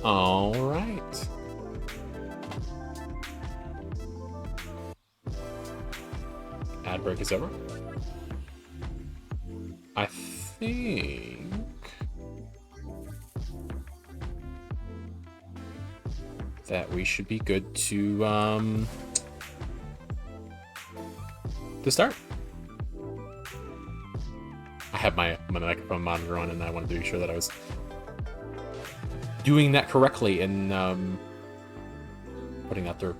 All right. Ad break is over. I think that we should be good to start. I have my microphone monitor on, and I wanted to be sure that I was doing that correctly and putting that through.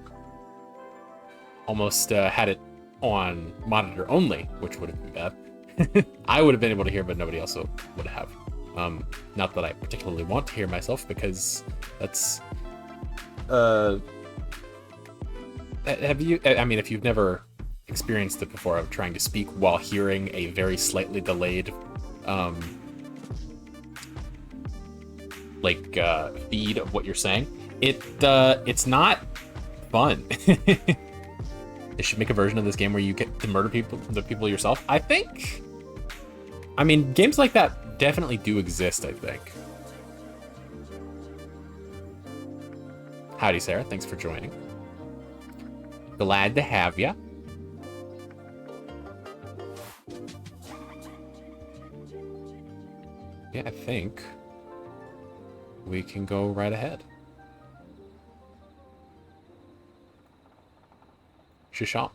Almost had it on monitor only, which would have been bad. I would have been able to hear, but nobody else would have. Not that I particularly want to hear myself, because that's have you, I mean, if you've never experienced it before, of trying to speak while hearing a very slightly delayed feed of what you're saying, it's not fun. They should make a version of this game where you get to murder the people yourself. I mean, games like that definitely do exist, I think. Howdy, Sarah. Thanks for joining. Glad to have ya. Yeah, I think we can go right ahead. Shisham.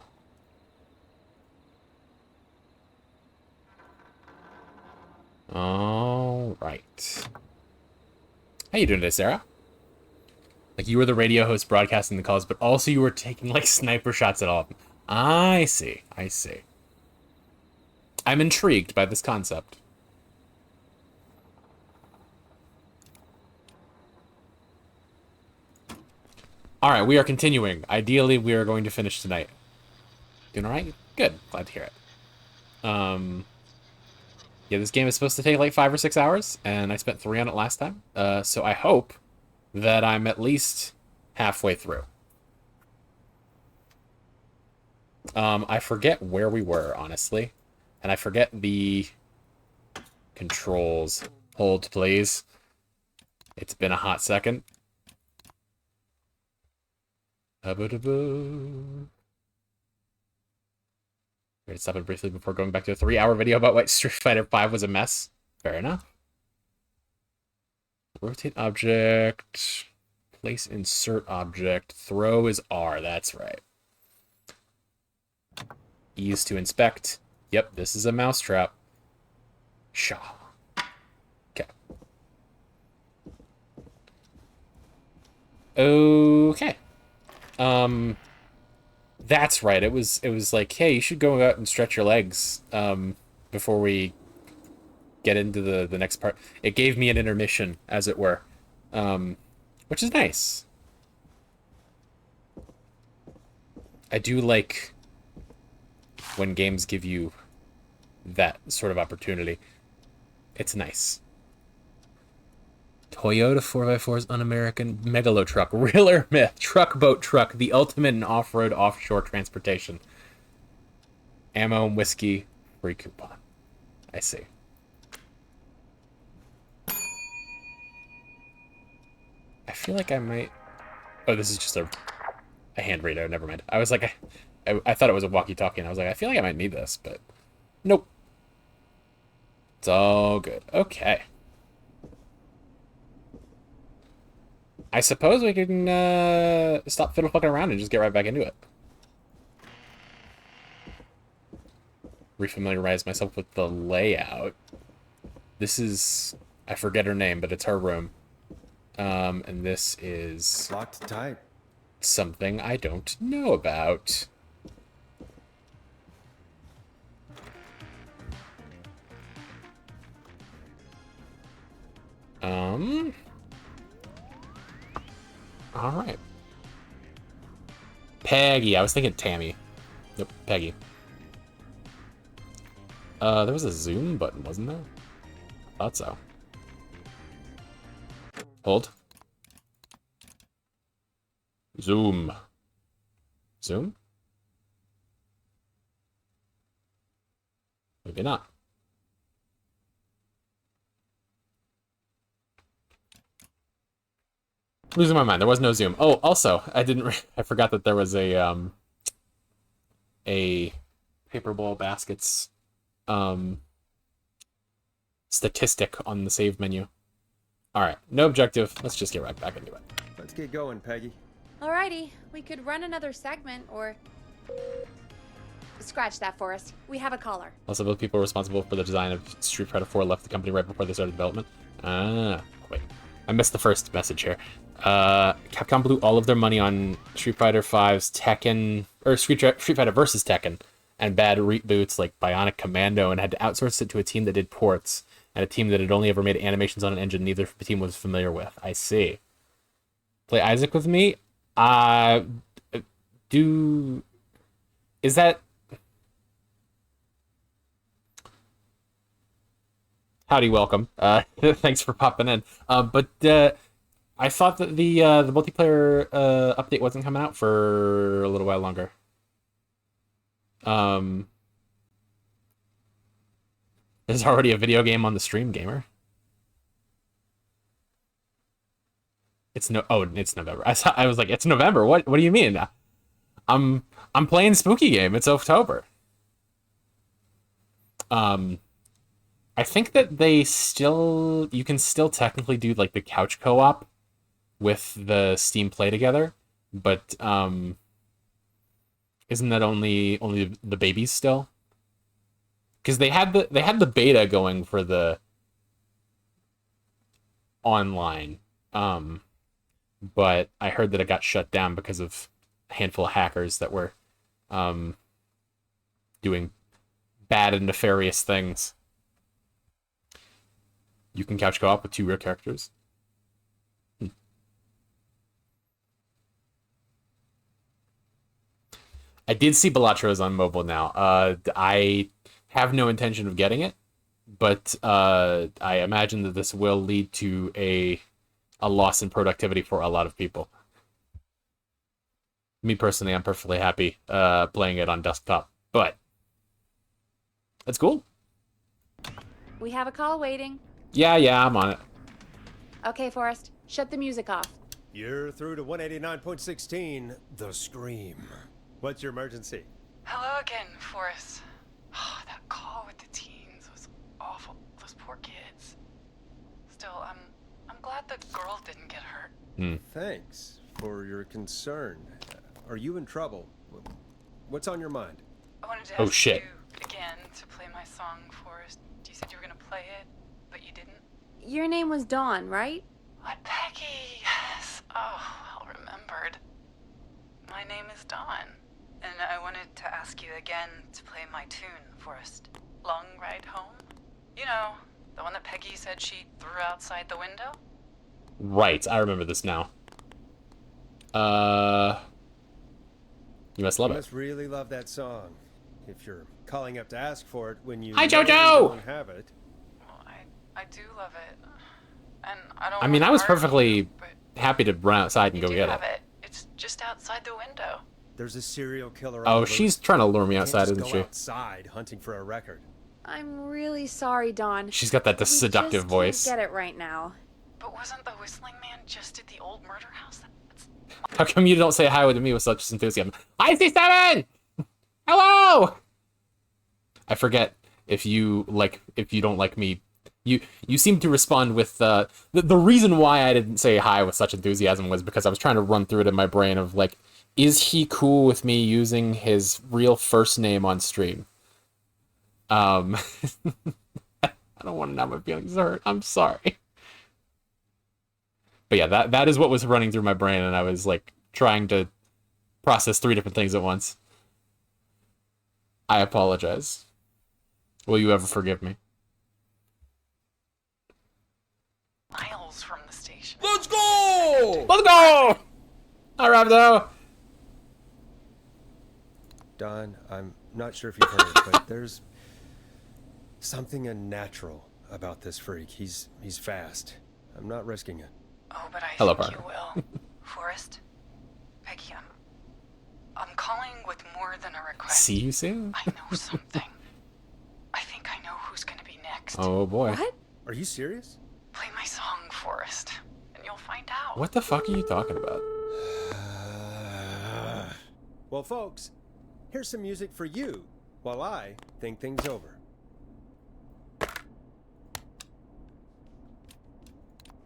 All right. How you doing today, Sarah? Like, you were the radio host broadcasting the calls, but also you were taking, like, sniper shots at all of them. I see. I see. I'm intrigued by this concept. All right, we are continuing. Ideally, we are going to finish tonight. Doing all right? Good. Glad to hear it. Yeah, this game is supposed to take like 5 or 6 hours, and I spent 3 on it last time. So I hope that I'm at least halfway through. I forget where we were, honestly. And I forget the controls. Hold, please. It's been a hot second. We're going to stop it briefly before going back to a 3-hour video about why Street Fighter V was a mess. Fair enough. Rotate object. Place insert object. Throw is R. That's right. E is to inspect. Yep, this is a mousetrap. Shaw. Okay. Okay. That's right. It was like, hey, you should go out and stretch your legs before we get into the next part. It gave me an intermission, as it were, which is nice. I do like when games give you that sort of opportunity. It's nice. Toyota 4x4's un-American megalo truck. Real or myth? Truck, boat, truck. The ultimate in off-road, offshore transportation. Ammo and whiskey. Free coupon. I see. I feel like I might... Oh, this is just a hand radar. Never mind. I was like... I thought it was a walkie-talkie, and I was like, I feel like I might need this, but... Nope. It's all good. Okay. I suppose we can stop fiddle fucking around and just get right back into it. Refamiliarize myself with the layout. This is... I forget her name, but it's her room. And this is... Locked tight. Something I don't know about. Alright. Peggy. I was thinking Tammy. Nope, Peggy. There was a zoom button, wasn't there? Thought so. Hold. Zoom. Zoom? Maybe not. Losing my mind. There was no zoom. Oh, also, I forgot that there was a Paperball Baskets statistic on the save menu. All right, no objective. Let's just get right back into it. Let's get going, Peggy. Alrighty, we could run another segment or... Scratch that, Forrest. We have a caller. Also, both people responsible for the design of Street Fighter 4 left the company right before they started development. Wait. I missed the first message here. Capcom blew all of their money on Street Fighter 5's Tekken, or Street Fighter vs. Tekken, and bad reboots like Bionic Commando, and had to outsource it to a team that did ports, and a team that had only ever made animations on an engine neither team was familiar with. I see. Play Isaac with me? Is that... Howdy, welcome. Thanks for popping in. But I thought that the multiplayer update wasn't coming out for a little while longer. There's already a video game on the stream, gamer. It's November. I was like, it's November. What do you mean? I'm playing Spooky Game. It's October. I think that you can still technically do like the couch co-op with the Steam Play Together, but isn't that only the babies still? Because they had the beta going for the online, but I heard that it got shut down because of a handful of hackers that were doing bad and nefarious things. You can couch co-op with 2 real characters. I did see Balatros on mobile now. I have no intention of getting it, but I imagine that this will lead to a loss in productivity for a lot of people. Me personally, I'm perfectly happy playing it on desktop, but that's cool. We have a call waiting. Yeah, I'm on it. Okay, Forrest, shut the music off. You're through to 189.16, The Scream. What's your emergency? Hello again, Forrest. Oh, that call with the teens was awful. Those poor kids. Still, I'm glad the girl didn't get hurt. Thanks for your concern. Are you in trouble? What's on your mind? I wanted to ask shit. you again to play my song, Forrest. You said you were gonna play it, but you didn't. Your name was Dawn, right? What, Peggy? Yes. Oh, I'll name is Dawn, and I wanted to ask you again to play my tune, Forrest. Long Ride Home? You know, the one that Peggy said she threw outside the window? Right, I remember this now. You must love You it. must really love that song. If you're calling up to ask for it when you Hi, know you Jojo! don't have it. Well, I do love it. And I don't I mean, wanna I was harm perfectly you, but happy to run outside and you go do get have it. it. It's just outside the window. There's a serial killer on Oh, the she's loose. trying to lure me You outside, can't isn't just she? go outside hunting for a record. I'm really sorry, Dawn. She's got that We seductive just voice. can't get it right now. But wasn't the Whistling Man just at the old murder house? That's... How come you don't say hi with me with such enthusiasm? Hi, C7! Hello! I forget if you don't like me. You seem to respond with the reason why I didn't say hi with such enthusiasm was because I was trying to run through it in my brain of like, is he cool with me using his real first name on stream? I don't want to know my feelings hurt. I'm sorry. But yeah, that is what was running through my brain, and I was like trying to process 3 different things at once. I apologize. Will you ever forgive me? miles from the station. Let's go! Let's go! All right, though. Don, I'm not sure if you've heard, but there's something unnatural about this freak. He's fast. I'm not risking it. Oh, but I Hello, think partner. you will. Forrest? Peggy, I'm calling with more than a request. See you soon. I know something. I think I know who's gonna be next. Oh boy. What? Are you serious? Play my song, Forrest, and you'll find out. What the fuck are you talking about? Well, folks, here's some music for you while I think things over.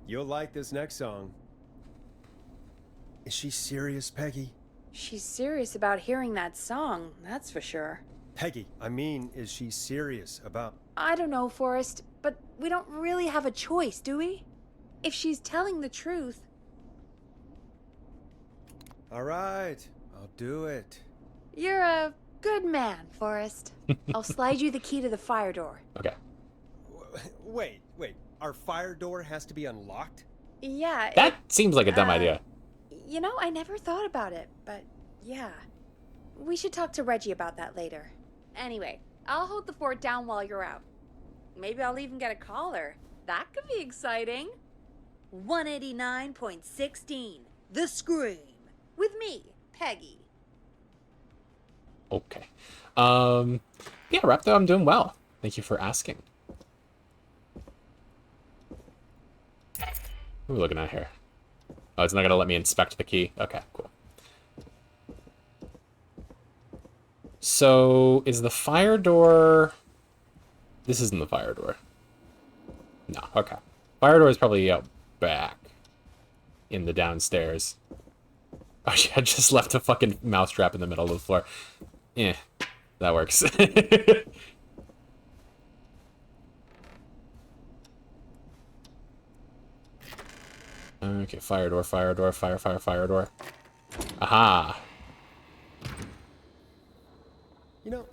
You'll like this next song. Is she serious, Peggy? She's serious about hearing that song, that's for sure. Peggy, I mean, is she serious about... I don't know, Forrest, but we don't really have a choice, do we? If she's telling the truth. All right, I'll do it. You're a good man, Forrest. I'll slide you the key to the fire door. Okay. Wait. Our fire door has to be unlocked? Yeah, That seems like a dumb idea. You know, I never thought about it, but yeah. We should talk to Reggie about that later. Anyway, I'll hold the fort down while you're out. Maybe I'll even get a caller. That could be exciting. 189.16, The Scream. With me, Peggy. Okay. Yeah, Raptor, I'm doing well. Thank you for asking. What are we looking at here? Oh, it's not gonna let me inspect the key. Okay, cool. So, is the fire door... This isn't the fire door. No, okay. Fire door is probably out back. In the downstairs. Oh, yeah, I just left a fucking mousetrap in the middle of the floor. Eh, that works. Okay, fire door, fire door, fire door. Aha! You know,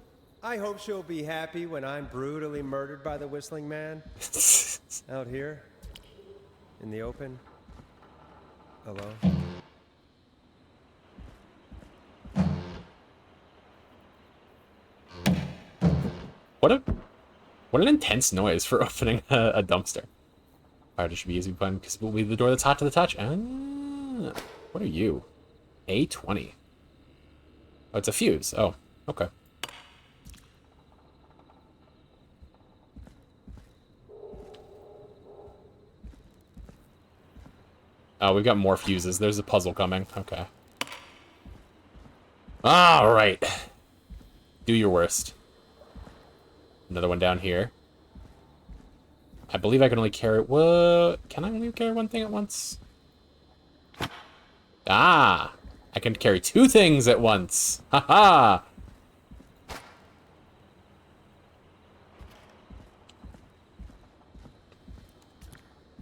I hope she'll be happy when I'm brutally murdered by the Whistling Man. Out here. In the open. Alone. What an intense noise for opening a dumpster. Fire door should be easy to find because it will be the door that's hot to the touch. Ah, what are you? A20. Oh, it's a fuse. Oh, okay. Oh, we've got more fuses. There's a puzzle coming. Okay. All right. Do your worst. Another one down here. I believe I can only carry... What? Can I only carry one thing at once? Ah! I can carry 2 things at once. Haha!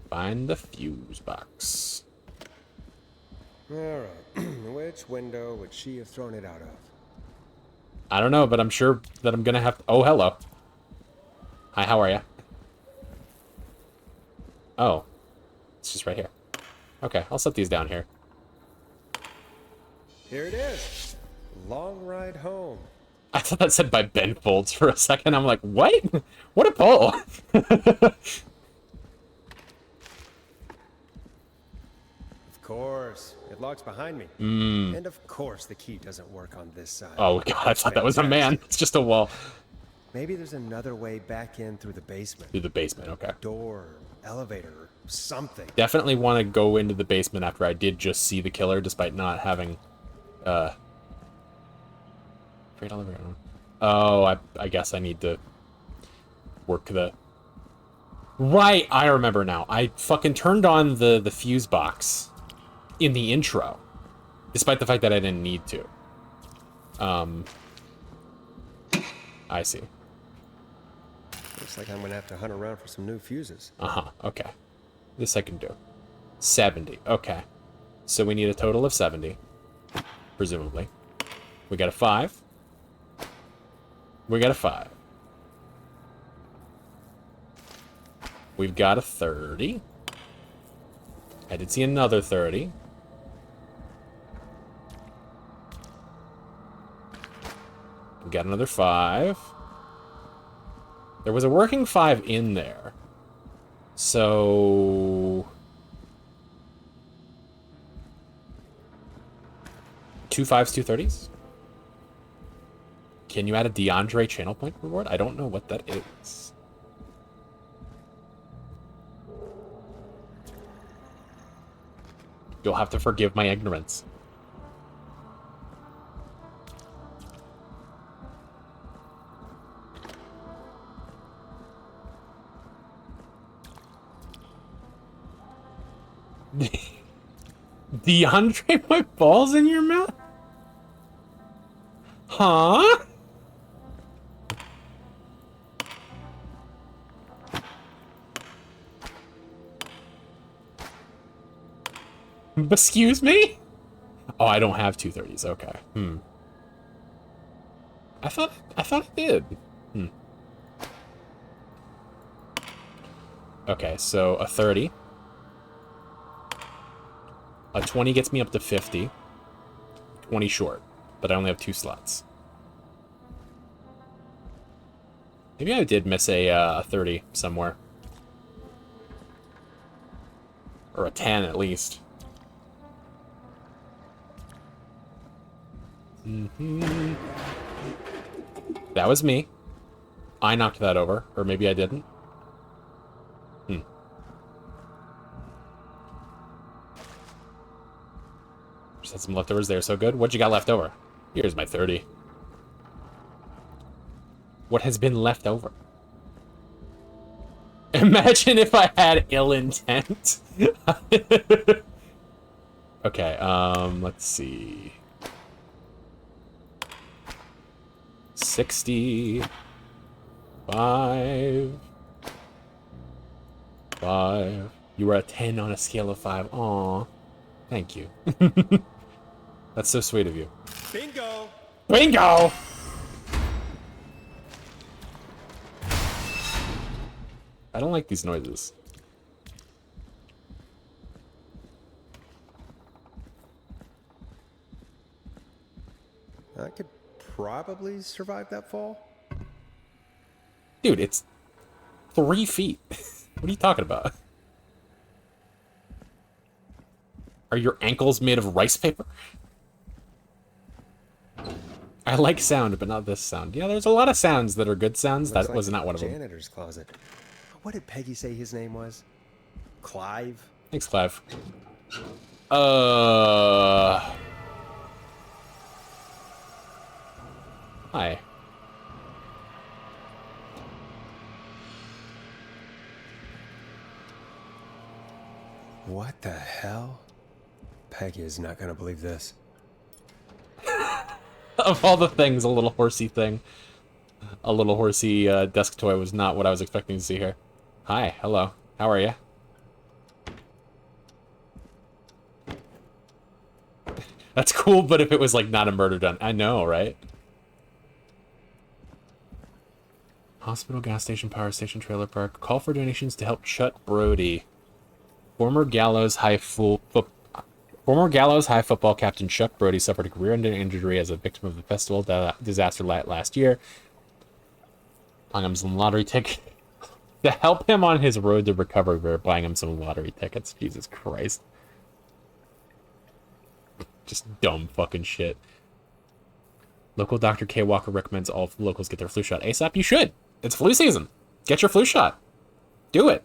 Find the fuse box. All right. Which window would she have thrown it out of? I don't know, but I'm sure that I'm gonna have to... Oh, hello. Hi, how are ya? Oh. It's just right here. Okay, I'll set these down here. Here it is. Long ride home. I thought that said by Ben Folds for a second. I'm like, what? What a pull. Of course. It locks behind me. And of course the key doesn't work on this side. Oh, God, I thought that was a man. It's just a wall. Maybe there's another way back in through the basement. Through the basement, okay. Door, elevator, or something. Definitely want to go into the basement after I did just see the killer, despite not having, freight elevator. Oh, I guess I need to work the... Right, I remember now. I fucking turned on the fuse box in the intro, despite the fact that I didn't need to. I see. Looks like I'm gonna have to hunt around for some new fuses. Uh-huh, okay. This I can do. 70, okay. So we need a total of 70, presumably. We got a 5. We got a 5. We've got a 30. I did see another 30. We got another 5. There was a working 5 in there. So... 2 5s, 2 30s? Can you add a DeAndre channel point reward? I don't know what that is. You'll have to forgive my ignorance. DeAndre, my balls in your mouth? Huh? Excuse me? Oh, I don't have 230s. Okay. I thought I did. Okay, so a 30. A 20 gets me up to 50. 20 short, but I only have 2 slots. Maybe I did miss a 30 somewhere. Or a 10 at least. That was me. I knocked that over, or maybe I didn't. Just had some leftovers there, so good. What you got left over? Here's my 30. What has been left over? Imagine if I had ill intent. Okay, let's see. 60. 5. 5. You were a 10 on a scale of 5. Aw. Thank you. That's so sweet of you. Bingo! Bingo! I don't like these noises. I could probably survive that fall. Dude, it's 3 feet. What are you talking about? Are your ankles made of rice paper? I like sound, but not this sound. Yeah, there's a lot of sounds that are good sounds. Looks That like was not one of them. Janitor's closet. What did Peggy say his name was? Clive? Thanks, Clive. Hi. What the hell? Peggy is not gonna believe this. Of all the things, a little horsey thing. A little horsey desk toy was not what I was expecting to see here. Hi, hello. How are you? That's cool, but if it was like not a murder done, I know, right? Hospital, gas station, power station, trailer park. Call for donations to help Chuck Brody. Former Gallows High football captain Chuck Brody suffered a career-ending injury as a victim of the festival disaster last year. Buying him some lottery tickets to help him on his road to recovery. We're buying him some lottery tickets. Jesus Christ. Just dumb fucking shit. Local Dr. K. Walker recommends all locals get their flu shot ASAP. You should. It's flu season. Get your flu shot. Do it.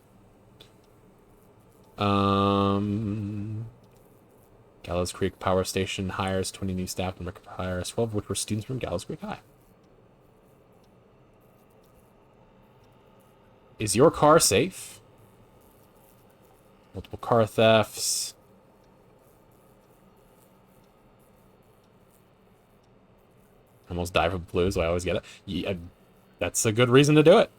Gallows Creek Power Station hires 20 new staff and hires 12, which were students from Gallows Creek High. Is your car safe? Multiple car thefts. I almost die from blues, so I always get it. Yeah, that's a good reason to do it.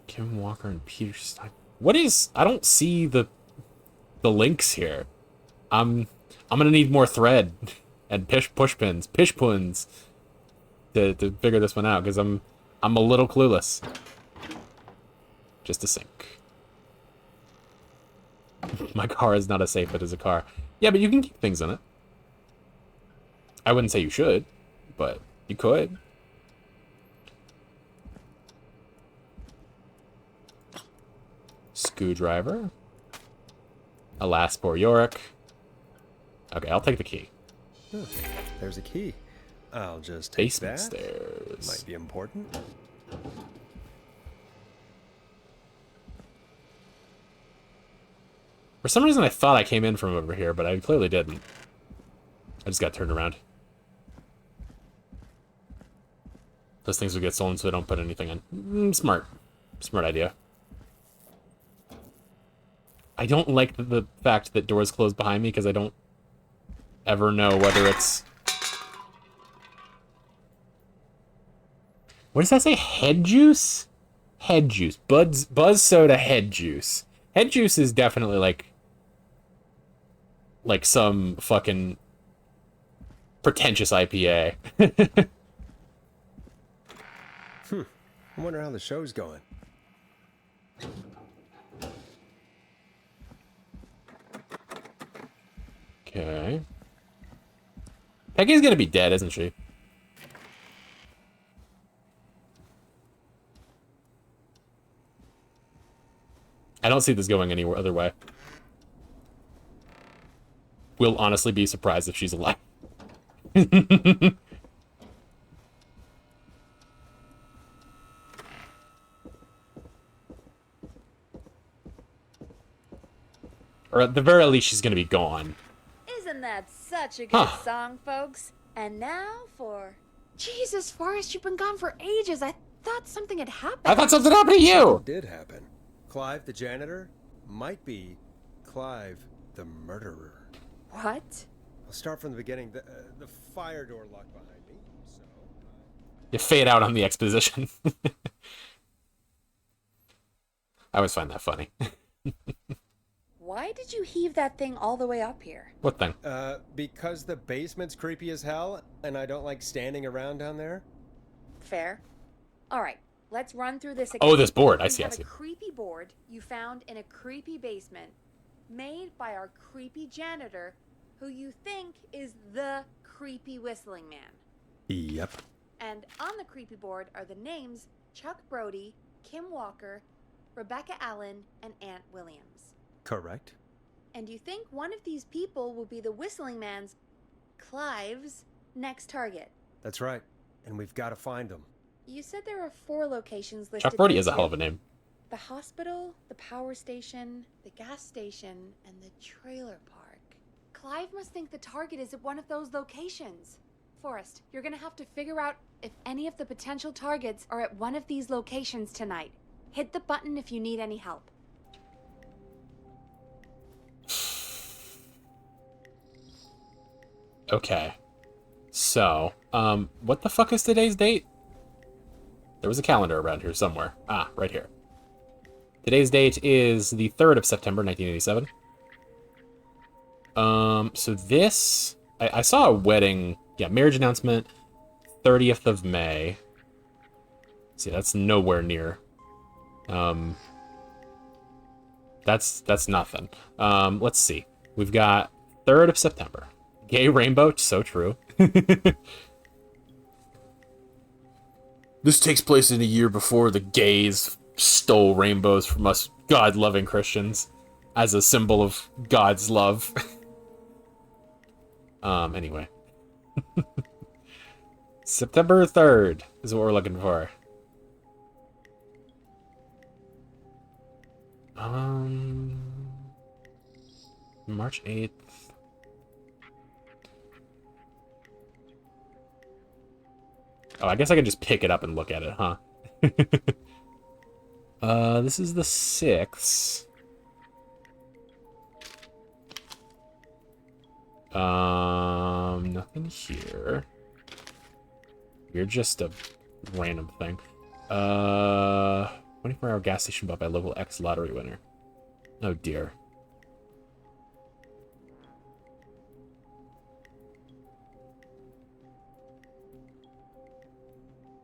Kim Walker and Peter Stein. What is... I don't see the links here. I'm gonna need more thread and push pins to figure this one out, because I'm a little clueless. Just a sink. My car is not as safe as a car. Yeah, but you can keep things in it. I wouldn't say you should, but you could. Screwdriver. Alas, poor Yorick. Okay, I'll take the key. Huh, there's a key. I'll just take Basement that. stairs. Might be important. For some reason, I thought I came in from over here, but I clearly didn't. I just got turned around. Those things will get stolen, so I don't put anything in. Smart. Smart idea. I don't like the fact that doors close behind me, because I don't ever know whether it's... What does that say? Head juice? Head juice. Buzz soda head juice. Head juice is definitely like some fucking pretentious IPA. I wonder how the show's going. Okay. Peggy's gonna be dead, isn't she? I don't see this going any other way. We'll honestly be surprised if she's alive. Or at the very least, she's gonna be gone. Isn't that such a good song, folks? And now for... Jesus, Forrest, you've been gone for ages. I thought something had happened. I thought something happened to you! It did happen. Clive the janitor might be Clive the murderer. What? I'll start from the beginning. The fire door locked behind me, so... You fade out on the exposition. I always find that funny. Why did you heave that thing all the way up here? What thing? Because the basement's creepy as hell, and I don't like standing around down there. Fair. All right, let's run through this again. Oh, this board. I You see, I have see. a creepy board you found in a creepy basement, made by our creepy janitor, who you think is the creepy whistling man. Yep. And on the creepy board are the names Chuck Brody, Kim Walker, Rebecca Allen, and Aunt Williams. Correct. And you think one of these people will be the whistling man's, Clive's, next target. That's right. And we've got to find them. You said there are 4 locations listed. Chuck Brody here, is a too. hell of a name. The hospital, the power station, the gas station, and the trailer park. Clive must think the target is at one of those locations. Forrest, you're gonna have to figure out if any of the potential targets are at one of these locations tonight. Hit the button if you need any help. Okay. So, what the fuck is today's date? There was a calendar around here somewhere. Ah, right here. Today's date is the 3rd of September, 1987. So this, I saw a wedding, yeah, marriage announcement, 30th of May. See, that's nowhere near. That's nothing. Let's see. We've got 3rd of September. Gay rainbow, so true. This takes place in a year before the gays stole rainbows from us God-loving Christians as a symbol of God's love. Anyway. September 3rd is what we're looking for. March 8th. Oh, I guess I could just pick it up and look at it, huh? This is the 6th. Nothing here. You're just a random thing. 24-hour gas station bought by local X lottery winner. Oh dear.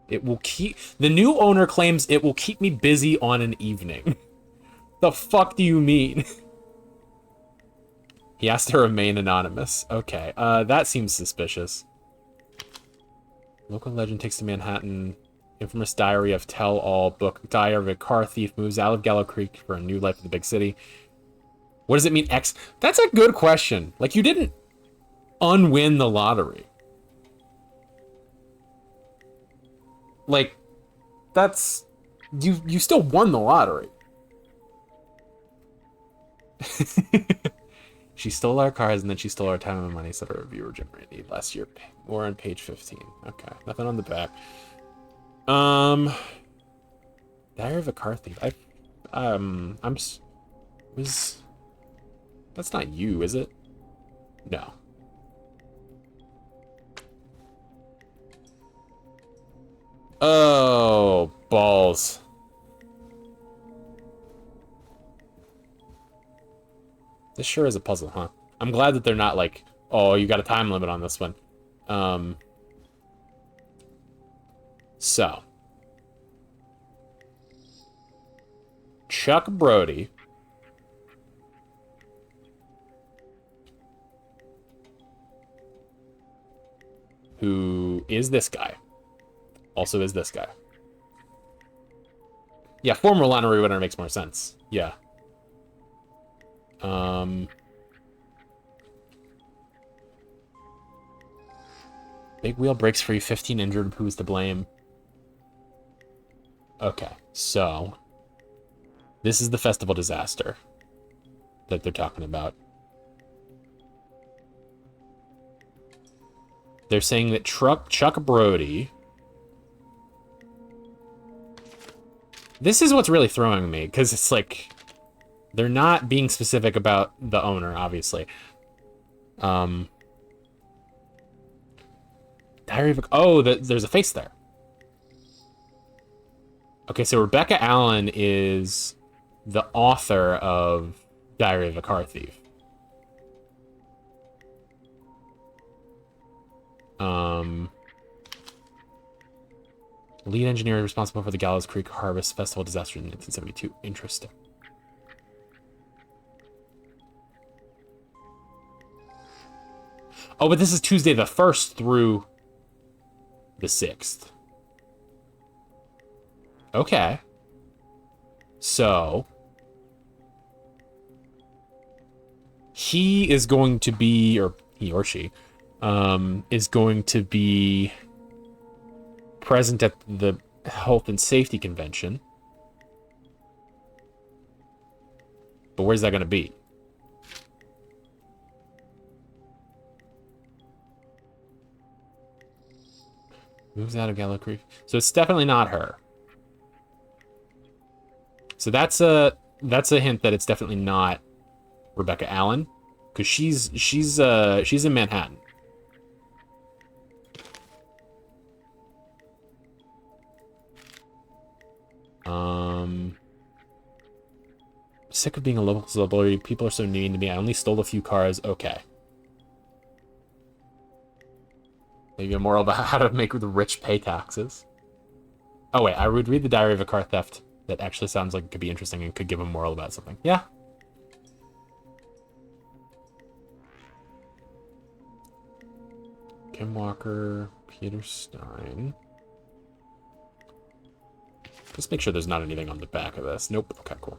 It will keep... The new owner claims it will keep me busy on an evening. The fuck do you mean? He has to remain anonymous. Okay, that seems suspicious. Local legend takes to Manhattan. Infamous diary of tell-all book. Diary of a car thief moves out of Gallow Creek for a new life in the big city. What does it mean, X? That's a good question. Like, you didn't unwin the lottery. Like, that's... You still won the lottery. She stole our cars and then she stole our time and money, said our reviewer Jim Randy last year. More on page 15. Okay, nothing on the back. Diary of a car thief. That's not you, is it? No. Oh, balls. This sure is a puzzle, huh? I'm glad that they're not like, oh, you got a time limit on this one. So. Chuck Brody. Who is this guy? Also is this guy. Yeah, former lottery winner makes more sense. Yeah. Big wheel breaks free, 15 injured, who's to blame? Okay, so this is the festival disaster that they're talking about. They're saying that Chuck Brody... This is what's really throwing me, because it's like... They're not being specific about the owner, obviously. Diary of a... Oh, there's a face there. Okay, so Rebecca Allen is the author of Diary of a Car Thief. Lead engineer responsible for the Gallows Creek Harvest Festival disaster in 1972. Interesting. Oh, but this is Tuesday the 1st through the 6th. Okay. So... he is going to be, or he or she, is going to be present at the Health and Safety Convention. But where's that going to be? Moves out of Gallow Creek. So it's definitely not her. So that's a hint that it's definitely not Rebecca Allen, because she's in Manhattan. sick of being a local celebrity. People are so mean to me. I only stole a few cars. Okay. Maybe a moral about how to make the rich pay taxes. Oh, wait. I would read the diary of a car theft. That actually sounds like it could be interesting and could give a moral about something. Yeah. Kim Walker, Peter Stein. Just make sure there's not anything on the back of this. Nope. Okay, cool.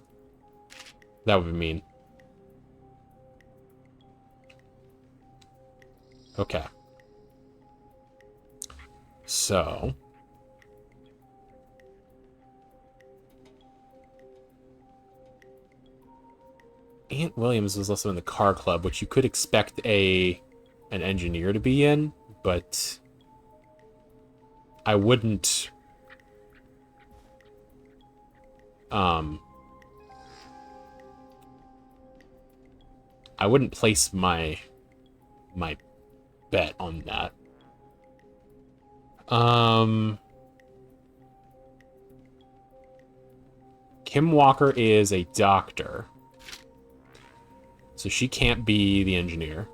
That would be mean. Okay. So... Ant Williams was also in the car club, which you could expect an engineer to be in, but I wouldn't place my bet on that. Kim Walker is a doctor. So she can't be the engineer.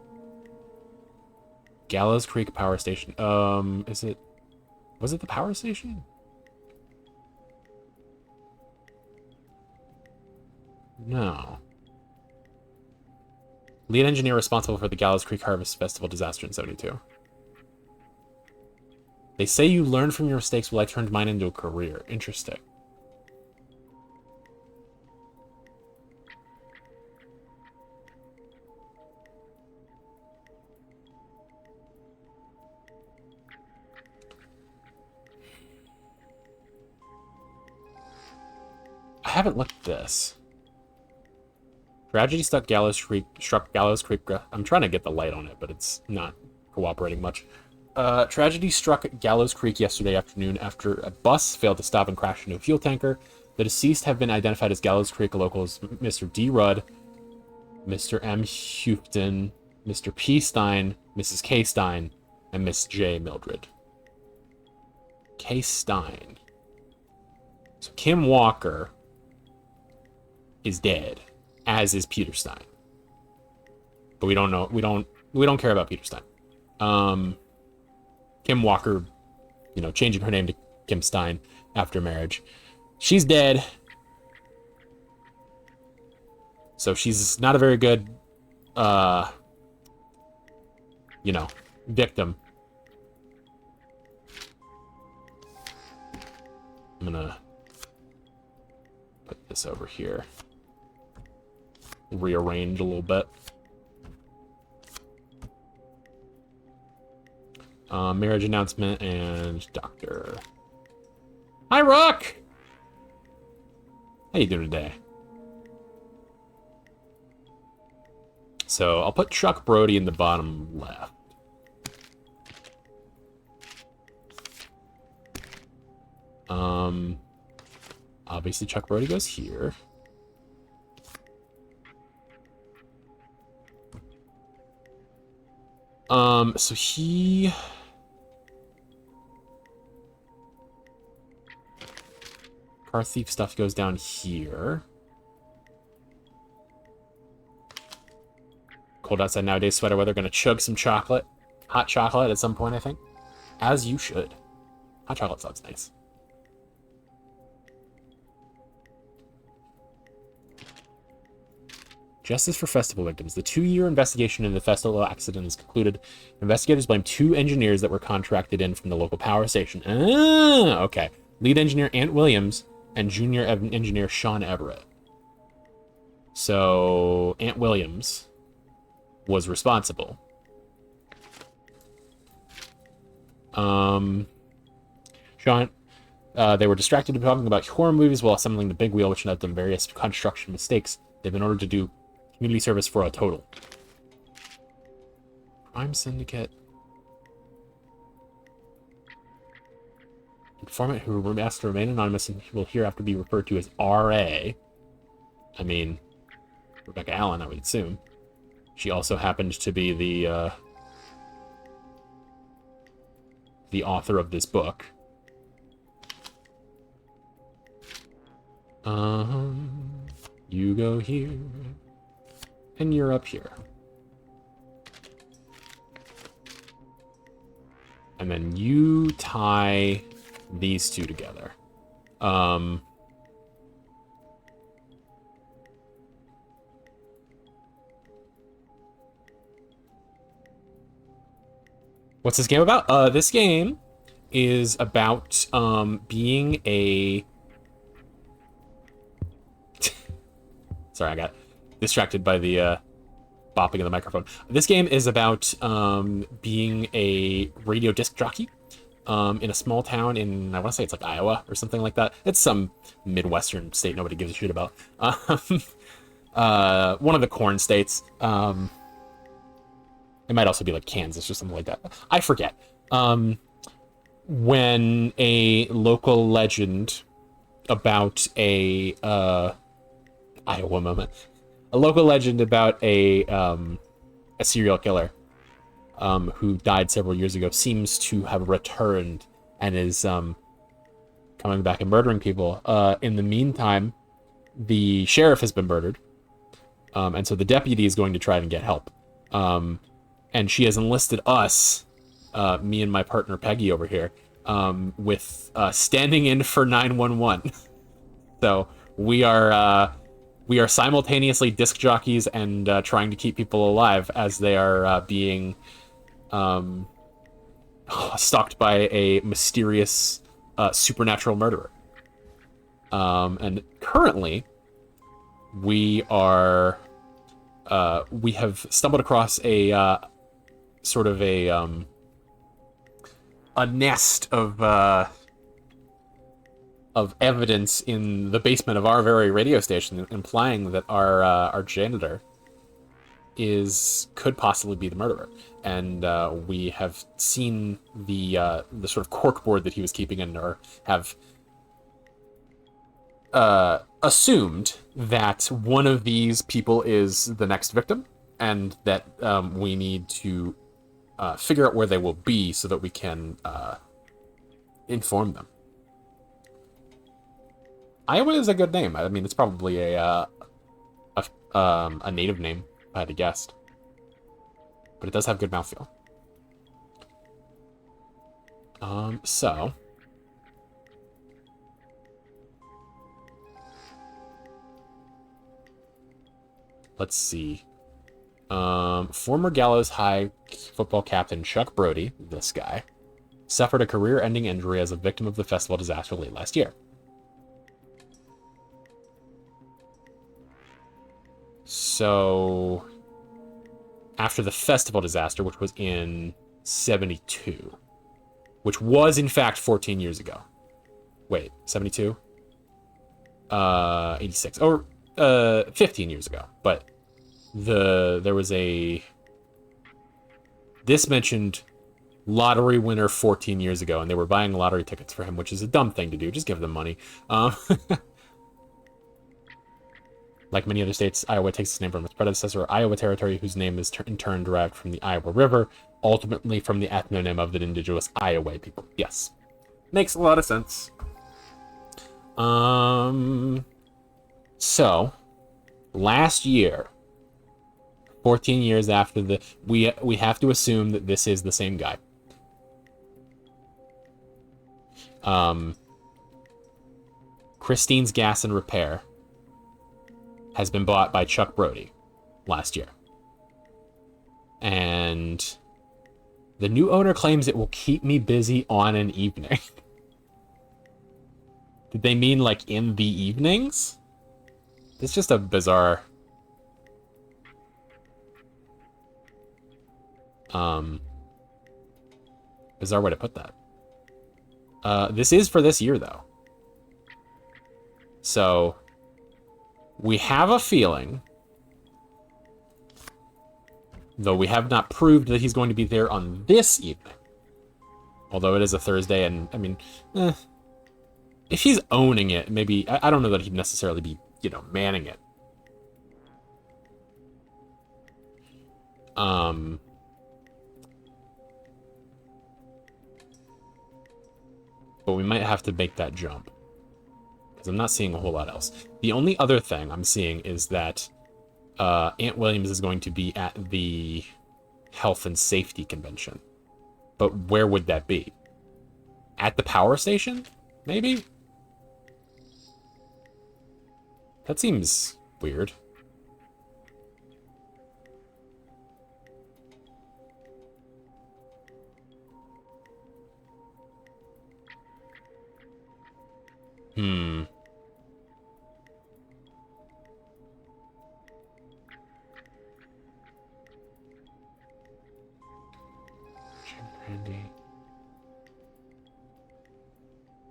Gallows Creek Power Station. Was it the power station? No. Lead engineer responsible for the Gallows Creek Harvest Festival disaster in 72. They say you learn from your mistakes. Well, I turned mine into a career. Interesting. I haven't looked at this. Tragedy struck Gallows Creek. I'm trying to get the light on it, but it's not cooperating much. Tragedy struck Gallows Creek yesterday afternoon after a bus failed to stop and crashed into a fuel tanker. The deceased have been identified as Gallows Creek locals Mr. D. Rudd, Mr. M. Houghton, Mr. P. Stein, Mrs. K. Stein, and Miss J. Mildred. K. Stein. So Kim Walker is dead, as is Peter Stein. But we don't know. We don't care about Peter Stein. Kim Walker, changing her name to Kim Stein after marriage. She's dead. So she's not a very good, victim. I'm gonna put this over here. Rearrange a little bit. Marriage announcement and doctor. Hi, Rock! How you doing today? So I'll put Chuck Brody in the bottom left. Obviously Chuck Brody goes here. So he... Car thief stuff goes down here. Cold outside nowadays, sweater weather. Gonna chug some chocolate. Hot chocolate at some point, I think. As you should. Hot chocolate sounds nice. Justice for festival victims. The 2-year investigation into the festival accident is concluded. Investigators blame 2 engineers that were contracted in from the local power station. Ah, okay. Lead engineer Ant Williams and junior engineer Sean Everett. So Ant Williams was responsible. Sean, they were distracted talking about horror movies while assembling the big wheel, which led them various construction mistakes. They've been ordered to do community service for a total. Crime Syndicate. Informant who asked to remain anonymous and will hereafter be referred to as R.A. I mean, Rebecca Allen, I would assume. She also happened to be the author of this book. You go here. And you're up here. And then you tie these two together. What's this game about? This game is about being a... Sorry, I got distracted by the bopping of the microphone. This game is about being a radio disc jockey in a small town in, I want to say it's like Iowa or something like that. It's some Midwestern state nobody gives a shit about. One of the corn states. It might also be like Kansas or something like that. I forget. When a local legend about a Iowa moment, a local legend about a serial killer who died several years ago seems to have returned and is coming back and murdering people. In the meantime, the sheriff has been murdered, and so the deputy is going to try and get help. And she has enlisted us, me and my partner Peggy over here, with standing in for 911. So we are simultaneously disc jockeys and trying to keep people alive as they are being stalked by a mysterious supernatural murderer. And currently, we have stumbled across a sort of a nest of evidence in the basement of our very radio station, implying that our janitor could possibly be the murderer. And we have seen the sort of corkboard that he was keeping in, or have assumed that one of these people is the next victim, and that we need to figure out where they will be so that we can inform them. Iowa is a good name. I mean, it's probably a native name, if I had to guess. But it does have good mouthfeel. So... let's see. Former Gallows High football captain Chuck Brody, this guy, suffered a career-ending injury as a victim of the festival disaster late last year. So, after the festival disaster, which was in 72, which was in fact 14 years ago. Wait, 72? 86. Or 15 years ago. But there was this mentioned lottery winner 14 years ago, and they were buying lottery tickets for him, which is a dumb thing to do. Just give them money. Like many other states, Iowa takes its name from its predecessor, Iowa Territory, whose name is in turn derived from the Iowa River, ultimately from the ethnonym of the indigenous Iowa people. Yes. Makes a lot of sense. So, last year, 14 years after we have to assume that this is the same guy. Christine's Gas and Repair has been bought by Chuck Brody last year. And the new owner claims it will keep me busy on an evening. Did they mean like in the evenings? It's just a bizarre... bizarre way to put that. This is for this year, though. So, we have a feeling, though we have not proved that he's going to be there on this evening. Although it is a Thursday, and, I mean, if he's owning it, maybe... I don't know that he'd necessarily be, manning it. But we might have to make that jump. Because because I'm not seeing a whole lot else. The only other thing I'm seeing is that Aunt Williams is going to be at the Health and Safety Convention. But where would that be? At the power station? Maybe? That seems weird. Jim Randy.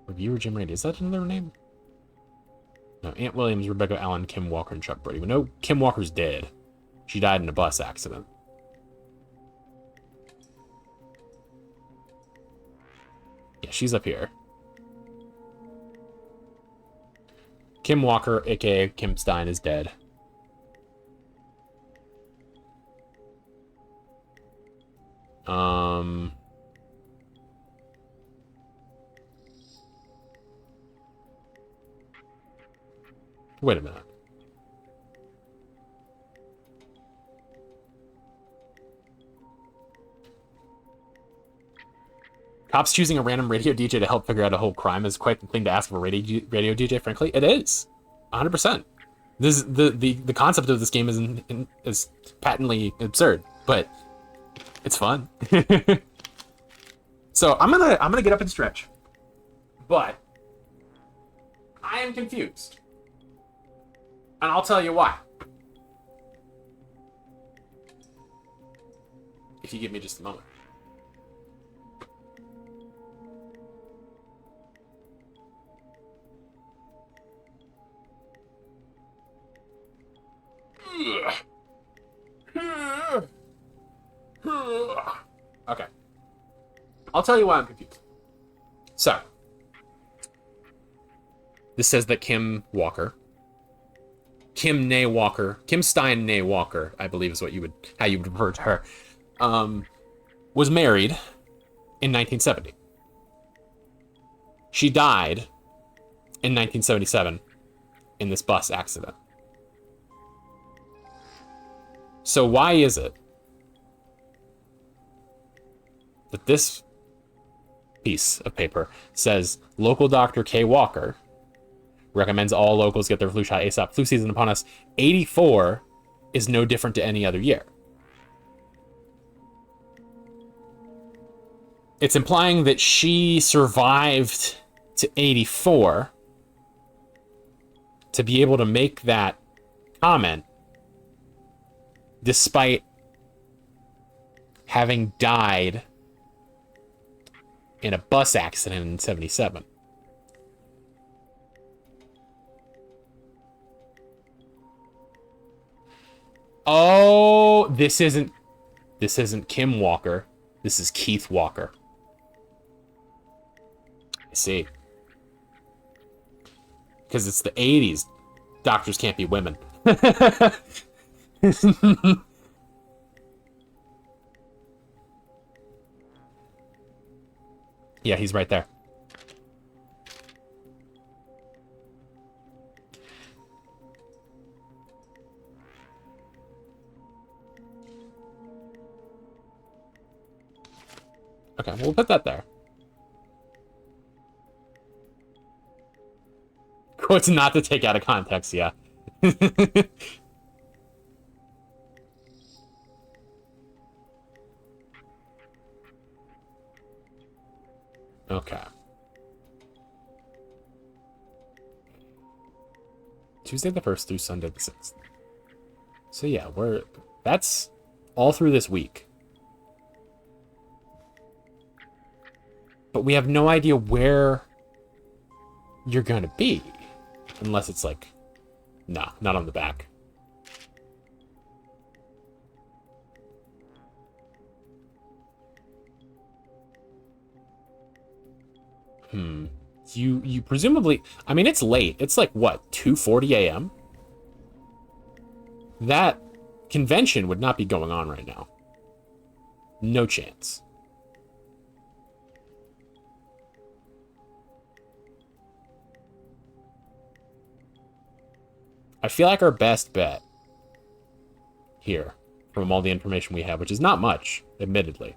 Reviewer Jim Randy. Is that another name? No, Aunt Williams, Rebecca Allen, Kim Walker, and Chuck Brady. We know Kim Walker's dead. She died in a bus accident. Yeah, she's up here. Kim Walker, aka Kim Stein, is dead. Wait a minute. Cops choosing a random radio DJ to help figure out a whole crime is quite the thing to ask of a radio DJ, frankly. It is. 100%. This the concept of this game is patently absurd, but it's fun. So I'm gonna get up and stretch. But I am confused. And I'll tell you why. If you give me just a moment. Okay. I'll tell you why I'm confused. So, this says that Kim Walker, Kim Nay Walker, Kim Stein Nay Walker, I believe is how you would refer to her, was married in 1970. She died in 1977 in this bus accident. So why is it that this piece of paper says local doctor K. Walker recommends all locals get their flu shot ASAP. Flu season upon us. 84 is no different to any other year. It's implying that she survived to 84 to be able to make that comment despite having died in a bus accident in 77. Oh, this isn't Kim Walker. This is Keith Walker. I see. Because it's the 80s. Doctors can't be women. Yeah, he's right there. Okay, we'll put that there. Quotes not to take out of context, yeah. Okay. Tuesday the 1st through Sunday the 6th. So yeah, that's all through this week. But we have no idea where you're going to be. Unless it's like, no, not on the back. You presumably, I mean, it's late. It's like, what, 2:40 a.m.? That convention would not be going on right now. No chance. I feel like our best bet here, from all the information we have, which is not much, admittedly,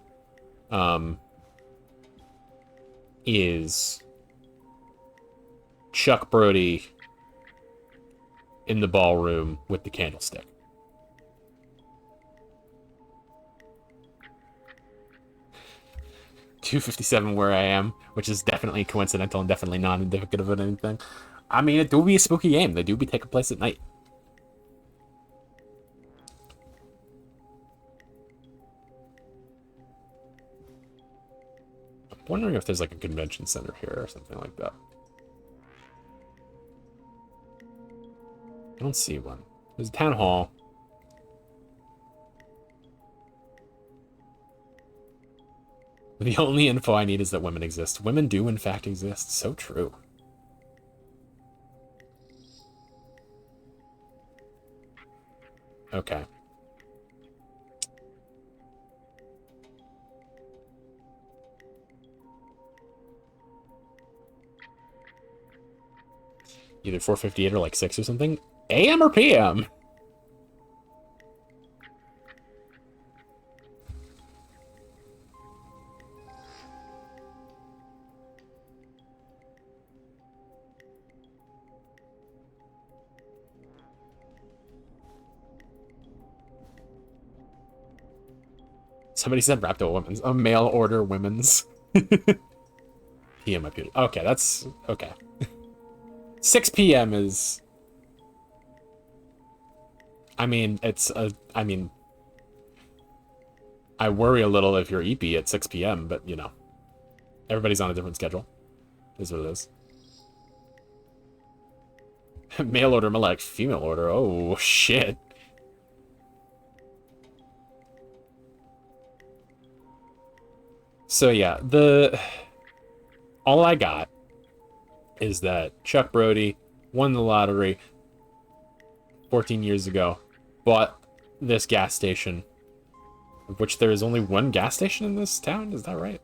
is Chuck Brody in the ballroom with the candlestick. $257 where I am, which is definitely coincidental and definitely not indicative of anything. I mean, it do be a spooky game. They do be taking place at night. I'm wondering if there's like a convention center here or something like that. I don't see one. There's a town hall. The only info I need is that women exist. Women do, in fact, exist. So true. Okay. Either 4:58 or like 6 or something. AM or PM? Somebody said Raptor women's. A mail order women's. PM up here. Okay, that's okay. 6 p.m. is. I mean, it's a. I mean, I worry a little if you're EP at 6 p.m., but you know, everybody's on a different schedule. Is what it is. Mail order, more like female order. Oh shit. So yeah, all I got is that Chuck Brody won the lottery 14 years ago, bought this gas station, of which there is only one gas station in this town. Is that right?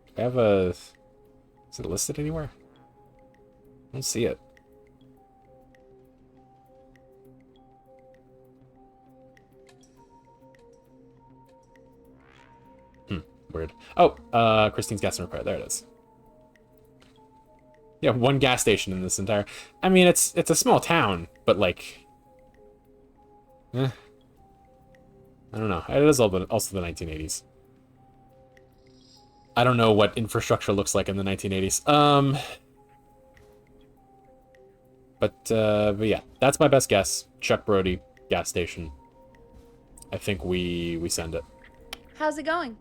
Do I have a... Is it listed anywhere? I don't see it. Weird. Oh, Christine's Gas and Repair. There it is. Yeah, one gas station in this entire... I mean, it's a small town, but like... I don't know. It is also the 1980s. I don't know what infrastructure looks like in the 1980s. But yeah, that's my best guess. Chuck Brody, gas station. I think we send it. How's it going?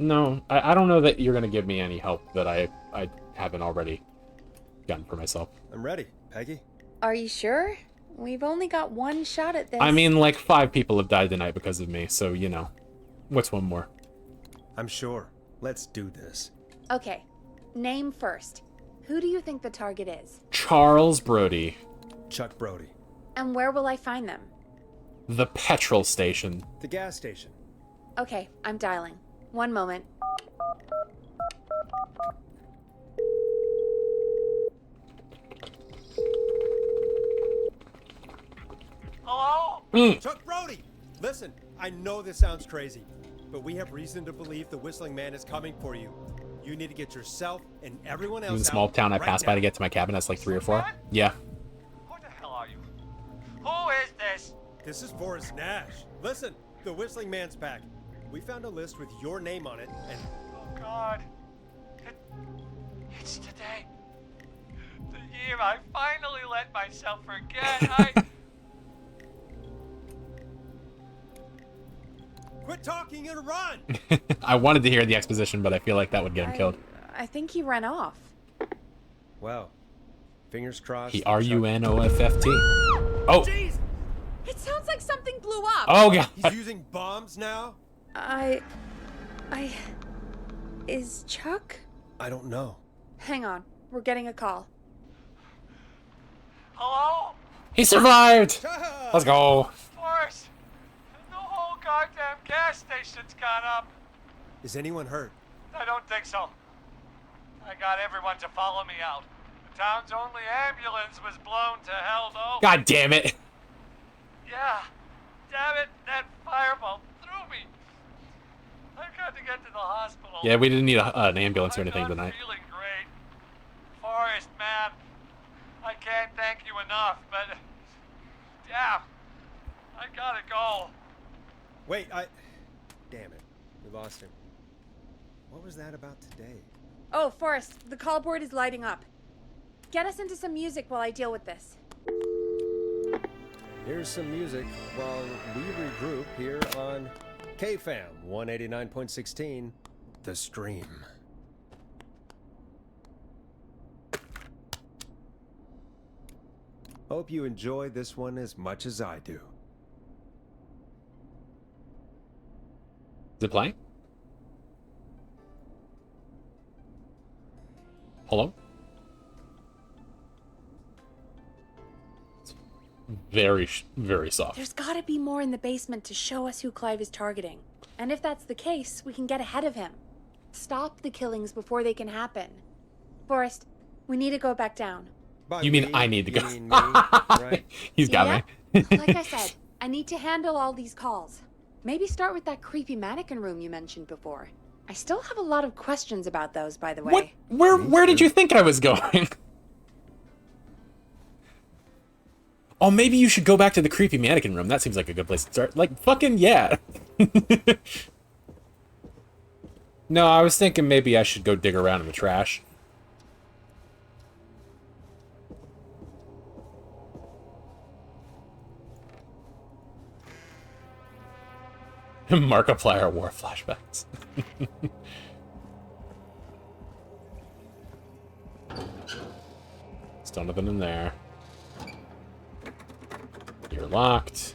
No, I don't know that you're gonna give me any help that I haven't already gotten for myself. I'm ready, Peggy. Are you sure? We've only got one shot at this. I mean, like 5 people have died tonight because of me, so you know, what's one more? I'm sure. Let's do this. Okay, name first. Who do you think the target is? Charles Brody. Chuck Brody. And where will I find them? The petrol station. The gas station. Okay, I'm dialing. One moment. Hello? Chuck Brody! Listen, I know this sounds crazy, but we have reason to believe the Whistling Man is coming for you. You need to get yourself and everyone else In the small out town I right passed by now. to get to my cabin, that's like 3 or 4. Yeah. Who the hell are you? Who is this? This is Forrest Nash. Listen, the Whistling Man's back. We found a list with your name on it, and Oh God. It's today. The year I finally let myself forget. quit talking and run! I wanted to hear the exposition, but I feel like that would get him killed. I think he ran off. Well, fingers crossed. He that Chuck- R-U-N-O-F-F-T. Oh! Jeez! It sounds like something blew up. Oh, God! He's using bombs now? Is Chuck? I don't know. Hang on, we're getting a call. Hello? He survived! Let's go. Forrest, the whole goddamn gas station's gone up. Is anyone hurt? I don't think so. I got everyone to follow me out. The town's only ambulance was blown to hell, though. God damn it. Yeah. Damn it, that fireball threw me. I've got to get to the hospital. Yeah, we didn't need an ambulance or I'm anything not tonight. feeling great. Forrest, man. I can't thank you enough, but... Yeah. I gotta go. Wait, Damn it. We lost him. What was that about today? Oh, Forrest, the call board is lighting up. Get us into some music while I deal with this. Here's some music while we regroup here on KFAM 189.16, The Stream. Hope you enjoy this one as much as I do. Is it playing? Hello? It's very soft. There's gotta be more in the basement to show us who Clive is targeting. And if that's the case, we can get ahead of him. Stop the killings before they can happen. Forrest, we need to go back down. By You mean we, I need to you go? mean me, right? He's got me. Like I said, I need to handle all these calls. Maybe start with that creepy mannequin room you mentioned before. I still have a lot of questions about those, by the way. What? Where did you think I was going? Oh, maybe you should go back to the creepy mannequin room. That seems like a good place to start. Like, fucking yeah. No, I was thinking maybe I should go dig around in the trash. Markiplier war flashbacks. Still nothing in there. You're locked.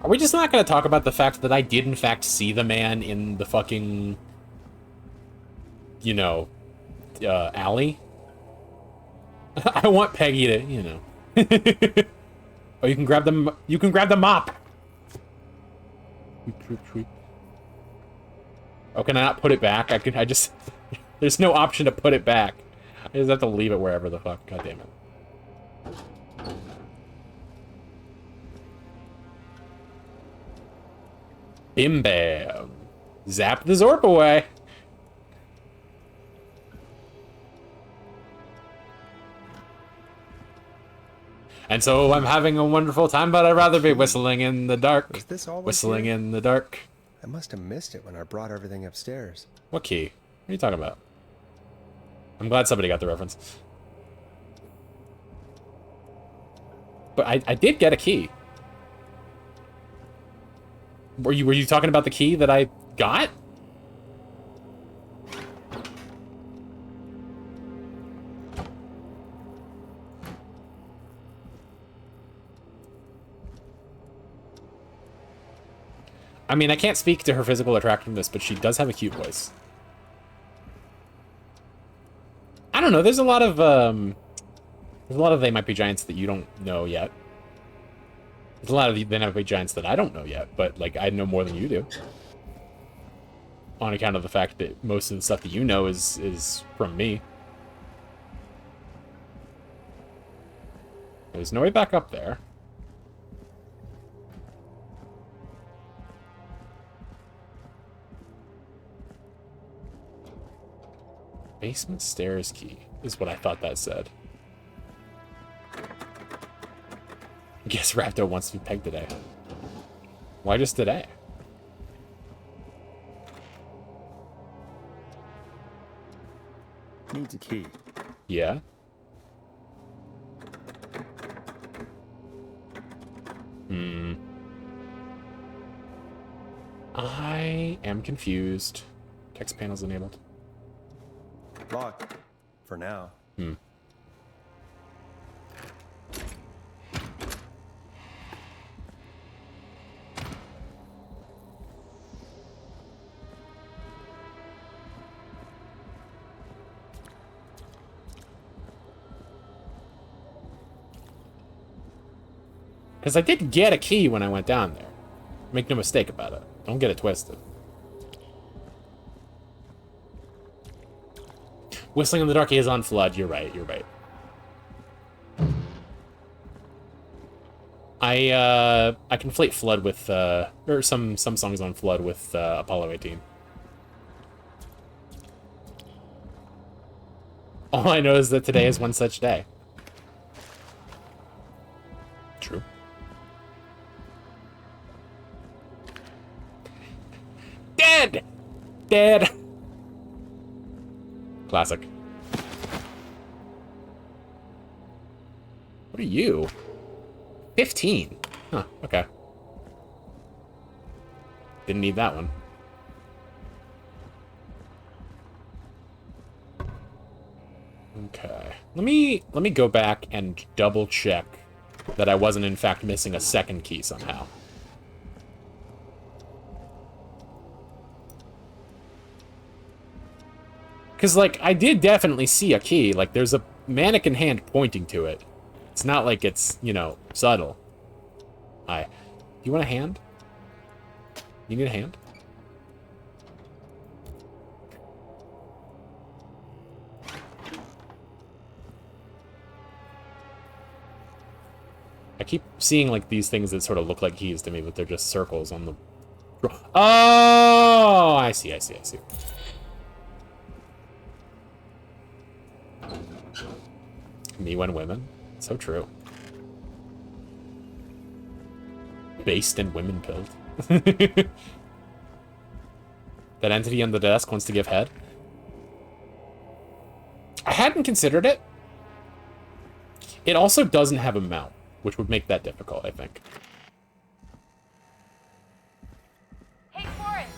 Are we just not going to talk about the fact that I did in fact see the man in the fucking, you know, alley? I want Peggy to, you know. Oh, you can grab the mop. Oh, can I not put it back? I just there's no option to put it back. I just have to leave it wherever the fuck. God damn it. Bim bam. Zap the Zorp away. And so I'm having a wonderful time, but I'd rather be whistling in the dark. Was this always Whistling here? in the dark. I must have missed it when I brought everything upstairs. What key? What are you talking about? I'm glad somebody got the reference. But I did get a key. Were you talking about the key that I got? I mean, I can't speak to her physical attractiveness, but she does have a cute voice. I don't know. There's a lot of They Might Be Giants that you don't know yet. There's a lot of They Might Be Giants that I don't know yet, but like I know more than you do. On account of the fact that most of the stuff that you know is from me. There's no way back up there. Basement stairs key is what I thought that said. I guess Raptor wants to be pegged today. Why just today? Needs a key. Yeah. I am confused. Text panel's enabled. Locked. For now. Because I did get a key when I went down there. Make no mistake about it. Don't get it twisted. Whistling in the Dark is on Flood. You're right. You're right. I conflate Flood with or some songs on Flood with Apollo 18. All I know is that today is one such day. True. Dead! Dead! Classic. What are you? 15. Huh, okay. Didn't need that one. Okay. Let me go back and double check that I wasn't in fact missing a second key somehow. Because, like, I did definitely see a key. Like, there's a mannequin hand pointing to it. It's not like it's, you know, subtle. Hi. Do you want a hand? You need a hand? I keep seeing, like, these things that sort of look like keys to me, but they're just circles on the... Oh! I see. Me when women. So true. Based and women pilled. That entity on the desk wants to give head. I hadn't considered it. It also doesn't have a mount, which would make that difficult, I think. Hey, Forrest!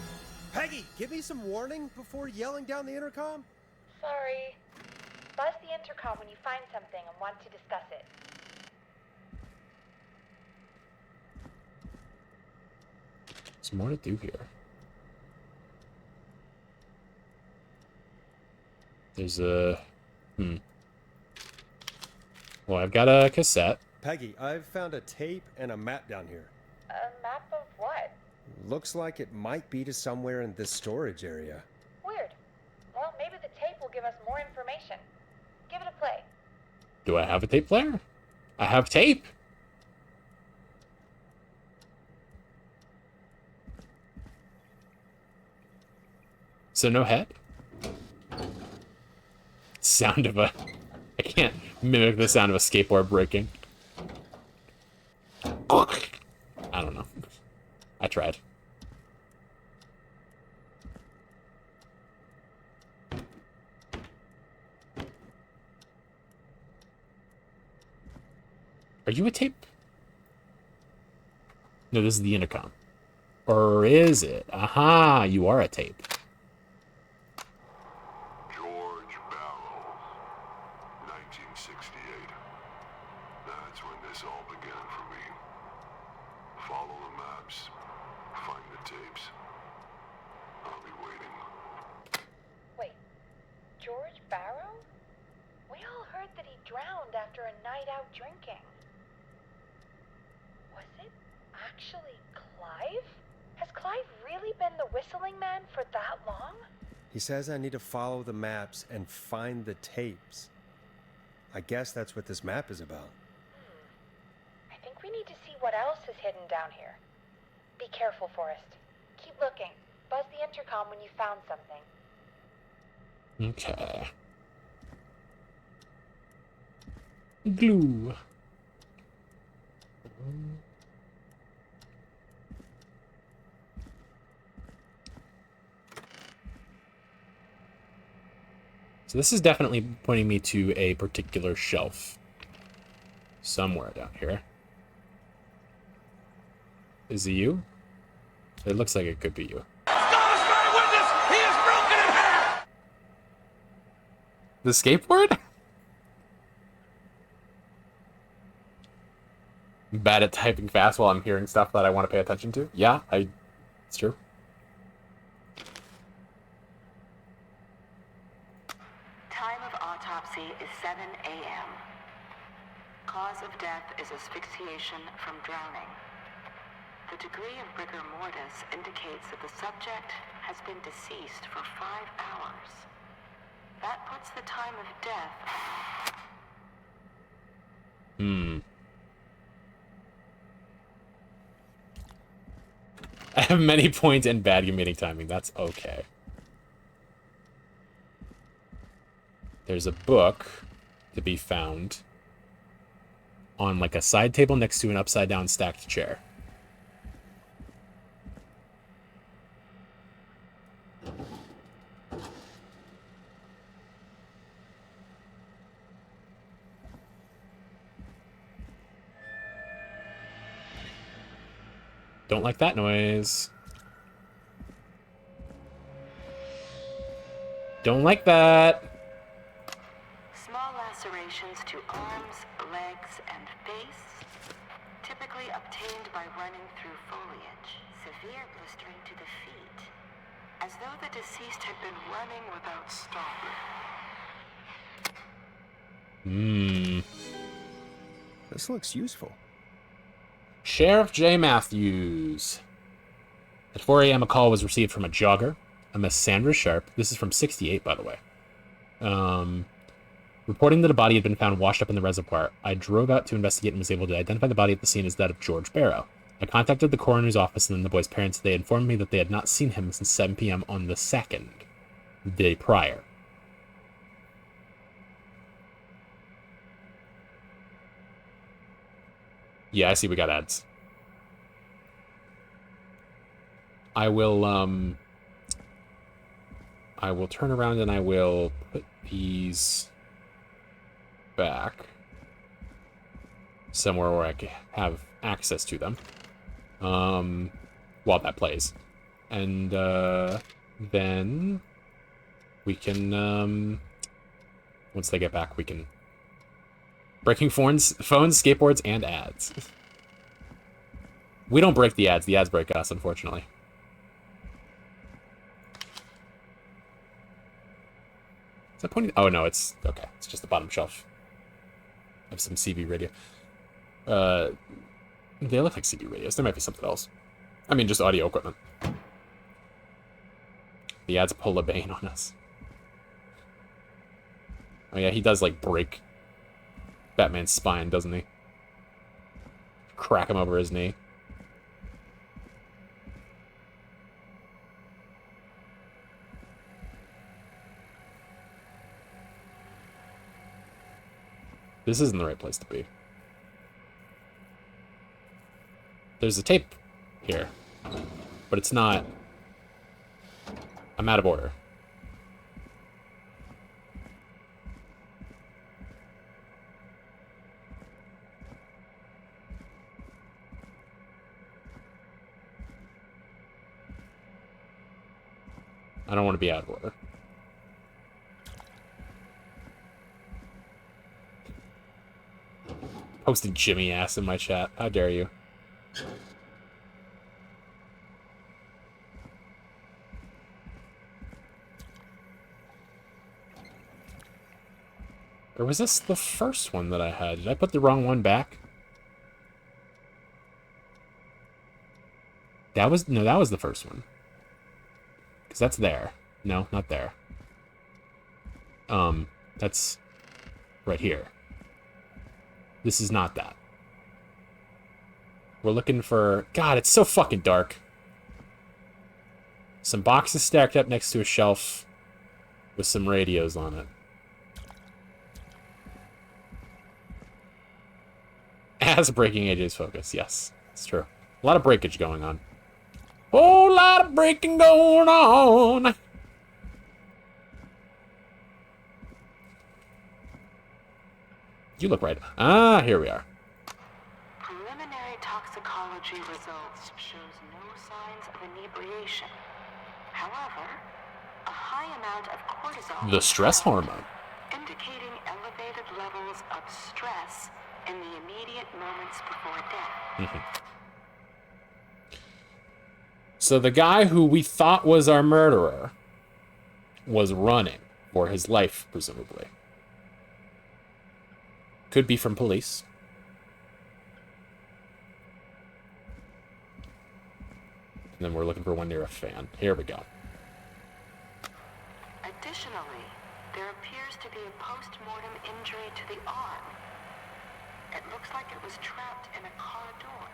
Peggy, give me some warning before yelling down the intercom. Sorry. Buzz the intercom when you find something and want to discuss it. There's more to do here. There's a... Well, I've got a cassette. Peggy, I've found a tape and a map down here. A map of what? Looks like it might be to somewhere in this storage area. Weird. Well, maybe the tape will give us more information. Give it a play. Do I have a tape player? I have tape. So no head? Sound of a... I can't mimic the sound of a skateboard breaking. I don't know. I tried. Are you a tape? No, this is the intercom. Or is it? Aha, you are a tape. George Barrow, 1968. That's when this all began for me. Follow the maps, find the tapes. I'll be waiting. Wait, George Barrow? We all heard that he drowned after a night out drinking. Was it actually Clive? Has Clive really been the Whistling Man for that long? He says I need to follow the maps and find the tapes. I guess that's what this map is about. I think we need to see what else is hidden down here. Be careful, Forrest. Keep looking. Buzz the intercom when you found something. Okay. Glue. So this is definitely pointing me to a particular shelf. Somewhere down here. Is it you? It looks like it could be you. The skateboard? Bad at typing fast while I'm hearing stuff that I want to pay attention to. Yeah, it's true. Time of autopsy is 7 a.m. Cause of death is asphyxiation from drowning. The degree of rigor mortis indicates that the subject has been deceased for 5 hours. That puts the time of death... I have many points and bad comedic timing. That's okay. There's a book to be found on like a side table next to an upside down stacked chair. Don't like that noise. Don't like that. Small lacerations to arms, legs, and face, typically obtained by running through foliage. Severe blistering to the feet, as though the deceased had been running without stopping. This looks useful. Sheriff J. Matthews. At 4 a.m., a call was received from a jogger, a Miss Sandra Sharp. This is from 68, by the way. Reporting that a body had been found washed up in the reservoir. I drove out to investigate and was able to identify the body at the scene as that of George Barrow. I contacted the coroner's office and then the boy's parents. They informed me that they had not seen him since 7 p.m. on the 2nd, the day prior. Yeah, I see we got ads. I will turn around and I will put these back somewhere where I can have access to them while that plays. And then we can, once they get back, we can... Breaking phones, skateboards, and ads. We don't break the ads break us, unfortunately. Is that pointing? Oh, no, it's... Okay, it's just the bottom shelf of some CB radio. They look like CB radios. There might be something else. I mean, just audio equipment. The ads pull a bane on us. Oh, yeah, he does, like, break Batman's spine, doesn't he? Crack him over his knee. This isn't the right place to be. There's a tape here, but it's not... I'm out of order. I don't want to be out of order. Posted Jimmy ass in my chat. How dare you? Or was this the first one that I had? Did I put the wrong one back? That was... No, that was the first one. Because that's there. No, not there. That's right here. This is not that. We're looking for... God, it's so fucking dark. Some boxes stacked up next to a shelf with some radios on it. As breaking AJ's focus, yes, it's true. A lot of breakage going on. Whole lot of breaking going on. You look right. Ah, here we are. Preliminary toxicology results shows no signs of inebriation. However, a high amount of cortisol... The stress hormone. Indicating elevated levels of stress in the immediate moments before death. So the guy who we thought was our murderer was running for his life, presumably. Could be from police. And then we're looking for one near a fan. Here we go. Additionally, there appears to be a post-mortem injury to the arm. It looks like it was trapped in a car door.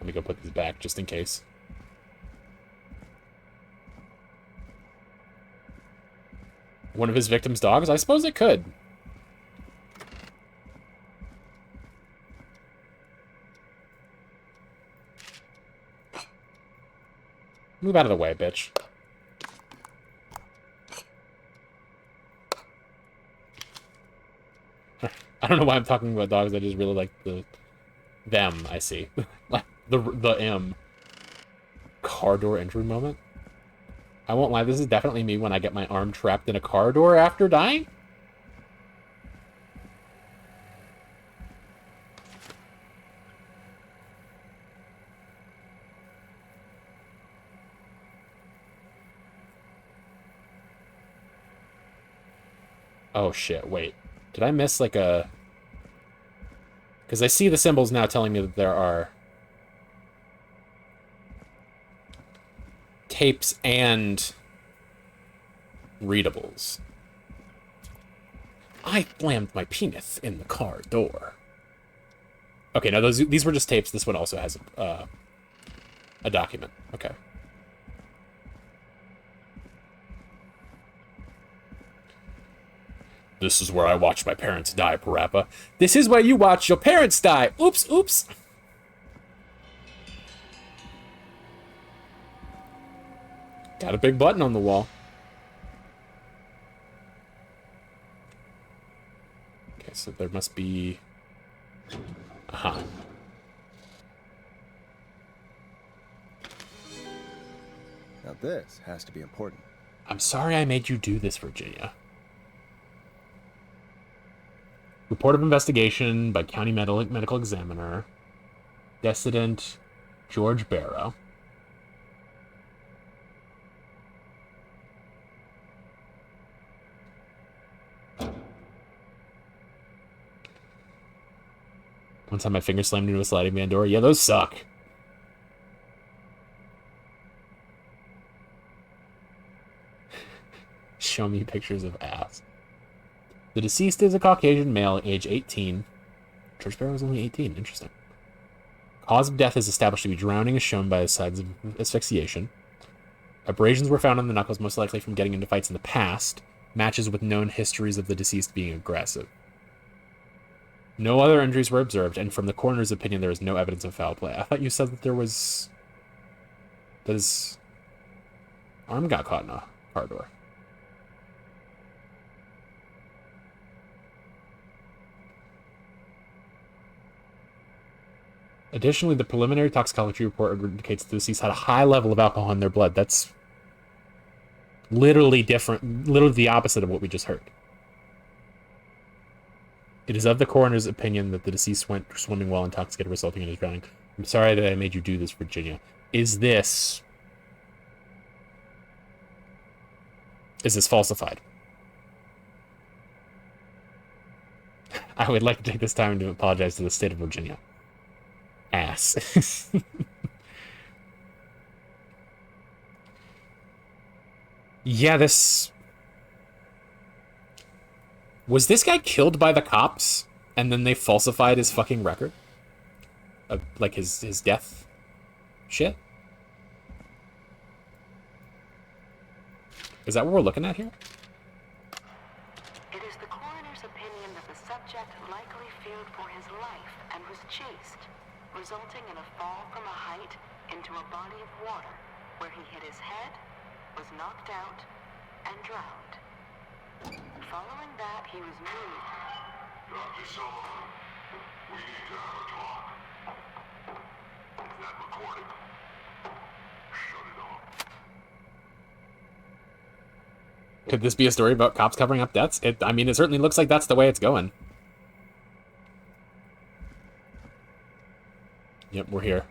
Let me go put these back just in case. One of his victims' dogs? I suppose it could. Move out of the way, bitch. I don't know why I'm talking about dogs. I just really like them, I see. Like the M. Car door entry moment? I won't lie, this is definitely me when I get my arm trapped in a car door after dying. Oh shit, wait. Did I miss like a... Because I see the symbols now telling me that there are tapes and readables. I slammed my penis in the car door. Okay, no, these were just tapes. This one also has a document. Okay. This is where I watch my parents die, Parappa. This is where you watch your parents die. Oops, oops. Got a big button on the wall. Okay, so there must be... Aha. Now this has to be important. I'm sorry I made you do this, Virginia. Report of investigation by county medical examiner. Decedent George Barrow. One time my finger slammed into a sliding van door. Yeah, those suck. Show me pictures of ass. The deceased is a Caucasian male, age 18. George Barrow was only 18. Interesting. Cause of death is established to be drowning, as shown by the signs of asphyxiation. Abrasions were found on the knuckles, most likely from getting into fights in the past. Matches with known histories of the deceased being aggressive. No other injuries were observed, and from the coroner's opinion, there is no evidence of foul play. I thought you said that there was... that his arm got caught in a car door. Additionally, the preliminary toxicology report indicates the deceased had a high level of alcohol in their blood. That's literally different, literally the opposite of what we just heard. It is of the coroner's opinion that the deceased went swimming while intoxicated, resulting in his drowning. I'm sorry that I made you do this, Virginia. Is this falsified? I would like to take this time to apologize to the state of Virginia. Ass. Yeah, this... Was this guy killed by the cops, and then they falsified his fucking record? Like his death shit? Is that what we're looking at here? It is the coroner's opinion that the subject likely feared for his life and was chased, resulting in a fall from a height into a body of water, where he hit his head, was knocked out, and drowned. Following that, he was moved. Dr. Sullivan, we need to have a talk. That recording. Shut it off. Could this be a story about cops covering up deaths? I mean, it certainly looks like that's the way it's going. Yep, we're here.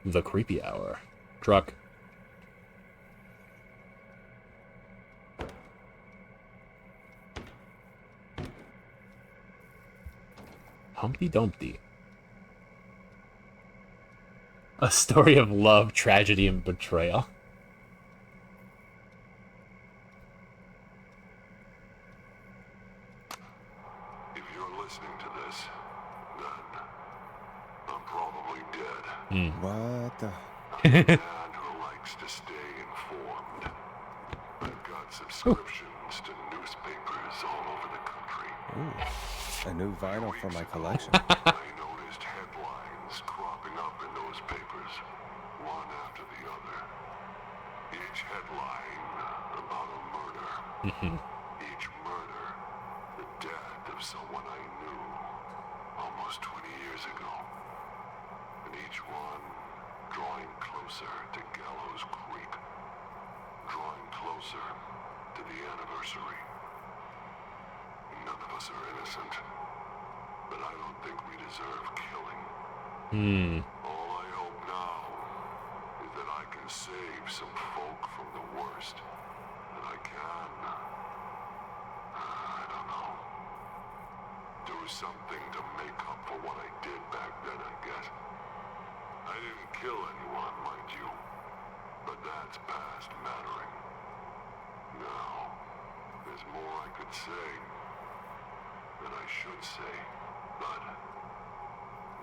The creepy hour. Truck. Humpty Dumpty. A story of love, tragedy, and betrayal. If you're listening to this, then I'm probably dead. What the? I'm a man who likes to stay informed. I've got subscriptions to newspapers all over the country. A new vinyl for my collection. I noticed headlines cropping up in those papers, one after the other. Each headline about a murder. Each murder, the death of someone I knew almost 20 years ago. And each one drawing closer to Gallows Creek. Drawing closer to the anniversary. None of us are innocent, but I don't think we deserve killing. All I hope now is that I can save some folk from the worst. That I can, I don't know, do something to make up for what I did back then, I guess. I didn't kill anyone, mind you, but that's past mattering. Now, there's more I could say. That I should say, but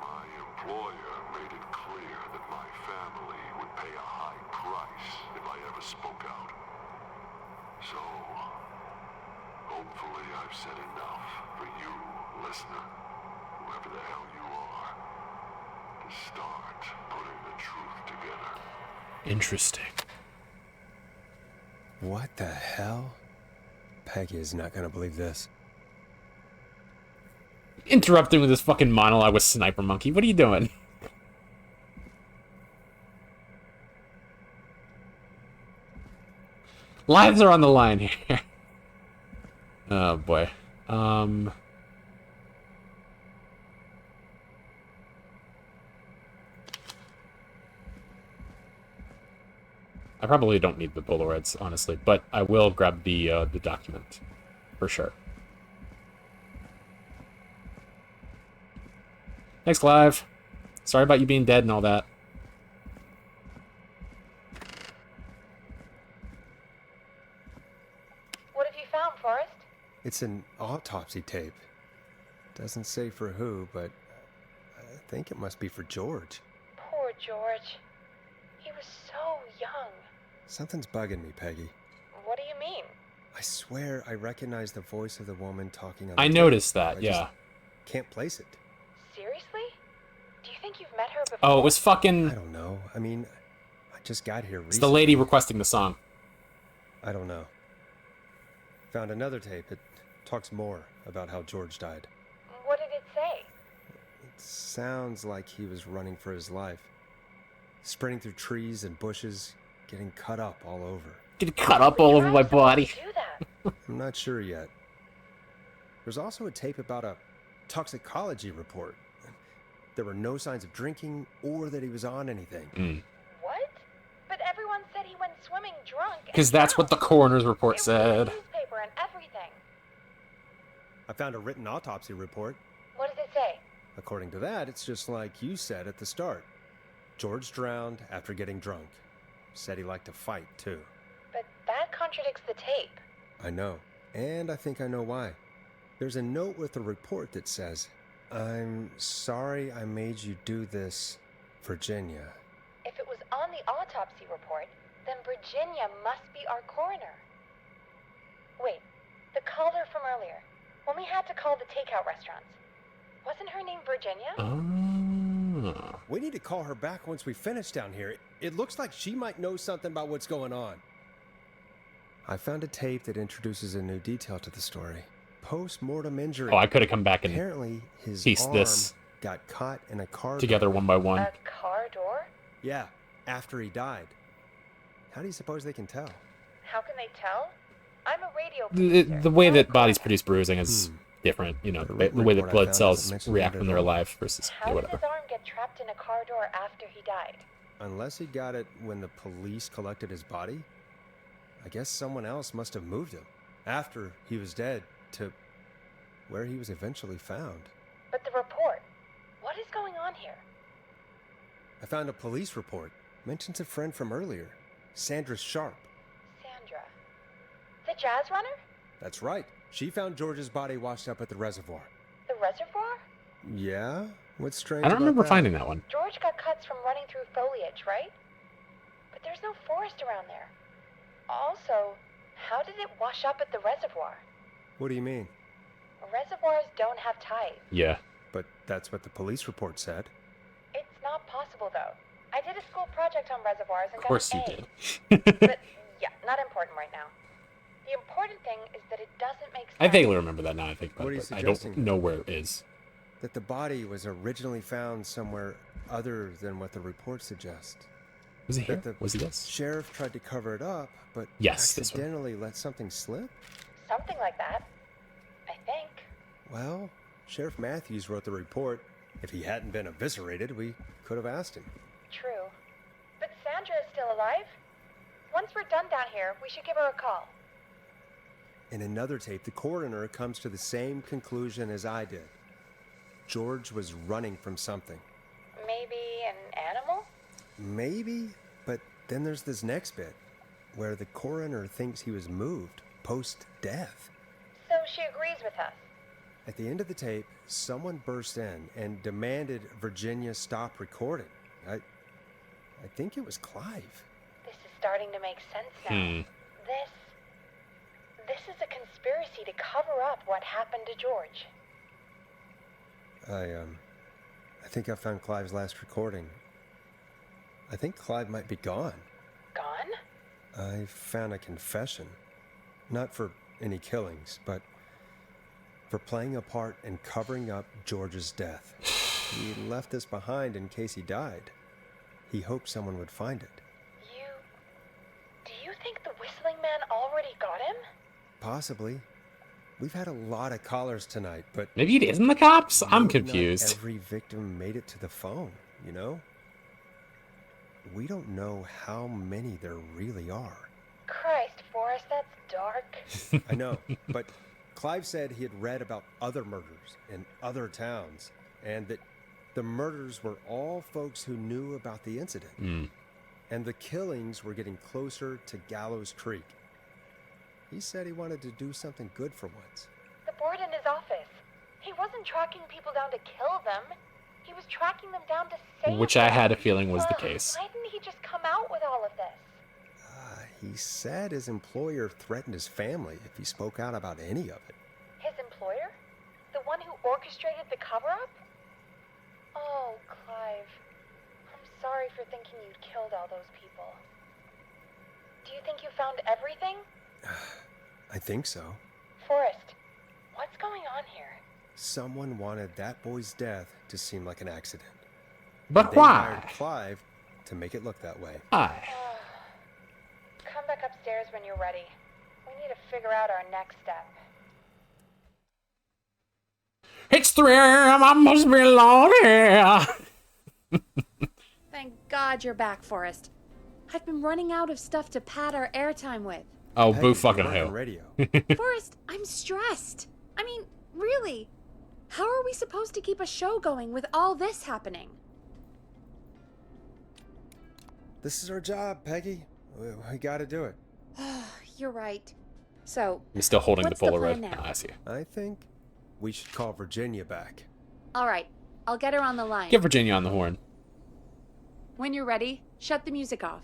my employer made it clear that my family would pay a high price if I ever spoke out. So, hopefully I've said enough for you, listener, whoever the hell you are, to start putting the truth together. Interesting. What the hell? Peggy is not gonna believe this. Interrupting with this fucking monologue with Sniper Monkey. What are you doing? Lives are on the line here. Oh boy. I probably don't need the Polaroids, honestly, but I will grab the document for sure. Thanks, Clive. Sorry about you being dead and all that. What have you found, Forrest? It's an autopsy tape. Doesn't say for who, but I think it must be for George. Poor George. He was so young. Something's bugging me, Peggy. What do you mean? I swear I recognize the voice of the woman talking on the I tape. noticed I that, just yeah. can't place it. Seriously? Do you think you've met her before? Oh, it was I fucking... don't know. I mean, I just got here recently. It's the lady requesting the song. I don't know. Found another tape. It talks more about how George died. What did it say? It sounds like he was running for his life. Sprinting through trees and bushes, getting cut up all over. Getting cut up all over my body. Do that. I'm not sure yet. There's also a tape about a toxicology report. There were no signs of drinking or that he was on anything. What? But everyone said he went swimming drunk. Because that's what the coroner's report It was said. in the newspaper and everything. I found a written autopsy report. What does it say? According to that, it's just like you said at the start. George drowned after getting drunk. Said he liked to fight, too. But that contradicts the tape. I know. And I think I know why. There's a note with the report that says, "I'm sorry I made you do this, Virginia." If it was on the autopsy report, then Virginia must be our coroner. Wait, the caller from earlier, when we had to call the takeout restaurants, wasn't her name Virginia? Oh. We need to call her back once we finish down here. It looks like she might know something about what's going on. I found a tape that introduces a new detail to the story. Post-mortem injury. Oh, I could have come back and Apparently, his pieced arm this got caught in a car together door. one by one. A car door? Yeah, after he died. How do you suppose they can tell? How can they tell? I'm a radio The producer. way I'm a that bodies coroner. produce bruising is different, you know, The the way that report I blood found cells doesn't mention react that when at they're all. alive versus How yeah, did whatever. his arm get trapped in a car door after he died? Unless he got it when the police collected his body? I guess someone else must have moved him after he was dead to where he was eventually found. But the report, what is going on here? I found a police report. Mentions a friend from earlier, Sandra Sharp. Sandra. The jazz runner? That's right. She found George's body washed up at the reservoir. The reservoir? Yeah? What's strange I don't about remember that? finding that one. George got cuts from running through foliage, right? But there's no forest around there. Also, how did it wash up at the reservoir? What do you mean? Reservoirs don't have tides. Yeah. But that's what the police report said. It's not possible, though. I did a school project on reservoirs and Of course got you an did. A. But, yeah, not important right now. The important thing is that it doesn't make sense. I vaguely remember that now I think about What are it, you but I don't suggesting? know where it is. That the body was originally found somewhere other than what the report suggests. Was it here? That the Was it this? sheriff tried to cover it up, but Yes, this one. accidentally let something slip? Something like that. I think. Well, Sheriff Matthews wrote the report. If he hadn't been eviscerated, we could have asked him. True. But Sandra is still alive? Once we're done down here, we should give her a call. In another tape, the coroner comes to the same conclusion as I did. George was running from something. Maybe an animal? Maybe, but then there's this next bit, where the coroner thinks he was moved post-death. So she agrees with us. At the end of the tape, someone burst in and demanded Virginia stop recording. I think it was Clive. This is starting to make sense now. This is a conspiracy to cover up what happened to George. I think I found Clive's last recording. I think Clive might be gone. Gone? I found a confession. Not for any killings, but for playing a part in covering up George's death. He left this behind in case he died. He hoped someone would find it. Do you think the Whistling Man already got him? Possibly. We've had a lot of callers tonight, but Maybe it isn't the cops? I'm maybe not confused. every victim made it to the phone, you know? We don't know how many there really are. Christ, Forrest, that's dark. I know, but Clive said he had read about other murders in other towns, and that the murders were all folks who knew about the incident. And the killings were getting closer to Gallows Creek. He said he wanted to do something good for once. The board in his office. He wasn't tracking people down to kill them. He was tracking them down to save Which I them. had a feeling was the case. Why didn't he just come out with all of this? He said his employer threatened his family if he spoke out about any of it. His employer? The one who orchestrated the cover-up? Oh, Clive. I'm sorry for thinking you'd killed all those people. Do you think you found everything? I think so. Forrest, what's going on here? Someone wanted that boy's death to seem like an accident. But They hired why? Clive to make it look that way. Why? Come back upstairs when you're ready. We need to figure out our next step. It's 3 a.m. I must be alone here. Thank God you're back, Forrest. I've been running out of stuff to pad our airtime with. Oh, Peggy, boo fucking you're on who. radio. Forrest, I'm stressed. I mean, really. How are we supposed to keep a show going with all this happening? This is our job, Peggy. We gotta do it. You're right. So, I'm still holding what's the the Polaroid. plan now? Ah, I see. I think we should call Virginia back. all right. I'll get her on the line. Get Virginia on the horn. When you're ready, shut the music off.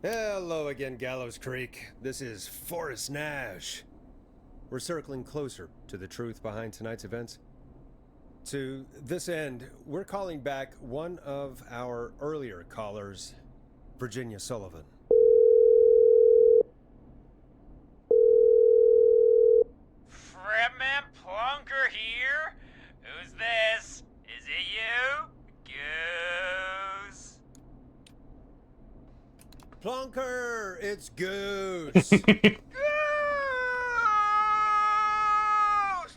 Hello again, Gallows Creek. This is Forrest Nash. We're circling closer to the truth behind tonight's events. To this end, we're calling back one of our earlier callers, Virginia Sullivan. Fredman Plunker here? Who's this? Is it you? Goose. Plunker, it's Goose. Goose!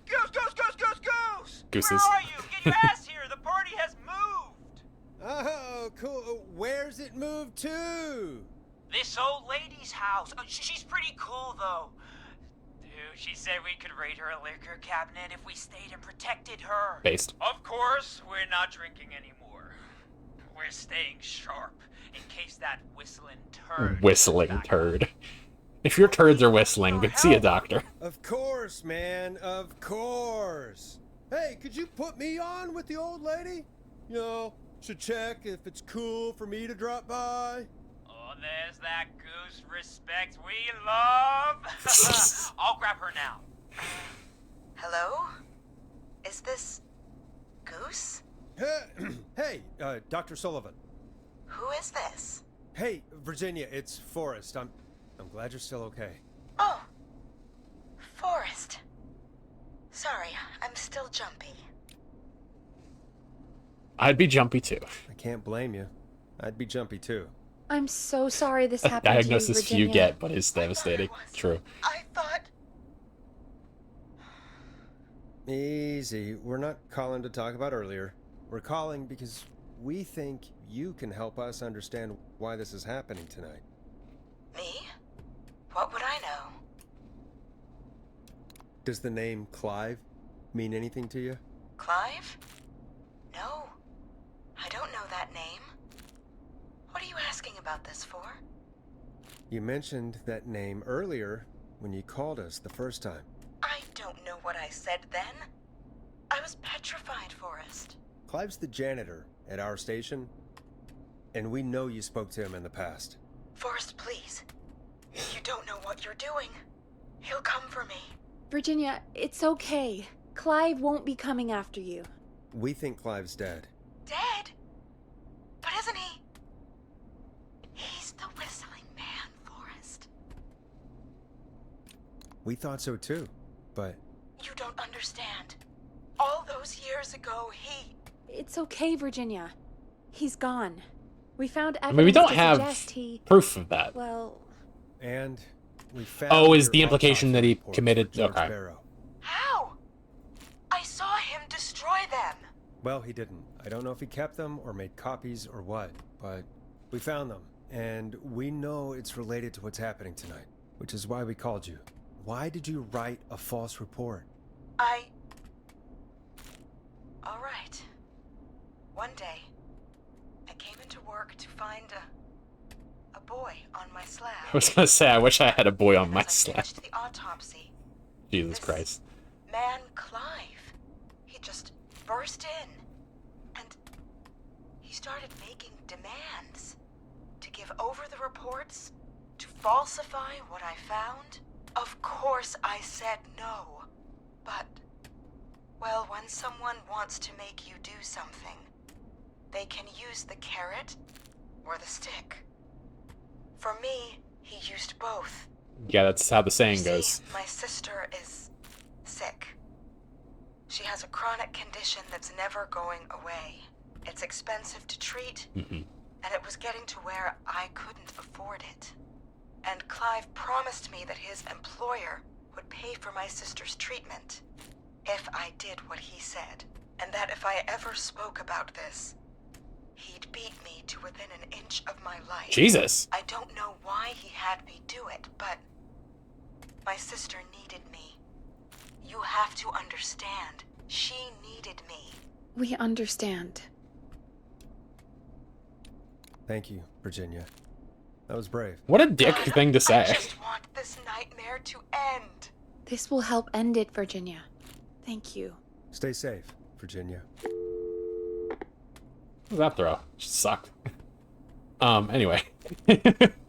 Goose! Gooses. Where are you? Get your ass here! The party has moved! Oh, cool. Where's it moved to? This old lady's house. She's pretty cool, though. Dude, she said we could raid her liquor cabinet if we stayed and protected her. Based. Of course, we're not drinking anymore. we're staying sharp in case that whistling turd. Whistling comes back. turd. If your turds are whistling, then see a doctor. Of course, man. Of course. Hey, could you put me on with the old lady? You know, to check if it's cool for me to drop by. Oh, there's that goose respect we love. I'll grab her now. Hello? Is this Goose? Hey, Dr. Sullivan. Who is this? Hey, Virginia, it's Forrest. I'm glad you're still okay. Oh, Forrest. Sorry, I'm still jumpy. I'd be jumpy too. I can't blame you. I'd be jumpy too. I'm so sorry this A happened to you, diagnosis few Virginia. get, but is devastating. I thought it was. True. I thought... Easy. We're not calling to talk about earlier. We're calling because we think you can help us understand why this is happening tonight. Me? What would I know? Does the name Clive mean anything to you? Clive? No. I don't know that name. What are you asking about this for? You mentioned that name earlier when you called us the first time. I don't know what I said then. I was petrified, Forrest. Clive's the janitor at our station, and we know you spoke to him in the past. Forrest, please. You don't know what you're doing. He'll come for me. Virginia, it's okay. Clive won't be coming after you. We think Clive's dead. Dead? But isn't he? He's the whistling man, Forrest. We thought so too, but You don't understand. All those years ago, he... It's okay, Virginia. He's gone. We found I evidence mean, we don't to have suggest he... proof of that. Well, and we found. Oh, is your the implication autopsy that he reports committed- for George okay. Barrow. How? I saw him destroy them. Well, he didn't. I don't know if he kept them or made copies or what, but we found them, and we know it's related to what's happening tonight, which is why we called you. Why did you write a false report? All right. One day, I came into work to find a boy on my slab. I was gonna say, I wish I had a boy on And my as I slab. finished the autopsy, Jesus this Christ. man Clive, he just burst in, and he started making demands to give over the reports, to falsify what I found. Of course I said no, but, well, when someone wants to make you do something, they can use the carrot or the stick. For me, he used both. Yeah, that's how the saying You goes. see, my sister is sick. She has a chronic condition that's never going away. It's expensive to treat, Mhm. and it was getting to where I couldn't afford it. And Clive promised me that his employer would pay for my sister's treatment if I did what he said, and that if I ever spoke about this, he'd beat me to within an inch of my life. Jesus. I don't know why he had me do it, but my sister needed me. You have to understand. She needed me. we understand. Thank you, Virginia. That was brave. What a dick thing to I say. just want this nightmare to end. This will help end it, Virginia. Thank you. Stay safe, Virginia. What was that throw? Just sucked. Anyway.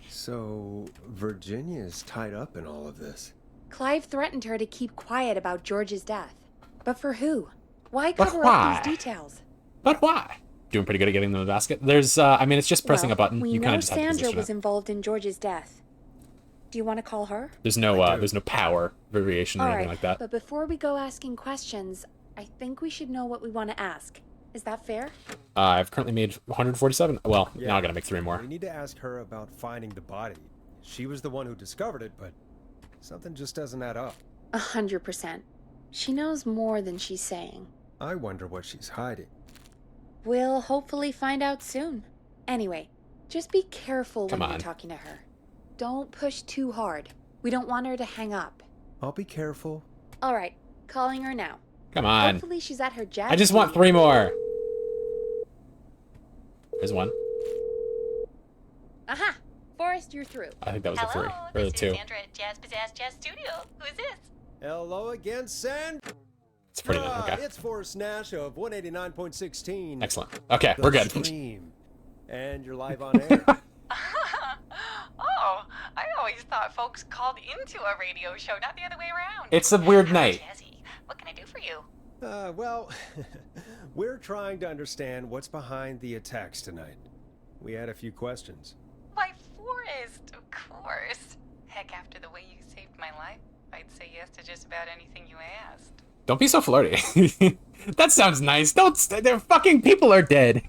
So, Virginia's tied up in all of this. Clive threatened her to keep quiet about George's death. But for who? Why But cover why? up these details? But why? Doing pretty good at getting them in the basket. There's, I mean, it's just pressing Well, a button. We You know kind of just have to Sandra position was it. involved in George's death. Do you want to call her? There's I no, do. there's no power variation or All anything right, like that. but before we go asking questions, I think we should know what we want to ask. Is that fair? I've currently made 147. Well, Yeah. now I gotta make 3 more. We need to ask her about finding the body. She was the one who discovered it, but something just doesn't add up. 100%. She knows more than she's saying. I wonder what she's hiding. We'll hopefully find out soon. Anyway, just be careful Come when on. you're talking to her. Don't push too hard. We don't want her to hang up. I'll be careful. All right, calling her now. Come on. Hopefully she's at her jazz. I just want meeting. 3 more. There's one. Aha! Forrest, you're through. I think that was a 3 Hello, or the this 2. is Sandra at Jazz Pizzazz Jazz Studio. Who is this? Hello again, Sandra. It's pretty good. Okay. It's Forrest Nash of 189.16. Excellent. Okay, we're good. Stream. And you're live on air. Oh, I always thought folks called into a radio show, not the other way around. It's a weird Hi, night. Jazzy. What can I do for you? Well, we're trying to understand what's behind the attacks tonight. We had a few questions. Why, Forrest, of course. Heck, after the way you saved my life, I'd say yes to just about anything you asked. Don't be so flirty. That sounds nice. Don't. Their fucking people are dead.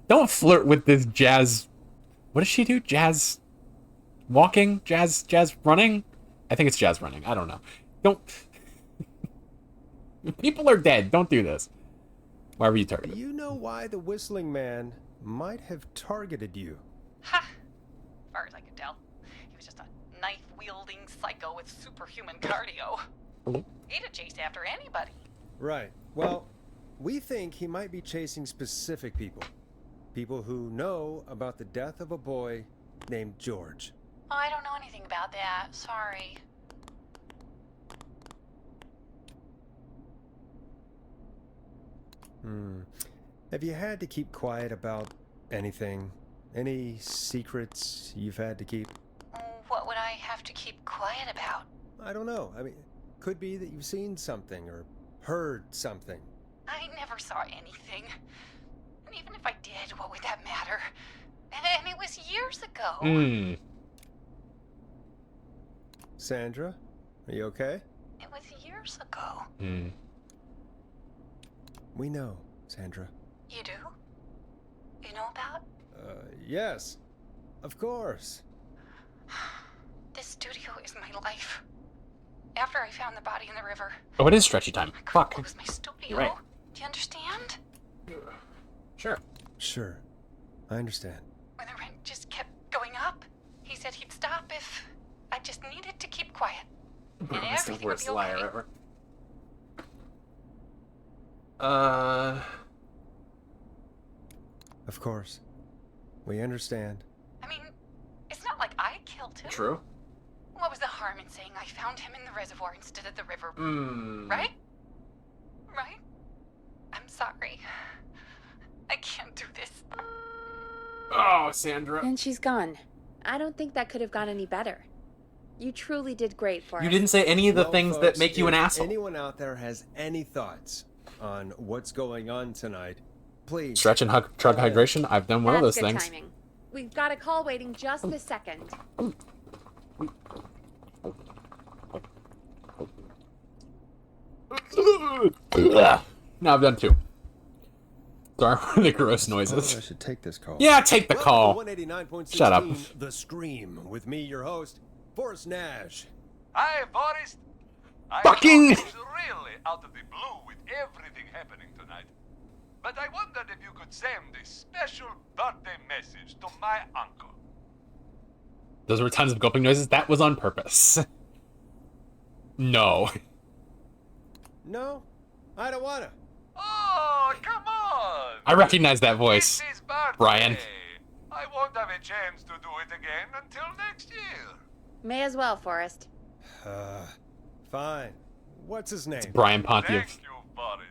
Don't flirt with this Jazz. What does she do? Jazz walking? Jazz running? I think it's Jazz running. I don't know. Don't. People are dead. Don't do this. Why were you Do targeted? you know why the Whistling Man might have targeted you? Ha! As far as I could tell, he was just a knife-wielding psycho with superhuman cardio. He'd have chased after anybody. Right. Well, we think he might be chasing specific people. People who know about the death of a boy named George. Oh, I don't know anything about that. Sorry. Have you had to keep quiet about anything? Any secrets you've had to keep? What would I have to keep quiet about? I don't know. I mean, could be that you've seen something or heard something. I never saw anything. And even if I did, what would that matter? And it was years ago. Hmm. Sandra, are you okay? It was years ago. Hmm. We know, Sandra. You do? You know about? Yes. Of course. This studio is my life. After I found the body in the river, Oh, it is stretchy time. Fuck. it was my studio. Right. Do you understand? Sure. Sure. I understand. When the rent just kept going up, he said he'd stop if I just needed to keep quiet. And That's the everything would worst be liar okay. ever. Of course. We understand. I mean, it's not like I killed him. True. What was the harm in saying I found him in the reservoir instead of the river? Hmm. Right? Right? I'm sorry. I can't do this. Oh, Sandra. And she's gone. I don't think that could have gone any better. You truly did great for us. You didn't say any of the Well, things that folks, make you an if asshole. anyone out there has any thoughts on what's going on tonight, please. Stretch and chug hydration. I've done one of That's those good things. timing. We've got a call waiting just this second. Now I've done 2. Sorry for the gross Oh, I noises. should take this call. Yeah, take the call. Welcome to 189.16, Shut up. The Scream, with me, your host, Forrest Nash. Hi, Forrest. I Fucking- know it's really out of the blue with everything happening tonight. But I wondered if you could send a special birthday message to my uncle. Those were tons of gulping noises. That was on purpose. No. No, I don't wanna. Oh, come on! I recognize that voice. It's his birthday. Brian. I won't have a chance to do it again until next year. May as well, Forrest. Fine. What's his name? Brian Pontius. Thank you, Forrest.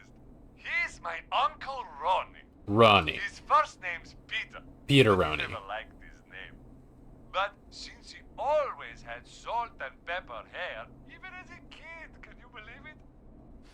He's my Uncle Ronnie. Ronnie. His first name's Peter. Peter but he Ronnie. never liked his name. But since he always had salt and pepper hair, even as a kid, can you believe it?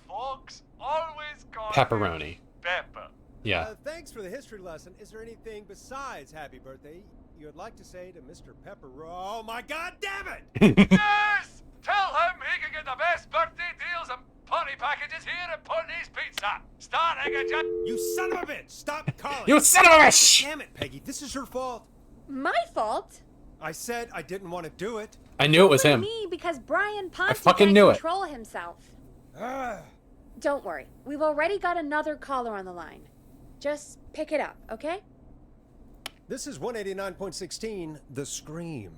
Folks always called him Pepperoni. Pepper. Yeah. Thanks for the history lesson. Is there anything besides happy birthday you would like to say to Mr. Pepper? Oh my God damn it! Yes! Tell him he can get the best birthday deals and party packages here at Putney's Pizza. Starting at just... You son of a bitch! Stop calling! You son of a bitch! Damn it, Peggy! This is your fault. My fault? I said I didn't want to do it. I knew it was With him. me because Brian Ponte fucking can't knew it. control himself. Ah. Don't worry. We've already got another caller on the line. Just pick it up, okay? This is 189.16, The Scream.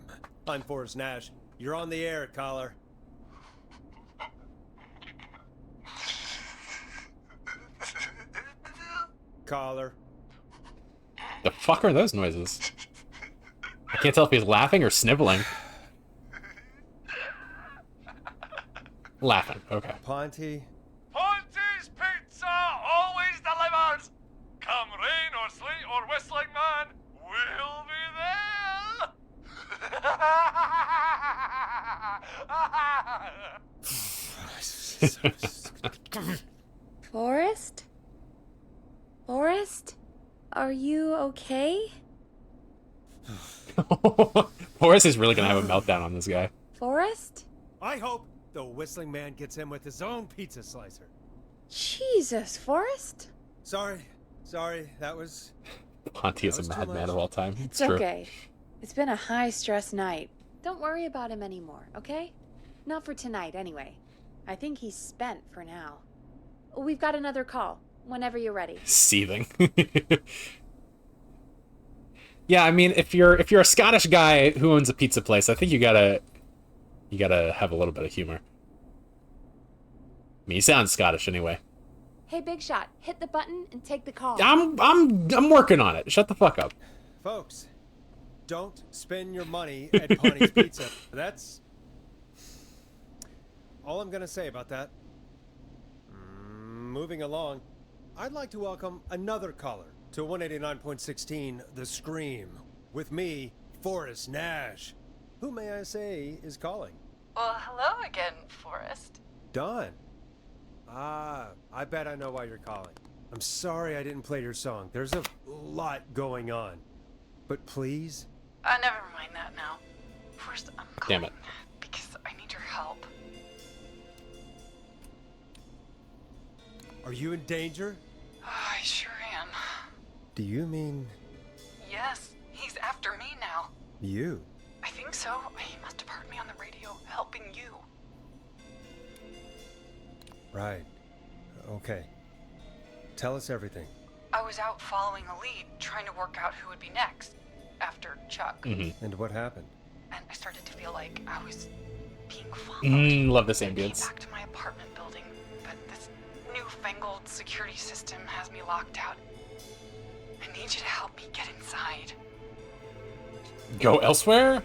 I'm Forrest Nash. You're on the air, caller. Caller. The fuck are those noises? I can't tell if he's laughing or sniveling. Laughing, okay. Ponty. Ponty's Pizza always delivers. Come rain or sleet or whistling man, we'll be there. Forrest? Forrest? Are you okay? Forrest is really gonna have a meltdown on this guy. Forrest? I hope the whistling man gets him with his own pizza slicer. Jesus, Forrest? Sorry, that was... Ponty is That a was too madman much. of all time. It's true. okay. It's been a high-stress night. Don't worry about him anymore, okay? Not for tonight, anyway. I think he's spent for now. We've got another call, whenever you're ready. Seething. Yeah, I mean, if you're a Scottish guy who owns a pizza place, I think you gotta have a little bit of humor. I mean, you sound Scottish anyway. Hey, Big Shot, hit the button and take the call. I'm working on it. Shut the fuck up. Folks, don't spend your money at Ponty's Pizza. That's all I'm gonna say about that. Moving along, I'd like to welcome another caller to 189.16 The Scream. With me, Forrest Nash. Who, may I say, is calling? Well, hello again, Forrest. Don. Ah, I bet I know why you're calling. I'm sorry I didn't play your song. There's a lot going on. But please? Never mind that now. First, I'm calling Damn it. because I need your help. Are you in danger? I sure am. Do you mean Yes, he's after me now. you? I think so. He must have heard me on the radio helping you. Right. Okay. Tell us everything. I was out following a lead, trying to work out who would be next after Chuck. And what happened? And I started to feel like I was being followed. Love this I came ambience. back to my apartment building, but this newfangled security system has me locked out. I need you to help me get inside. Go elsewhere?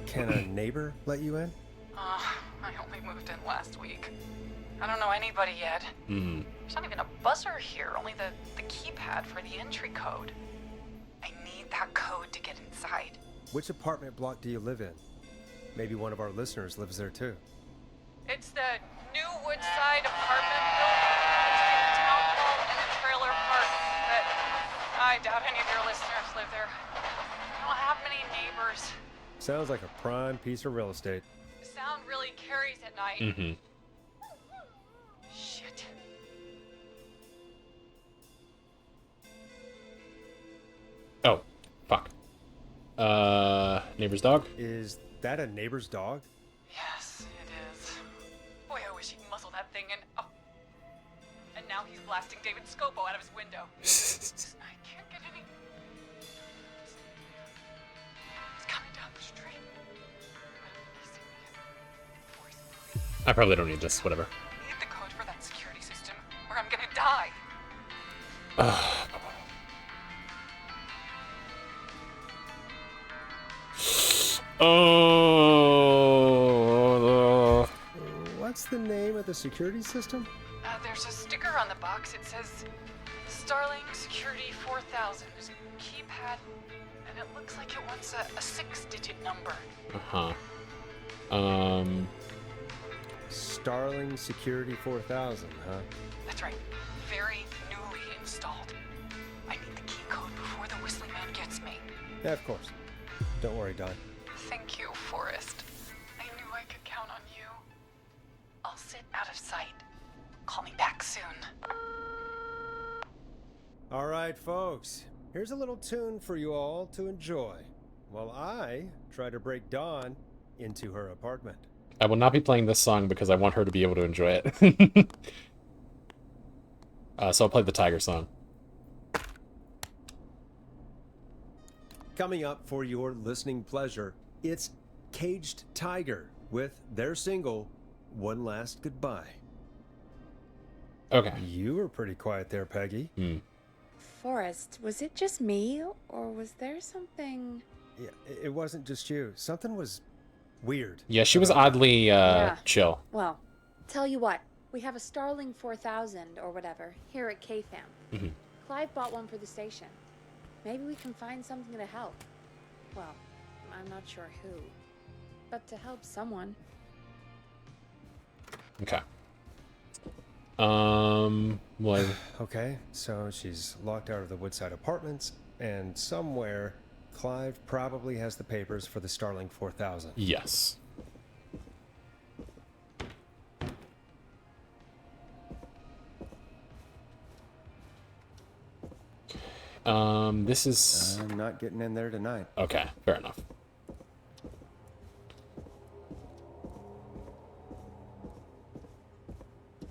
Can a neighbor let you in? I only moved in last week. I don't know anybody yet. There's not even a buzzer here, only the keypad for the entry code. I need that code to get inside. Which apartment block do you live in? Maybe one of our listeners lives there too. It's the new Woodside apartment building between the town hall and the trailer park, but I doubt any of your listeners live there. I don't have many neighbors. Sounds like a prime piece of real estate. The sound really carries at night. Shit. Oh, fuck. Neighbor's dog? Is that a neighbor's dog? Yes, it is. Boy, I wish he'd muzzle that thing and... Oh. And now he's blasting David Scopo out of his window. I can't get any... He's coming down the street. He's in the voice. I probably don't need this, whatever. I need the code for that security system, or I'm gonna die. Oh. What's the name of the security system? There's a sticker on the box. It says Starling Security 4000. There's a keypad, and it looks like it wants a 6-digit number. Starling Security 4000, huh? That's right. Very newly installed. I need the key code before the Whistling Man gets me. Yeah, of course. Don't worry, Don. Thank you, Forrest. I knew I could count on you. I'll sit out of sight. Call me back soon. All right, folks. Here's a little tune for you all to enjoy while I try to break Dawn into her apartment. I will not be playing this song because I want her to be able to enjoy it. So I'll play the Tiger song. Coming up for your listening pleasure, it's Caged Tiger with their single, One Last Goodbye. Okay. You were pretty quiet there, Peggy. Forrest, was it just me, or was there something... Yeah, it wasn't just you. Something was weird. Yeah, she was about that. oddly chill. Well, tell you what, we have a Starling 4000 or whatever here at KFAM. Clive bought one for the station. Maybe we can find something to help. Well, I'm not sure who, but to help someone. Okay. What? Okay, so she's locked out of the Woodside Apartments, and somewhere, Clive probably has the papers for the Starling 4000. Yes. This is... I'm not getting in there tonight. Okay, fair enough.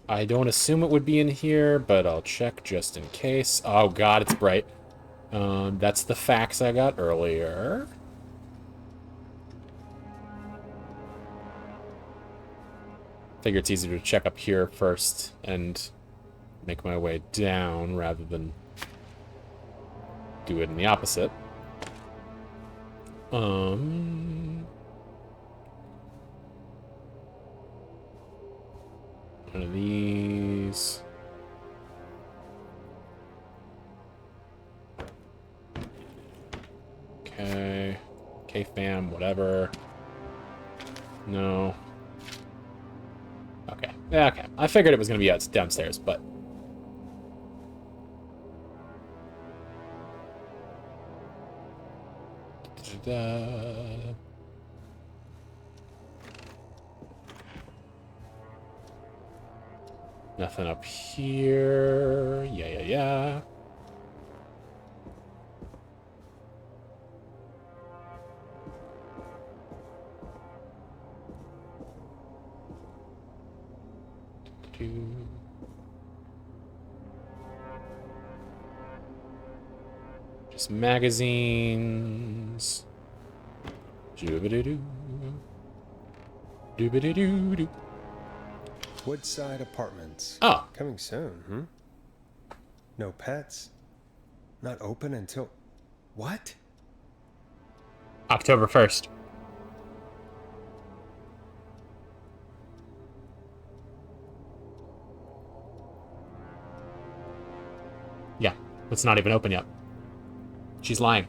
I don't assume it would be in here, but I'll check just in case. Oh god, it's bright. That's the fax I got earlier. Figure it's easier to check up here first and make my way down rather than do it in the opposite. One of these. Okay. KFAM, whatever. No. Okay. Yeah, okay. I figured it was going to be downstairs, but... Nothing up here. Yeah. Just magazines. Doobity-doo. Doobity-doo-doo. Woodside Apartments. Oh. Coming soon, No pets. Not open until... What? October 1st. Yeah, it's not even open yet. She's lying.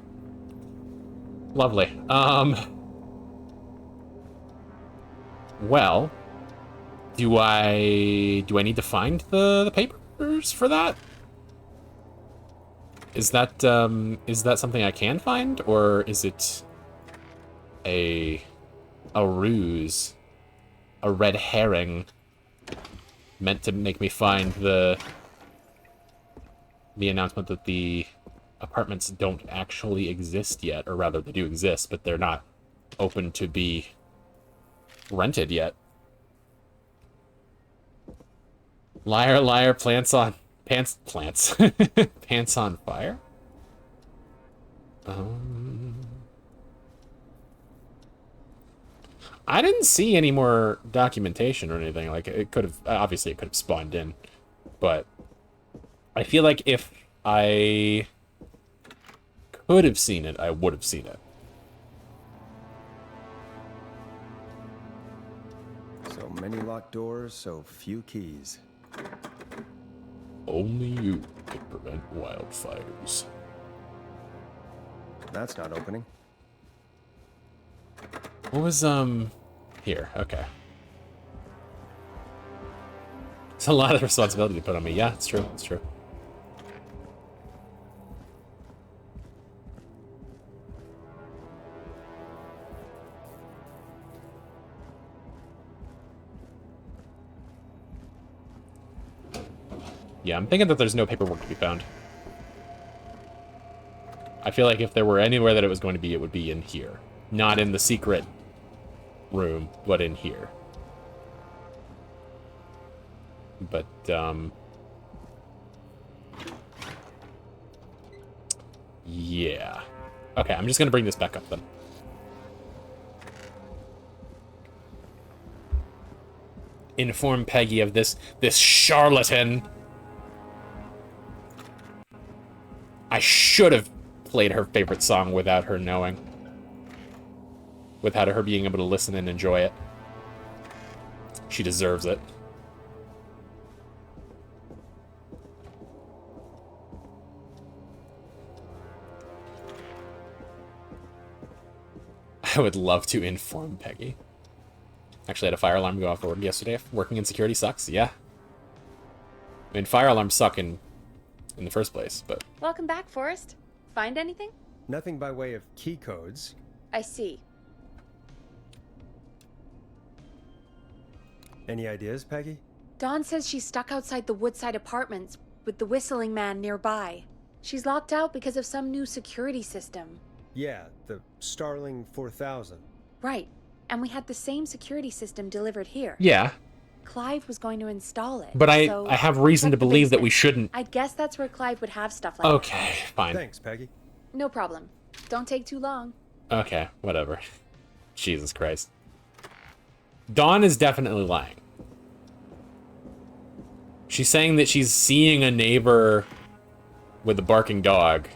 Lovely. Well, do I need to find the papers for that? Is that something I can find, or is it a ruse, a red herring meant to make me find the announcement that the apartments don't actually exist yet, or rather they do exist, but they're not open to be rented yet. Liar, liar, pants on fire? I didn't see any more documentation or anything. Like, it could have, obviously it could have spawned in, but I feel like if I could have seen it, I would have seen it. So many locked doors, so few keys. Only you can prevent wildfires. That's not opening. What was, here, okay. It's a lot of responsibility to put on me. Yeah, it's true, it's true. Yeah, I'm thinking that there's no paperwork to be found. I feel like if there were anywhere that it was going to be, it would be in here. Not in the secret room, but in here. But, yeah. Okay, I'm just gonna bring this back up then. Inform Peggy of this charlatan I should have played her favorite song without her knowing. Without her being able to listen and enjoy it. She deserves it. I would love to inform Peggy. Actually, I had a fire alarm go off at work yesterday. Working in security sucks, yeah. I mean, fire alarms suck in the first place, but... Welcome back, Forrest. Find anything? Nothing by way of key codes. I see. Any ideas, Peggy? Dawn says she's stuck outside the Woodside Apartments with the whistling man nearby. She's locked out because of some new security system. Yeah, the Starling 4000. Right. And we had the same security system delivered here. Yeah. Clive was going to install it. But I so have reason check to the believe that basement. we shouldn't. I guess that's where Clive would have stuff like Okay, fine. Thanks, Peggy. that. No problem. Don't take too long. Okay, whatever. Jesus Christ. Dawn is definitely lying. She's saying that she's seeing a neighbor with a barking dog.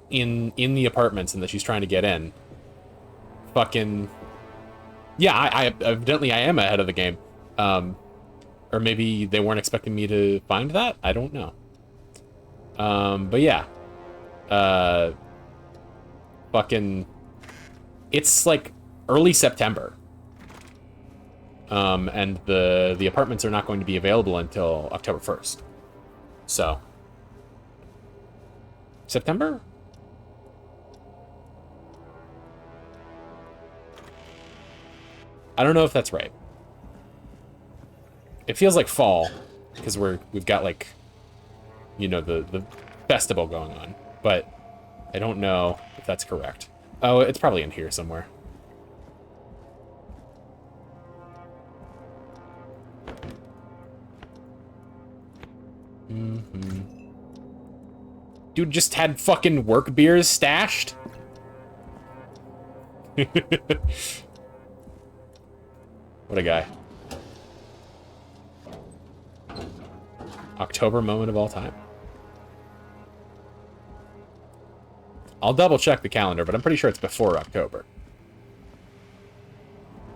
In the apartments and that she's trying to get in. Fucking... Yeah, I evidently I am ahead of the game. Or maybe they weren't expecting me to find that? I don't know. But yeah. Fucking... It's like early September. And the apartments are not going to be available until October 1st. So... September? I don't know if that's right. It feels like fall, because we've got like, you know, the festival going on, but I don't know if that's correct. Oh, it's probably in here somewhere. Dude just had fucking work beers stashed. What a guy. October moment of all time. I'll double check the calendar, but I'm pretty sure it's before October.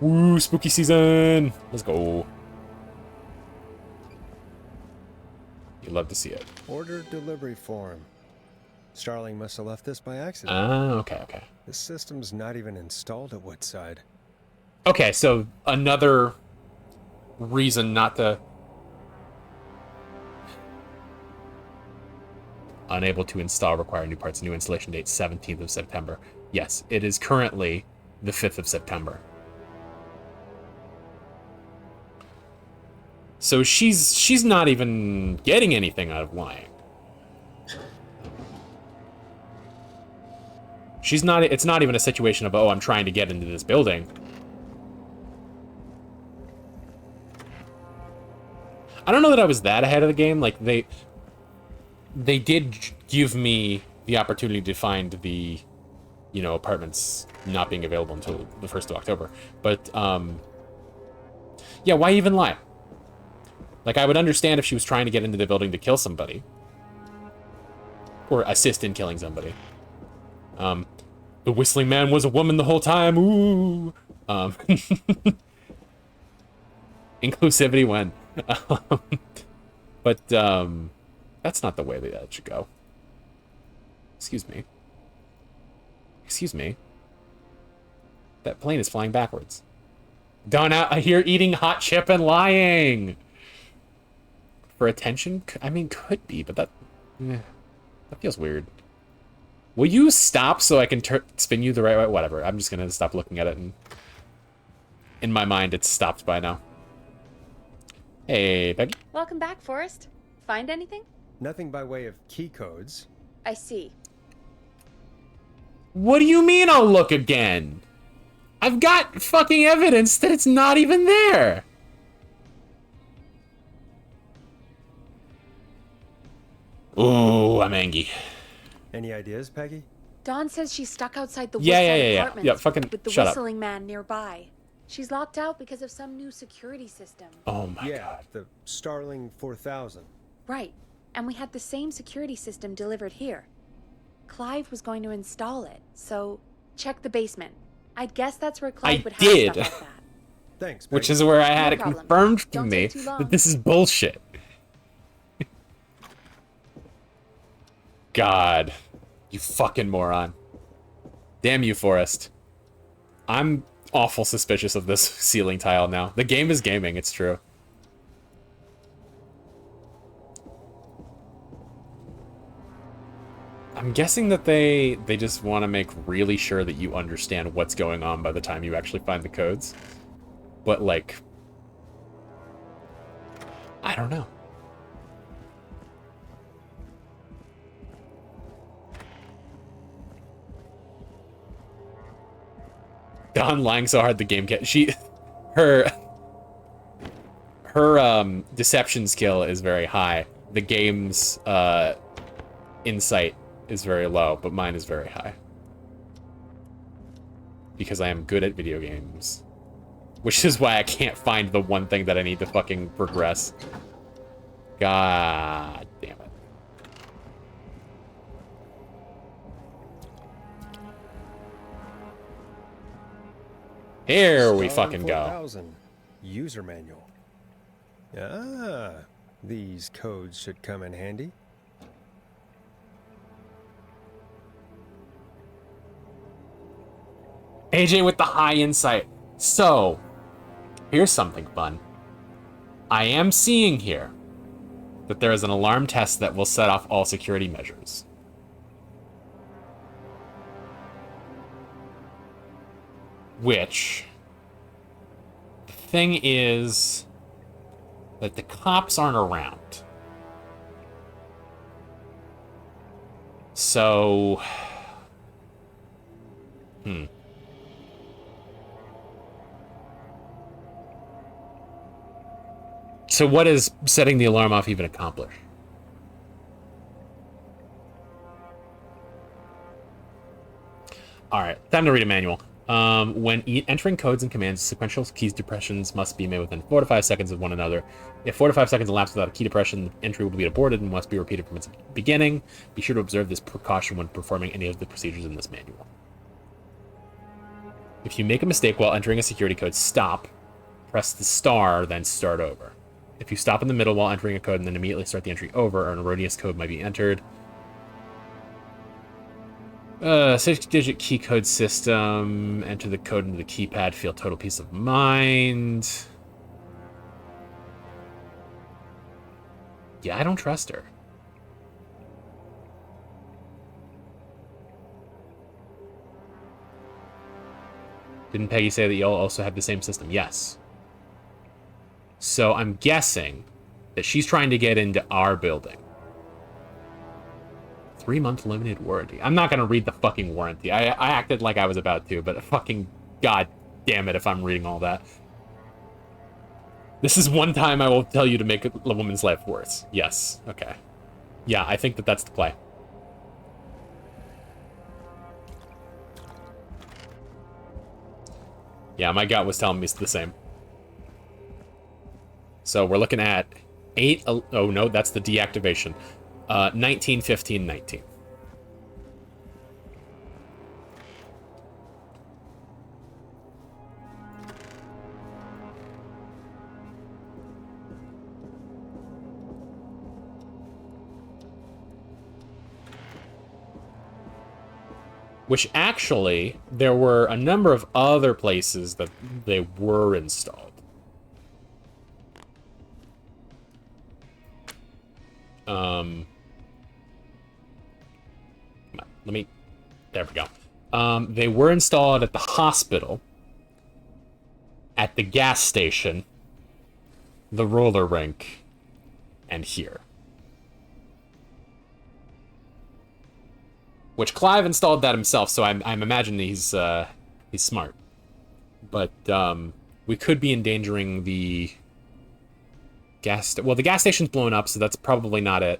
Woo, spooky season! Let's go. You'd love to see it. Order delivery form. Starling must have left this by accident. Ah, okay. The system's not even installed at Woodside. Okay, so another reason not to... Unable to install, require new parts. New installation date, 17th of September. Yes, it is currently the 5th of September. So she's not even getting anything out of lying. It's not even a situation of, oh, I'm trying to get into this building. I don't know that I was that ahead of the game. Like, they did give me the opportunity to find the, you know, apartments not being available until the 1st of October. But, yeah, why even lie? Like, I would understand if she was trying to get into the building to kill somebody. Or assist in killing somebody. The whistling man was a woman the whole time. Ooh. Inclusivity when. But, that's not the way that should go. Excuse me. Excuse me. That plane is flying backwards. Dawn out here eating hot chip and lying. For attention? I mean, could be, but that feels weird. Will you stop so I can spin you the right way? Whatever. I'm just gonna stop looking at it, and in my mind, it's stopped by now. Hey, Peggy. Welcome back, Forrest. Find anything? Nothing by way of key codes. I see. What do you mean I'll look again? I've got fucking evidence that it's not even there. Ooh, I'm angry. Any ideas, Peggy? Dawn says she's stuck outside the Yeah, Woodside yeah. Apartments Yeah, fucking with the shut up. whistling man nearby. She's locked out because of some new security system. Oh my Yeah, god. the Starling 4000. Right. And we had the same security system delivered here. Clive was going to install it, so check the basement. I'd guess that's where Clive would have did. stuff like that. Thanks, Which Peggy. is where I had No it problem. confirmed to Don't me take too long. that this is bullshit. God. You fucking moron. Damn you, Forrest. I'm awful suspicious of this ceiling tile now. The game is gaming, it's true. I'm guessing that they just want to make really sure that you understand what's going on by the time you actually find the codes. But, like... I don't know. Dawn lying so hard the game can't... Her deception skill is very high. The game's insight is very low, but mine is very high. Because I am good at video games. Which is why I can't find the one thing that I need to fucking progress. God damn it. Here we Star fucking go. 4000 user manual. Ah, these codes should come in handy. AJ with the high insight. So, here's something fun. I am seeing here that there is an alarm test that will set off all security measures. Which, the thing is that the cops aren't around. So, So what does setting the alarm off even accomplish? All right, time to read a manual. When entering codes and commands, sequential keys depressions must be made within 4 to 5 seconds of one another. If 4 to 5 seconds elapse without a key depression, the entry will be aborted and must be repeated from its beginning. Be sure to observe this precaution when performing any of the procedures in this manual. If you make a mistake while entering a security code, stop, press the star, then start over. If you stop in the middle while entering a code and then immediately start the entry over, an erroneous code might be entered. 6-digit key code system. Enter the code into the keypad. Feel total peace of mind. Yeah, I don't trust her. Didn't Peggy say that y'all also have the same system? Yes. So I'm guessing that she's trying to get into our building. 3-month limited warranty. I'm not going to read the fucking warranty. I acted like I was about to, but fucking god damn it if I'm reading all that. This is one time I will tell you to make a woman's life worse. Yes. Okay. Yeah, I think that that's the play. Yeah, my gut was telling me the same. So we're looking at 8... Oh, no, that's the deactivation. 19, 15, 19. Which actually, there were a number of other places that they were installed. There we go. They were installed at the hospital, at the gas station, the roller rink, and here. Which Clive installed that himself, so I'm imagining he's smart. But we could be endangering the well, the gas station's blown up, so that's probably not it.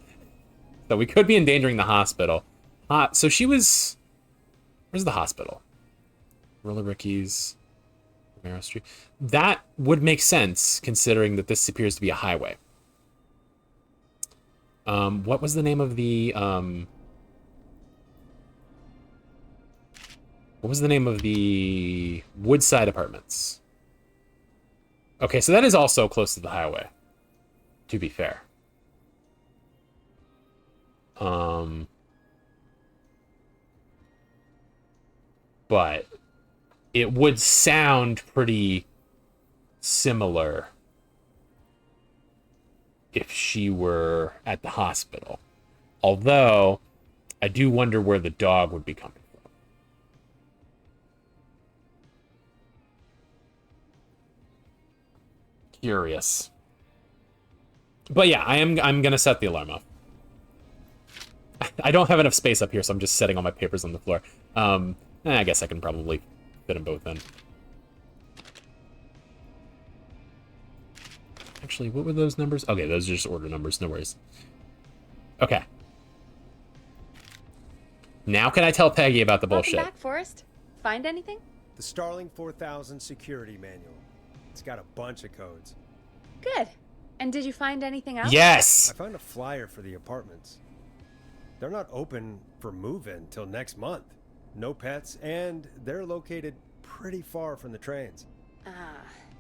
So we could be endangering the hospital. So she was... Where's the hospital? Roller Ricky's... Romero Street. That would make sense, considering that this appears to be a highway. What was the name of the Woodside Apartments? Okay, so that is also close to the highway, to be fair. But it would sound pretty similar if she were at the hospital. Although, I do wonder where the dog would be coming from. Curious. But yeah, I'm gonna set the alarm off. I don't have enough space up here, so I'm just setting all my papers on the floor. I guess I can probably fit them both in. Actually, what were those numbers? Okay, those are just order numbers, no worries. Okay. Now can I tell Peggy about the bullshit? Welcome back, Forrest. Find anything? The Starling 4000 security manual. It's got a bunch of codes. Good. And did you find anything else? Yes! I found a flyer for the apartments. They're not open for move-in till next month. No pets, and they're located pretty far from the trains.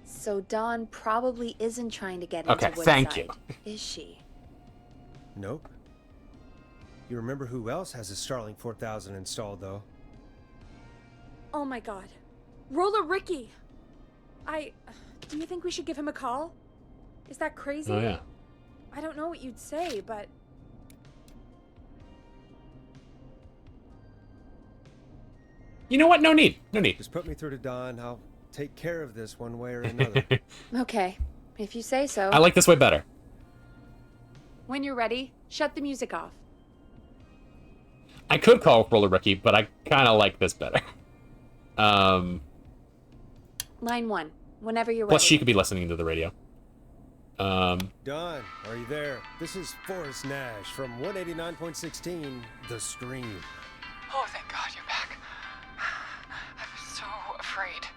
So Dawn probably isn't trying to get into Woodside. Thank you. Is she? Nope. You remember who else has a Starling 4000 installed, though? Oh my god. Roller Ricky! Do you think we should give him a call? Is that crazy? Oh, yeah. I don't know what you'd say, but... You know what? No need. No need. Just put me through to Dawn. I'll take care of this one way or another. Okay, if you say so. I like this way better. When you're ready, shut the music off. I could call Roller Ricky, but I kind of like this better. Line 1, whenever you're ready. Plus, she could be listening to the radio. Dawn, are you there? This is Forrest Nash from 189.16, The Scream. Oh, thank God you're back. I was so afraid.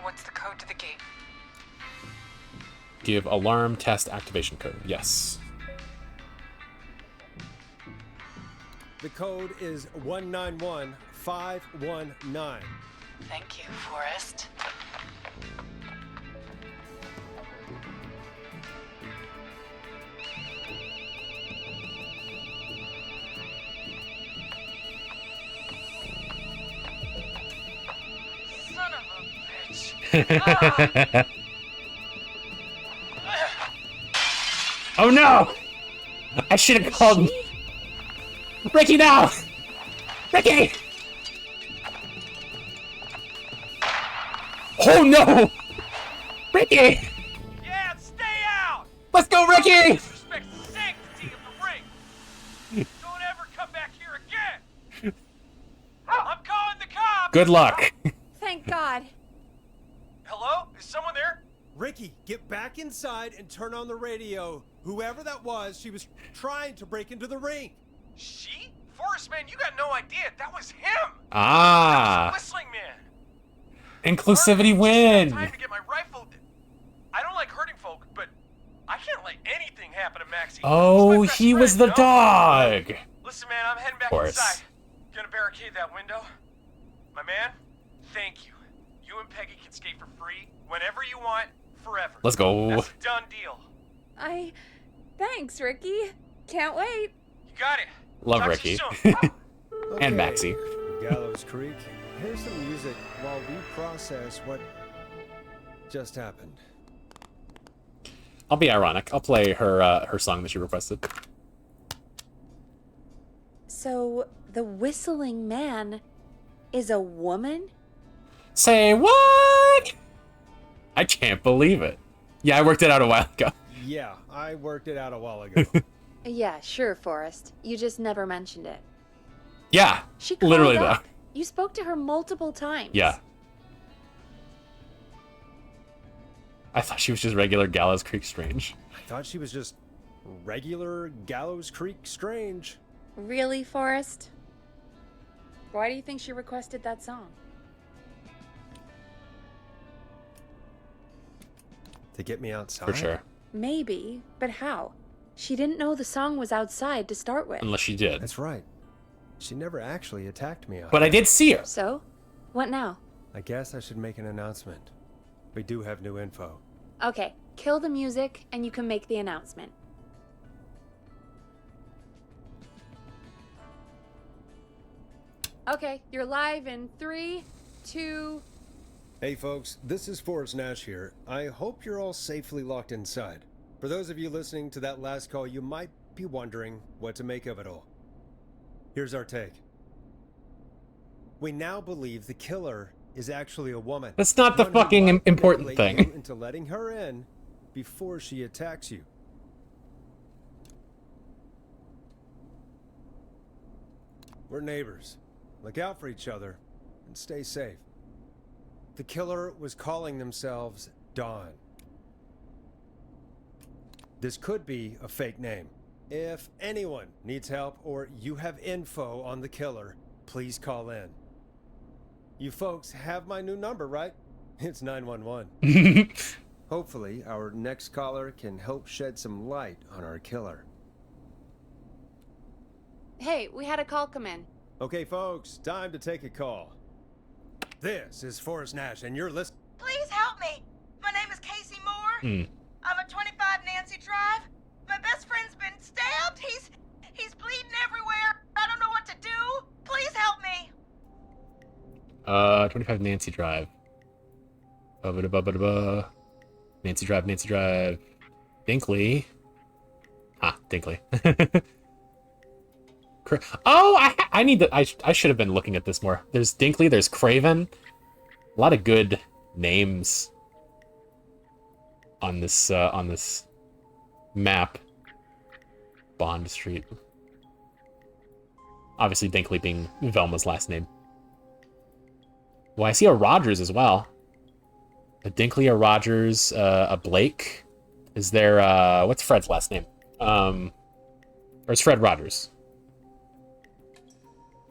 What's the code to the gate? Give alarm test activation code. Yes. The code is 191519. Thank you, Forrest. Son of a bitch. Oh no! I should have called Ricky now! Ricky! Oh no! Ricky! Yeah, stay out! Let's go, Ricky! Disrespect the sanctity of the ring! Don't ever come back here again! I'm calling the cops! Good luck. Thank God. Hello? Is someone there? Ricky, get back inside and turn on the radio. Whoever that was, she was trying to break into the ring. She? Forrest, man, you got no idea. That was him! Ah. Whistling man! Inclusivity Time win! to get my rifle. I don't like hurting folk, but I can't let anything happen to Maxie. Oh, He's my best he was friend, the no? dog! Listen, man, I'm heading back Forrest. inside. Gonna barricade that window. My man, thank you. You and Peggy can skate for free whenever you want, forever. Let's go. That's a done deal. Thanks, Ricky. Can't wait. You got it. Love Talk to Ricky. you soon. And Maxie. Gallows Creek. Here's some music while we process what just happened. I'll be ironic. I'll play her song that she requested. So, the whistling man is a woman? Say what? I can't believe it. Yeah, I worked it out a while ago. Yeah, I worked it out a while ago. Yeah, sure, Forrest. You just never mentioned it. Yeah, She called literally up. though. You spoke to her multiple times. Yeah. I thought she was just regular Gallows Creek Strange. I thought she was just regular Gallows Creek Strange. Really, Forrest? Why do you think she requested that song? To get me outside? For sure. Maybe, but how? She didn't know the song was outside to start with. Unless she did. That's right. She never actually attacked me. But I did see her. So? What now? I guess I should make an announcement. We do have new info. Okay, kill the music and you can make the announcement. Okay, you're live in 3, 2... Hey folks, this is Forrest Nash here. I hope you're all safely locked inside. For those of you listening to that last call, you might be wondering what to make of it all. Here's our take. We now believe the killer is actually a woman. That's not the One who fucking might important manipulate thing. you into letting her in before she attacks you. We're neighbors. Look out for each other and stay safe. The killer was calling themselves Dawn. This could be a fake name. If anyone needs help or you have info on the killer, please call in. You folks have my new number, right? It's 911. Hopefully, our next caller can help shed some light on our killer. Hey, we had a call come in. Okay, folks, time to take a call. This is Forrest Nash, and you're listening. Please help me. My name is Casey Moore. I'm at 25 Nancy Drive. My best friend's been stabbed. He's bleeding everywhere. I don't know what to do. Please help me. 25 Nancy Drive. Ba-ba-da-ba-ba-da-ba. Nancy Drive. Dinkley. Dinkley. Oh, I need to. I should have been looking at this more. There's Dinkley. There's Craven. A lot of good names on this map. Bond Street. Obviously, Dinkley being Velma's last name. Well, I see a Rogers as well. A Dinkley, a Rogers, a Blake. Is there what's Fred's last name? Or is Fred Rogers?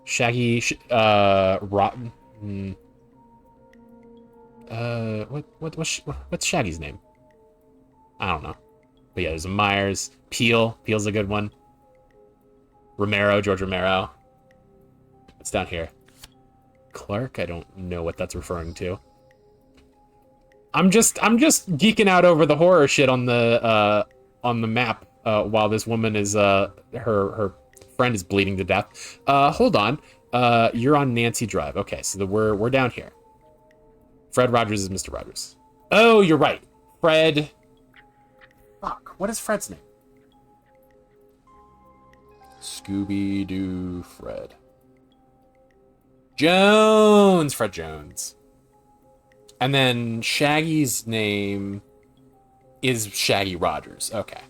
Shaggy, what's Shaggy's name? I don't know. But yeah, there's a Myers. Peel's a good one. George Romero. What's down here? Clark, I don't know what that's referring to. I'm just geeking out over the horror shit on the map while this woman is her friend is bleeding to death. Hold on. You're on Nancy Drive. Okay, so we're down here. Fred Rogers is Mr. Rogers. Oh, you're right. Fred. Fuck. What is Fred's name? Scooby-Doo Fred. Jones. Fred Jones. And then Shaggy's name is Shaggy Rogers. Okay.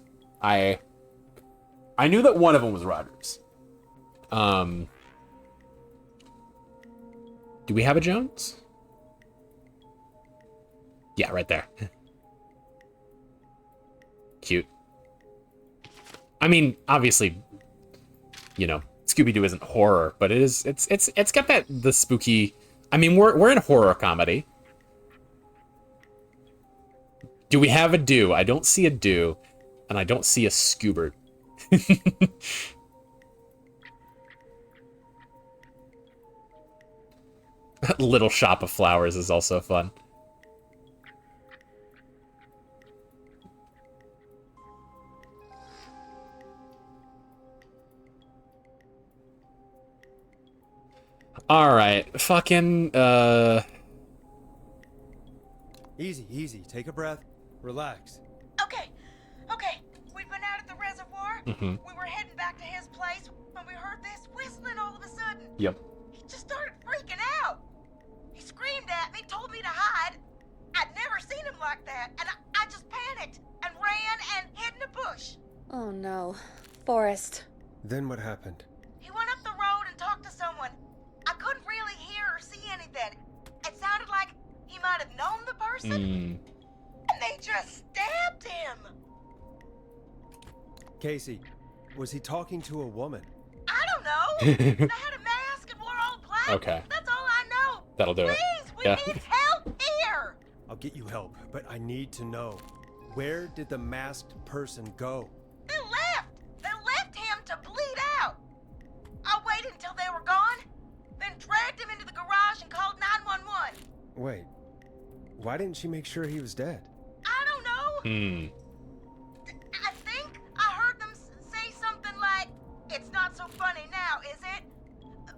I knew that one of them was Rogers. Do we have a Jones? Yeah, right there. Cute. I mean, obviously, you know, Scooby-Doo isn't horror, but it's got the spooky. I mean, we're in horror comedy. Do we have a do? I don't see a do, and I don't see a Scoobert. Little Shop of Flowers is also fun. All right, fucking Easy. Take a breath. Relax. Okay. We've been out at the reservoir. Mm-hmm. We were heading back to his place when we heard this whistling all of a sudden. Yep. He just started freaking out. He screamed at me, told me to hide. I'd never seen him like that, and I just panicked and ran and hid in a bush. Oh no. Forrest. Then what happened? He went up the road and talked to someone. I couldn't really hear or see anything. It sounded like he might have known the person, and they just stabbed him. Casey, was he talking to a woman? I don't know. They had a mask and wore all black. Okay. That's all I know. That'll do it. Please, we Yeah. need help here. I'll get you help, but I need to know. Where did the masked person go? They left. Wait, why didn't she make sure he was dead? I don't know. I think I heard them say something like, "It's not so funny now, is it?"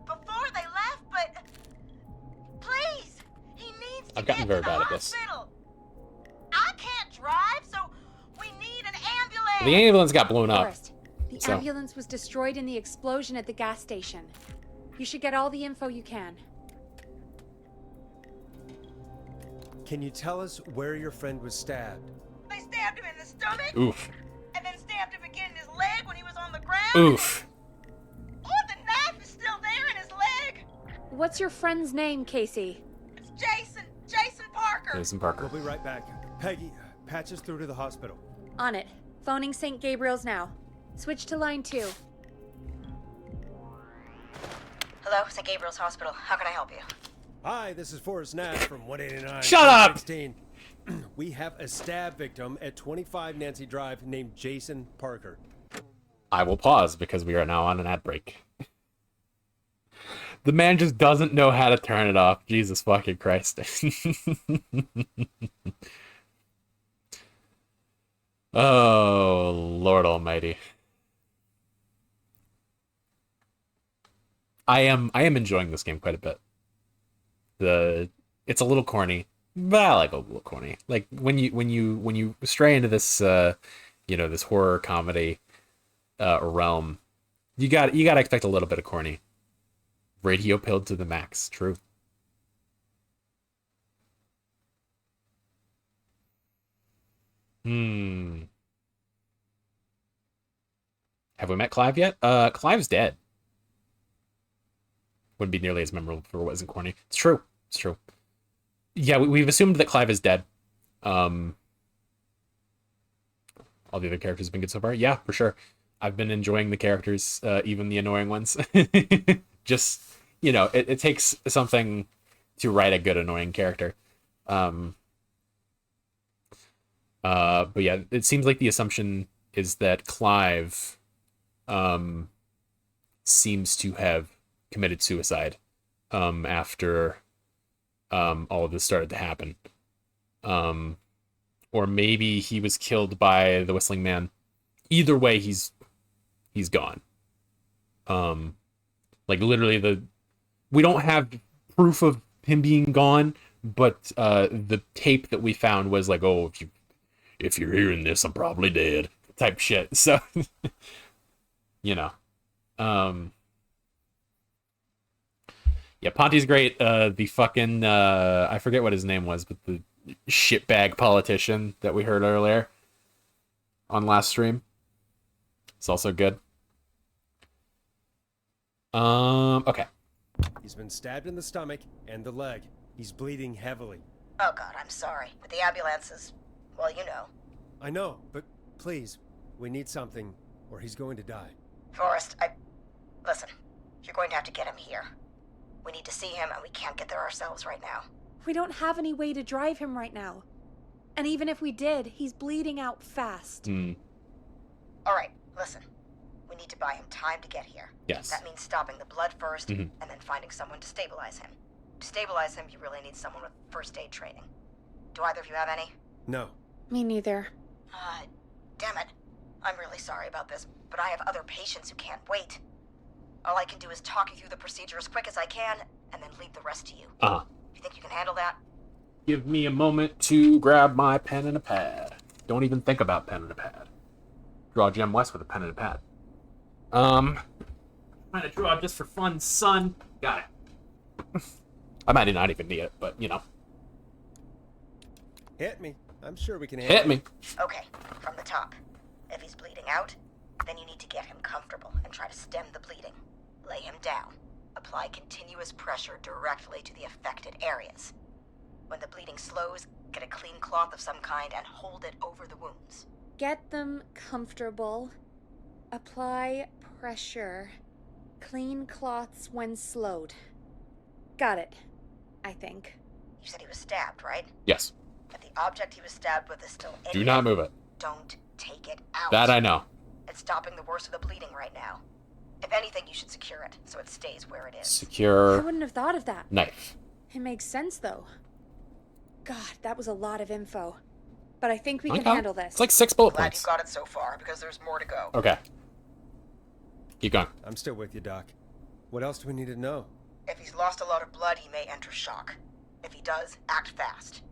before they left, but please, he needs to I've gotten get very to the bad at this. hospital. I can't drive, so we need an ambulance. The ambulance got blown up. Forrest, the ambulance was destroyed in the explosion at the gas station. You should get all the info you can. Can you tell us where your friend was stabbed? They stabbed him in the stomach. Oof. And then stabbed him again in his leg when he was on the ground. Oof. Oh, the knife is still there in his leg. What's your friend's name, Casey? It's Jason Parker. Jason Parker. We'll be right back. Peggy, patch us through to the hospital. On it. Phoning St. Gabriel's now. Switch to line 2. Hello, St. Gabriel's Hospital. How can I help you? Hi, this is Forrest Nash from 189. Shut up! 16. We have a stab victim at 25 Nancy Drive named Jason Parker. I will pause because we are now on an ad break. The man just doesn't know how to turn it off. Jesus fucking Christ. Oh, Lord Almighty. I am enjoying this game quite a bit. It's a little corny, but I like a little corny. Like when you stray into this this horror comedy realm, you gotta expect a little bit of corny. Radio pilled to the max, true. Have we met Clive yet? Clive's dead. Wouldn't be nearly as memorable if it wasn't corny. It's true. It's true. Yeah, we've assumed that Clive is dead. All the other characters have been good so far. Yeah, for sure. I've been enjoying the characters, even the annoying ones. Just, it takes something to write a good annoying character. But yeah, it seems like the assumption is that Clive seems to have committed suicide after all of this started to happen. Or maybe he was killed by the Whistling Man. Either way, he's gone. Like literally we don't have proof of him being gone, but the tape that we found was like, oh, if you're hearing this, I'm probably dead type shit. So yeah, Ponty's great. The fucking I forget what his name was, but the shitbag politician that we heard earlier on last stream. It's also good. Okay. He's been stabbed in the stomach and the leg. He's bleeding heavily. Oh God, I'm sorry. But the ambulances, well, you know. I know, but please, we need something or he's going to die. Forrest, listen, you're going to have to get him here. We need to see him and we can't get there ourselves right now. We don't have any way to drive him right now. And even if we did, he's bleeding out fast. All right, listen. We need to buy him time to get here. Yes. That means stopping the blood first, and then finding someone to stabilize him. To stabilize him, you really need someone with first aid training. Do either of you have any? No. Me neither. Damn it. I'm really sorry about this, but I have other patients who can't wait. All I can do is talk you through the procedure as quick as I can, and then leave the rest to you. You think you can handle that? Give me a moment to grab my pen and a pad. Don't even think about pen and a pad. Draw Jem West with a pen and a pad. Trying to draw just for fun, son. Got it. I might not even need it, but Hit me. I'm sure we can handle it. Hit me. Okay, from the top. If he's bleeding out, then you need to get him comfortable and try to stem the bleeding. Lay him down. Apply continuous pressure directly to the affected areas. When the bleeding slows, get a clean cloth of some kind and hold it over the wounds. Get them comfortable. Apply pressure. Clean cloths when slowed. Got it, I think. You said he was stabbed, right? Yes. But the object he was stabbed with is still in Do not move it. Don't take it out. That I know. It's stopping the worst of the bleeding right now. If anything, you should secure it so it stays where it is. I Secure wouldn't have thought of that. knife. It makes sense, though. God, that was a lot of info. But I think we can Okay. handle this. It's like 6 bullet Glad points. you got it so far, because there's more to go. Okay. Keep going. I'm still with you, Doc. What else do we need to know? If he's lost a lot of blood, he may enter shock. If he does, act fast.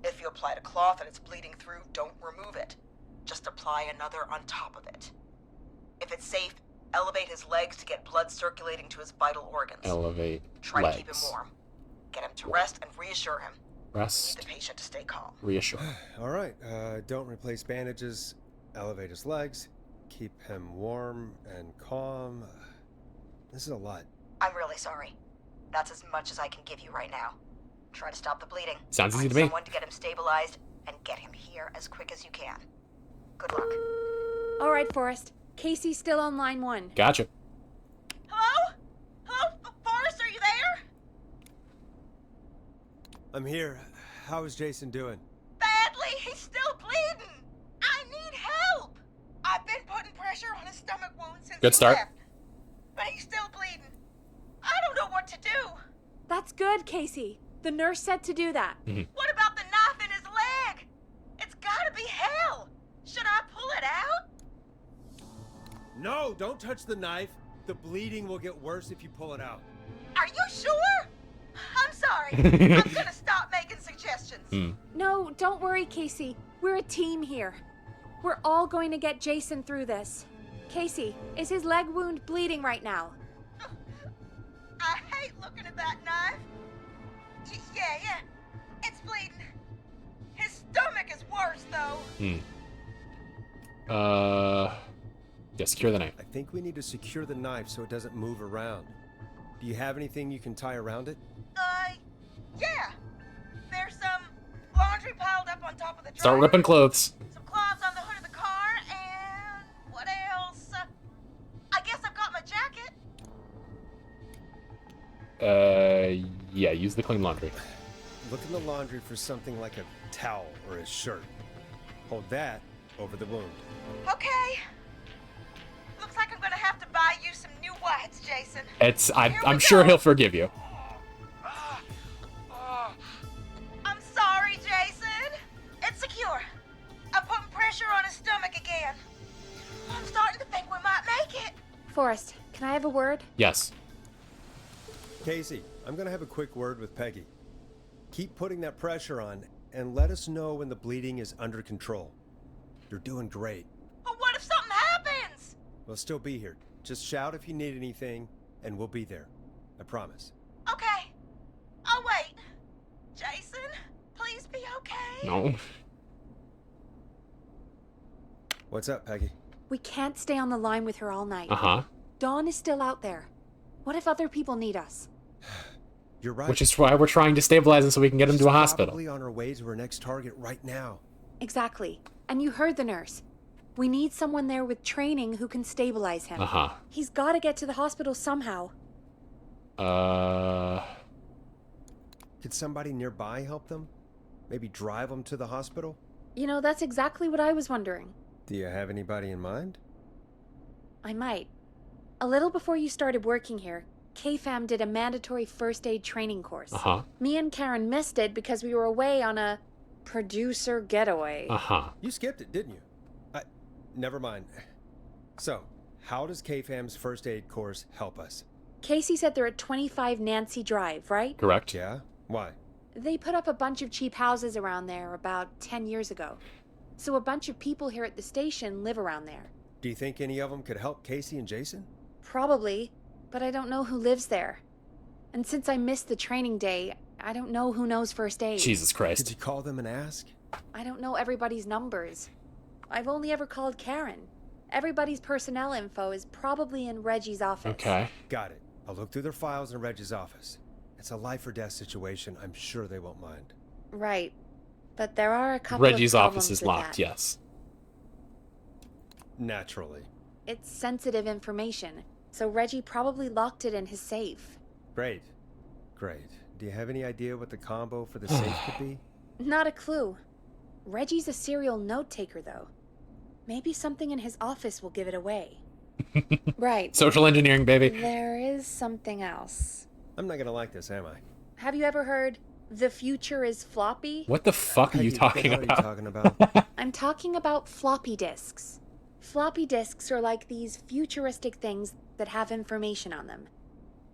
If you applied a cloth and it's bleeding through, don't remove it. Just apply another on top of it. If it's safe, elevate his legs to get blood circulating to his vital organs. Elevate Try legs. to keep him warm. Get him to rest and reassure him. Rest. Need the patient to stay calm. Reassure. All right, don't replace bandages, elevate his legs, keep him warm and calm. This is a lot. I'm really sorry. That's as much as I can give you right now. Try to stop the bleeding. Sounds easy Find to me. someone to get him stabilized and get him here as quick as you can. Good luck. All right, Forrest. Casey's still on line 1. Gotcha. Hello? Hello? Forrest, are you there? I'm here. How is Jason doing? Badly. He's still bleeding. I need help. I've been putting pressure on his stomach wound since Good he start. left. But he's still bleeding. I don't know what to do. That's good, Casey. The nurse said to do that. What about the knife in his leg? It's gotta be hell. Should I pull it out? No, don't touch the knife. The bleeding will get worse if you pull it out. Are you sure? I'm sorry. I'm gonna stop making suggestions. No, don't worry, Casey. We're a team here. We're all going to get Jason through this. Casey, is his leg wound bleeding right now? I hate looking at that knife. Yeah. It's bleeding. His stomach is worse, though. Yeah, secure the knife. I think we need to secure the knife so it doesn't move around. Do you have anything you can tie around it? Yeah. There's some laundry piled up on top of the dryer. Start ripping clothes. Some cloths on the hood of the car, and what else? I guess I've got my jacket. Yeah, use the clean laundry. Look in the laundry for something like a towel or a shirt. Hold that over the wound. Okay. Looks like I'm gonna have to buy you some new whites, Jason. I'm sure he'll forgive you. I'm sorry, Jason. It's secure. I'm putting pressure on his stomach again. I'm starting to think we might make it. Forrest, can I have a word? Yes. Casey, I'm gonna have a quick word with Peggy. Keep putting that pressure on and let us know when the bleeding is under control. You're doing great. But what if something happens? We'll still be here. Just shout if you need anything, and we'll be there. I promise. Okay. I'll wait. Jason, please be okay. No. What's up, Peggy? We can't stay on the line with her all night. Uh-huh. Dawn is still out there. What if other people need us? You're right. Which is why we're trying to stabilize him so we can get him She's to a hospital. Probably on her way to her next target right now. Exactly. And you heard the nurse. We need someone there with training who can stabilize him. Uh-huh. He's got to get to the hospital somehow. Could somebody nearby help them? Maybe drive them to the hospital? You know, that's exactly what I was wondering. Do you have anybody in mind? I might. A little before you started working here, KFAM did a mandatory first aid training course. Uh-huh. Me and Karen missed it because we were away on a producer getaway. Uh-huh. You skipped it, didn't you? Never mind. So, how does KFAM's first aid course help us? Casey said they're at 25 Nancy Drive, right? Correct. Yeah? Why? They put up a bunch of cheap houses around there about 10 years ago. So a bunch of people here at the station live around there. Do you think any of them could help Casey and Jason? Probably, but I don't know who lives there. And since I missed the training day, I don't know who knows first aid. Jesus Christ. Could you call them and ask? I don't know everybody's numbers. I've only ever called Karen. Everybody's personnel info is probably in Reggie's office. Okay. Got it. I'll look through their files in Reggie's office. It's a life or death situation. I'm sure they won't mind. Right. But there are a couple Reggie's of office problems is with locked, that. yes. Naturally. It's sensitive information, so Reggie probably locked it in his safe. Great. Great. Do you have any idea what the combo for the safe could be? Not a clue. Reggie's a serial note-taker, though. Maybe something in his office will give it away. Right. Social engineering, baby. There is something else. I'm not gonna like this, am I? Have you ever heard The future is floppy? What the fuck are you talking What are you about? talking about? I'm talking about floppy disks. Floppy disks are like these futuristic things that have information on them.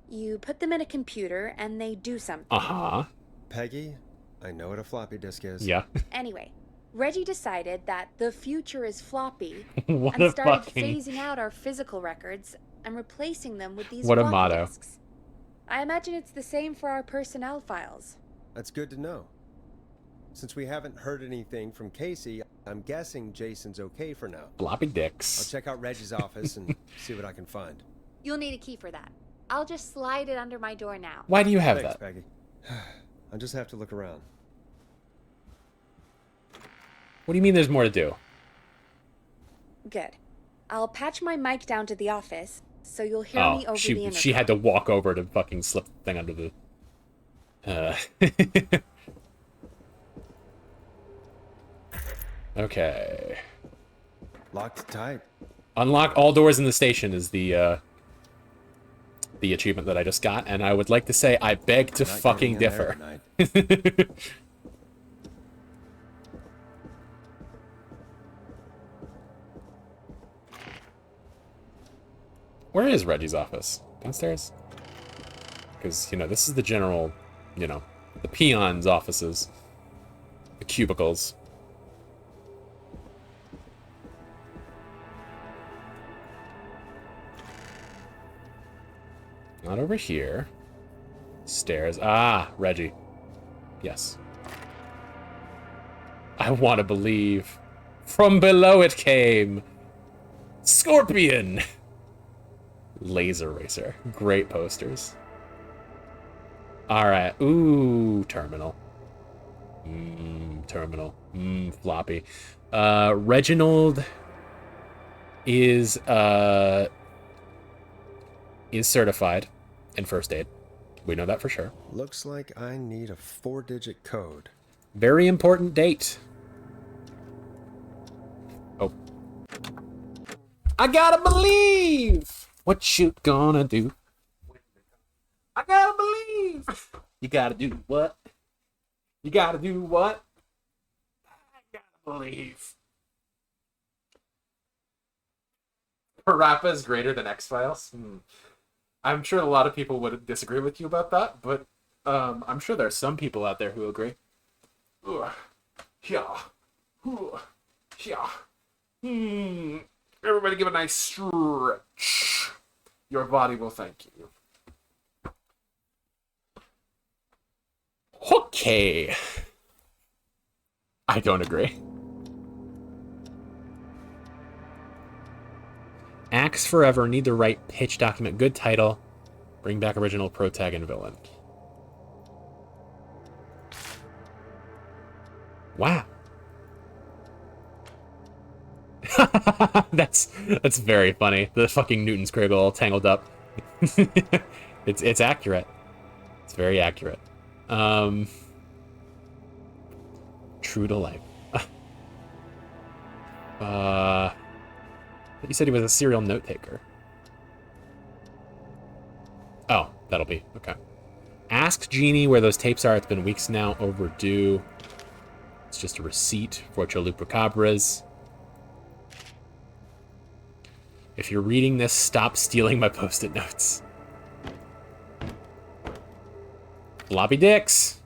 You put them in a computer and they do something. Uh-huh. Peggy, I know what a floppy disk is. Yeah. Anyway, Reggie decided that the future is floppy What and a started fucking... phasing out our physical records and replacing them with these What a floppy motto. disks. I imagine it's the same for our personnel files. That's good to know. Since we haven't heard anything from Casey, I'm guessing Jason's okay for now. Floppy I'll dicks. check out Reggie's office and see what I can find. You'll need a key for that. I'll just slide it under my door now. Why do you have Thanks, that? Peggy. I just have to look around. What do you mean there's more to do? Good. I'll patch my mic down to the office, so you'll hear Oh, me over the she intercom. had to walk over to fucking slip the thing under the... Okay. Locked tight. Unlock all doors in the station is the achievement that I just got, and I would like to say I beg to Not fucking getting in there differ. at night. Where is Reggie's office? Downstairs? Because, you know, this is the general, you know, the peons' offices. The cubicles. Not over here. Stairs. Ah, Reggie. Yes. I want to believe. From below it came. Scorpion! Laser Racer. Great posters. Alright. Ooh, terminal. Terminal. Floppy. Reginald is certified in first aid. We know that for sure. Looks like I need a 4-digit code. Very important date. Oh. I gotta believe! What you gonna do? I gotta believe! You gotta do what? You gotta do what? I gotta believe. Parappa is greater than X-Files? I'm sure a lot of people would disagree with you about that, but I'm sure there are some people out there who agree. Yeah. Yeah. Everybody give a nice stretch. Your body will thank you. Okay. I don't agree. Axe Forever, need the right pitch document, good title, bring back original protag and villain. Wow. That's very funny. The fucking Newton's Cradle all tangled up. It's accurate. It's very accurate. True to life. You said he was a serial note taker. Oh, that'll be okay. Ask Jeannie where those tapes are. It's been weeks now. Overdue. It's just a receipt for Chalupracabras. If you're reading this, stop stealing my post-it notes. Floppy dicks.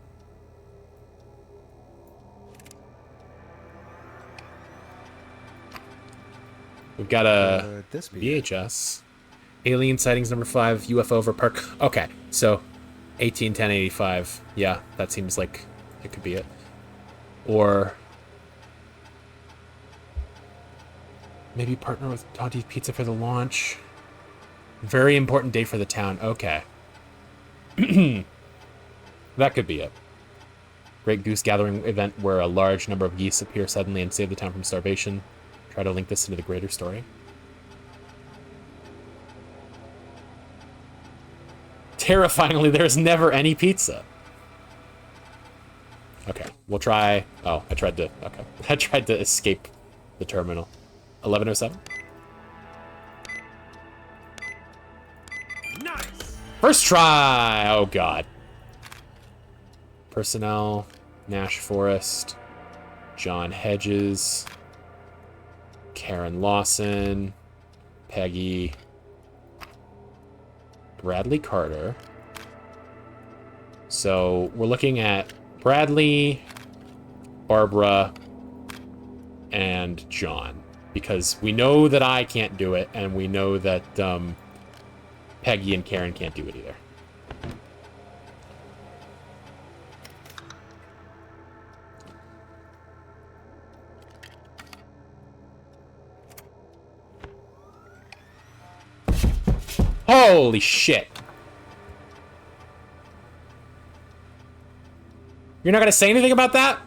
We've got a VHS. Alien sightings number 5, UFO over park. Okay, so 181085. Yeah, that seems like it could be it. Or maybe partner with Auntie's Pizza for the launch. Very important date for the town. Okay. That could be it. Great Goose Gathering event where a large number of geese appear suddenly and save the town from starvation. Try to link this into the greater story. Terrifyingly, there's never any pizza. Okay, we'll try... Oh, I tried to... Okay. I tried to escape the terminal. 1107? Nice! First try! Oh, God. Personnel, Nash Forrest, John Hedges, Karen Lawson, Peggy, Bradley Carter. So we're looking at Bradley, Barbara, and John. Because we know that I can't do it, and we know that Peggy and Karen can't do it either. Holy shit. You're not gonna say anything about that?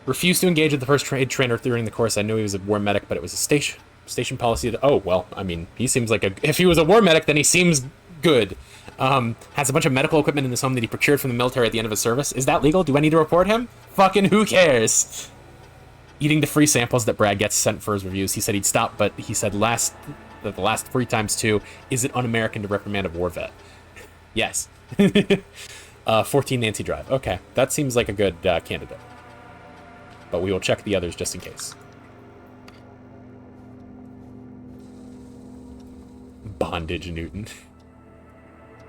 Refused to engage with the first trainer during the course. I knew he was a war medic, but it was a station policy. Oh, well, I mean, he seems like if he was a war medic, then he seems good. Has a bunch of medical equipment in his home that he procured from the military at the end of his service. Is that legal? Do I need to report him? Fucking who cares? Eating the free samples that Brad gets sent for his reviews. He said he'd stop, but he said the last 3 times too. Is it un-American to reprimand a war vet? Yes. 14 Nancy Drive. Okay, that seems like a good candidate. But we will check the others just in case. Bondage Newton.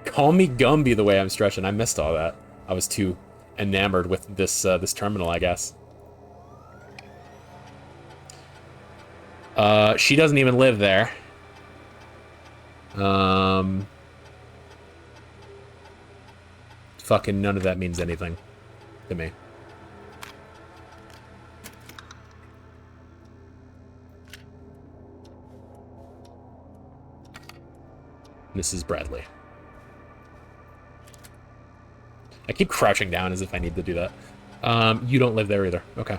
Call me Gumby the way I'm stretching. I missed all that. I was too enamored with this this terminal, I guess. She doesn't even live there. Fucking none of that means anything to me. Mrs. Bradley. I keep crouching down as if I need to do that. You don't live there either. Okay.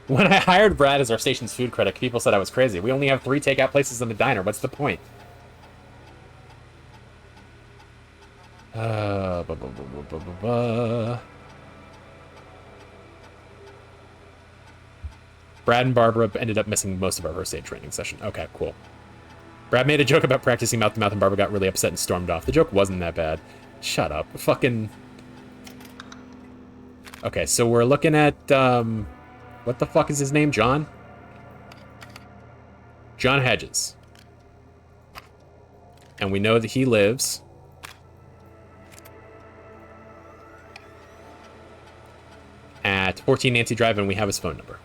When I hired Brad as our station's food critic, people said I was crazy. We only have 3 takeout places in the diner. What's the point? Brad and Barbara ended up missing most of our first aid training session. Okay, cool. Brad made a joke about practicing mouth-to-mouth and Barbara got really upset and stormed off. The joke wasn't that bad. Shut up. Fucking... Okay, so we're looking at, what the fuck is his name? John? John Hedges. And we know that he lives at 14 Nancy Drive, and we have his phone number.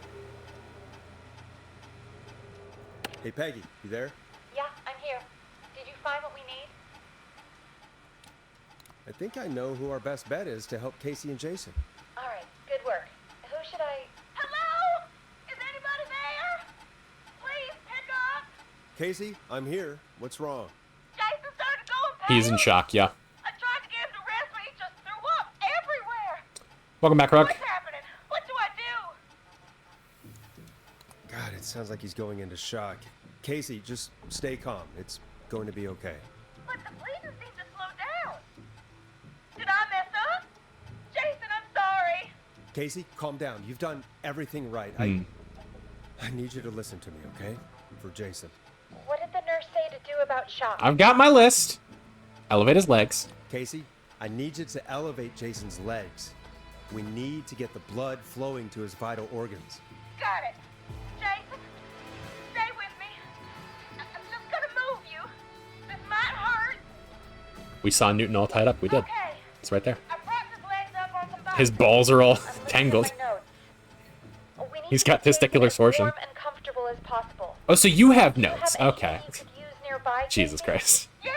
Hey, Peggy, you there? Yeah, I'm here. Did you find what we need? I think I know who our best bet is to help Casey and Jason. All right, good work. Who should I... Hello? Is anybody there? Please pick up. Casey, I'm here. What's wrong? Jason started going pale. He's in shock, yeah. I tried to get him to rest, but he just threw up everywhere. Welcome back, Rock. What's happening? What do I do? God, it sounds like he's going into shock. Casey, just stay calm. It's going to be okay. But the bleeding seemed to slow down. Did I mess up? Jason, I'm sorry. Casey, calm down. You've done everything right. I need you to listen to me, okay? For Jason. What did the nurse say to do about shock? I've got my list. Elevate his legs. Casey, I need you to elevate Jason's legs. We need to get the blood flowing to his vital organs. Got it. Jason, stay with me. I'm just gonna move you. This might hurt. We saw Newton all tied up. We did. Okay. It's right there. I propped his legs up on some His balls are all I'm looking at tangled. my notes. We need He's to got keep Jason testicular as torsion. warm and comfortable as possible. Oh, so you have Do you notes. have Okay. anything you could use nearby, Jesus Casey? Christ. Yeah.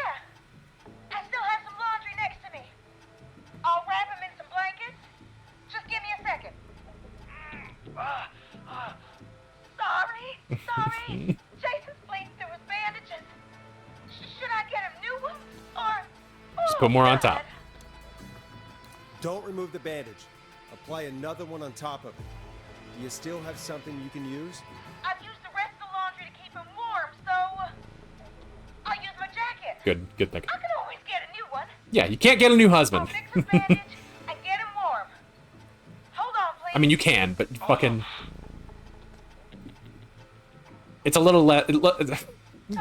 I still have some laundry next to me. I'll wrap him in some blankets. Just give me a second. Sorry. Jason's bleeding through his bandages. Should I get him new ones? Or... Just put more on top. God. Don't remove the bandage. Apply another one on top of it. Do you still have something you can use? I've used the rest of the laundry to keep him warm, so... I'll use my jacket. Good thinking. I can always get a new one. Yeah, you can't get a new I'll husband. fix his bandage and get him warm. Hold on, please. I mean, you can, but fucking... It's a little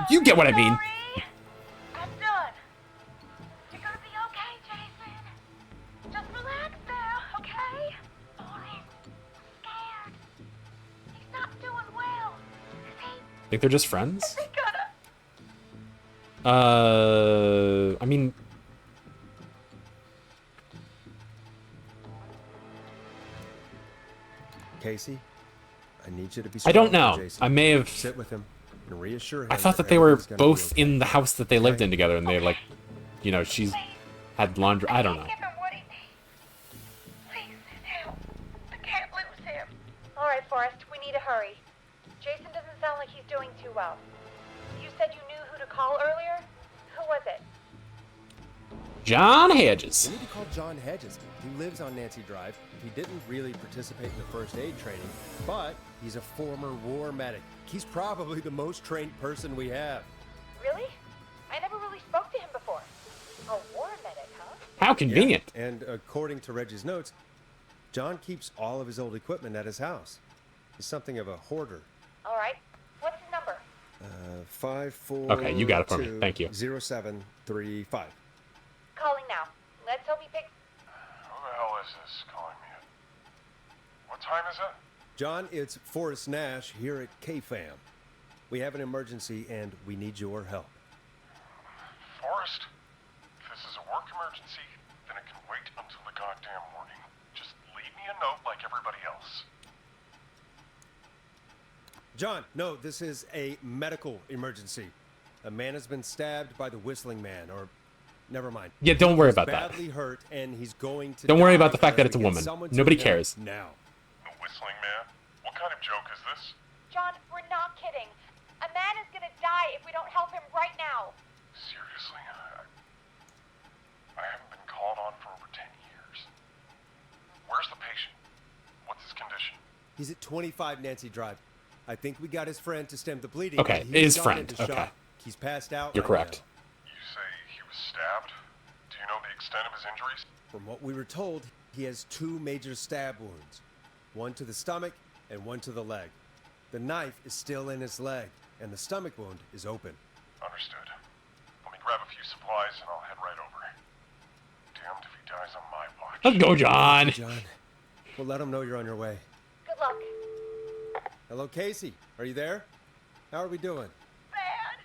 you get what I mean. Sorry. I'm done. You're gonna be Think they're just friends? We gotta... I mean... Casey, I need you to be I don't strong for know. Jason. I may have... Sit with him and reassure him. I thought that they were everything's gonna be both okay. in the house that they lived Okay. in together, and they, like, you know, she's had laundry. I don't know. Give him what he needs. Please, help. I can't lose him. All right, Forrest, we need to hurry. Jason doesn't sound like he's doing too well. You said you knew who to call earlier? Who was it? John Hedges. We need to call John Hedges. He lives on Nancy Drive. He didn't really participate in the first aid training, but he's a former war medic. He's probably the most trained person we have. Really? I never really spoke to him before. A war medic, huh? How convenient. And according to Reggie's notes, John keeps all of his old equipment at his house. He's something of a hoarder. All right. What's his number? 54. Okay, you got it for me. Thank you. 0735. Calling now. Let's hope he picks... Who the hell is this calling me at? What time is it? John, it's Forrest Nash here at KFAM. We have an emergency and we need your help. Forrest, if this is a work emergency, then it can wait until the goddamn morning. Just leave me a note like everybody else. John, no, this is a medical emergency. A man has been stabbed by the Whistling Man, or never mind. Yeah, don't worry He's about that. badly hurt, and he's going to Don't worry die about the fact that unless it's a we get woman. someone to Nobody him cares. Now. The Whistling Man? What kind of joke is this? John, we're not kidding. A man is gonna die if we don't help him right now. Seriously, I haven't been called on for over 10 years. Where's the patient? What's his condition? He's at 25 Nancy Drive. I think we got his friend to stem the bleeding. Okay, but he's his gone friend, into okay. shock. He's passed out. You're right correct. You say he was stabbed? Do you know the extent of his injuries? now. From what we were told, he has 2 major stab wounds. One to the stomach and one to the leg. The knife is still in his leg, and the stomach wound is open. Understood. Let me grab a few supplies and I'll head right over. Damned if he dies on my watch. Let's go, John. John, we'll let him know you're on your way. Good luck. Hello, Casey. Are you there? How are we doing? Bad.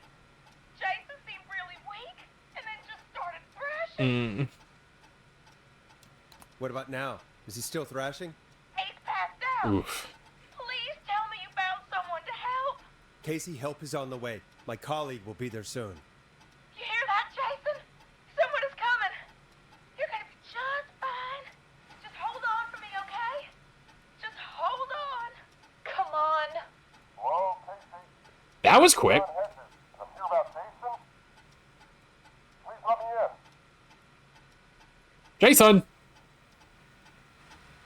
Jason seemed really weak and then just started thrashing. What about now? Is he still thrashing? He's passed out. Oof. Please tell me you found someone to help. Casey, help is on the way. My colleague will be there soon. You hear that, Jason? Someone is coming. You're gonna be just fine. Just hold on for me, okay? Just hold on. Come on. Hello, Casey? That was quick. John Hedges. I'm here about Jason. Please let me in. Jason.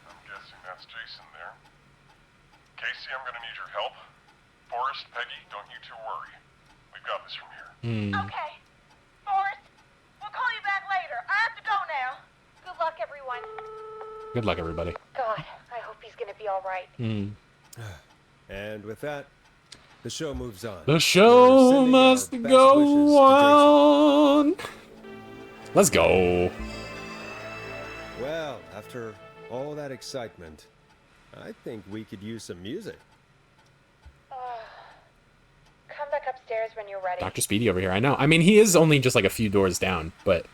I'm guessing that's Jason there. Casey, I'm gonna need your help. Forrest, Peggy, don't you two worry. We've got this from here. Okay. Forrest, we'll call you back later. I have to go now. Good luck, everyone. Good luck, everybody. God, I hope he's gonna be all right. And with that, the show moves on. The We're show sending our must best go wishes to on. Let's go. Jason. Well, after all that excitement, I think we could use some music. Come back upstairs when you're ready. Dr. Speedy over here. I know. I mean, he is only just like a few doors down, but...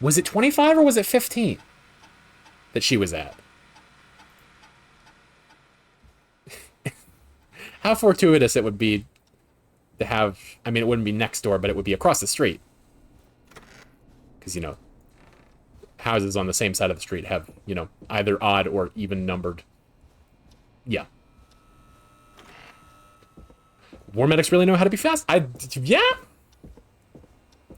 Was it 25 or was it 15 that she was at? How fortuitous it would be to have... I mean, it wouldn't be next door, but it would be across the street. Because, you know, houses on the same side of the street have, you know, either odd or even numbered. Yeah. War medics really know how to be fast. Yeah.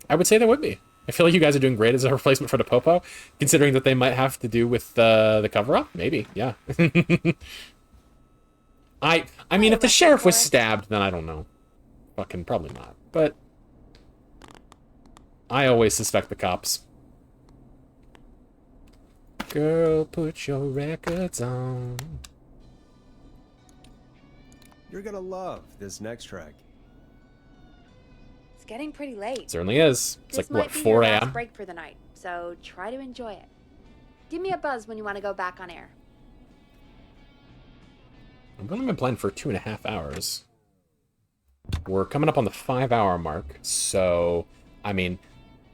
I would say they would be. I feel like you guys are doing great as a replacement for the Popo, considering that they might have to do with the cover-up. Maybe, yeah. I mean, if the sheriff was stabbed, then I don't know. Fucking probably not. But I always suspect the cops. Girl, put your records on. You're gonna love this next track. It's getting pretty late. Certainly is. It's This like, what, might be 4 your last a.m.? break for the night, so try to enjoy it. Give me a buzz when you want to go back on air. I've only been playing for 2.5 hours. We're coming up on the 5-hour mark, so I mean,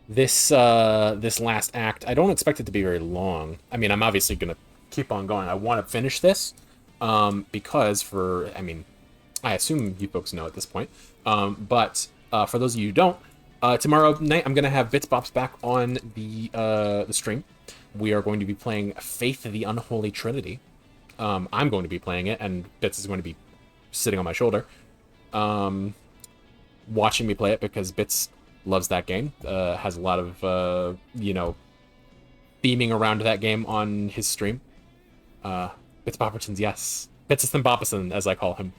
this last act, I don't expect it to be very long. I mean, I'm obviously gonna keep on going. I want to finish this, because I assume you folks know at this point, but for those of you who don't, tomorrow night I'm gonna have Bits Bops back on the stream. We are going to be playing Faith of the Unholy Trinity. I'm going to be playing it, and Bits is going to be sitting on my shoulder, watching me play it because Bits loves that game. Has a lot of theming around that game on his stream. Bits Boppertons, yes, Bits Bopperton, as I call him.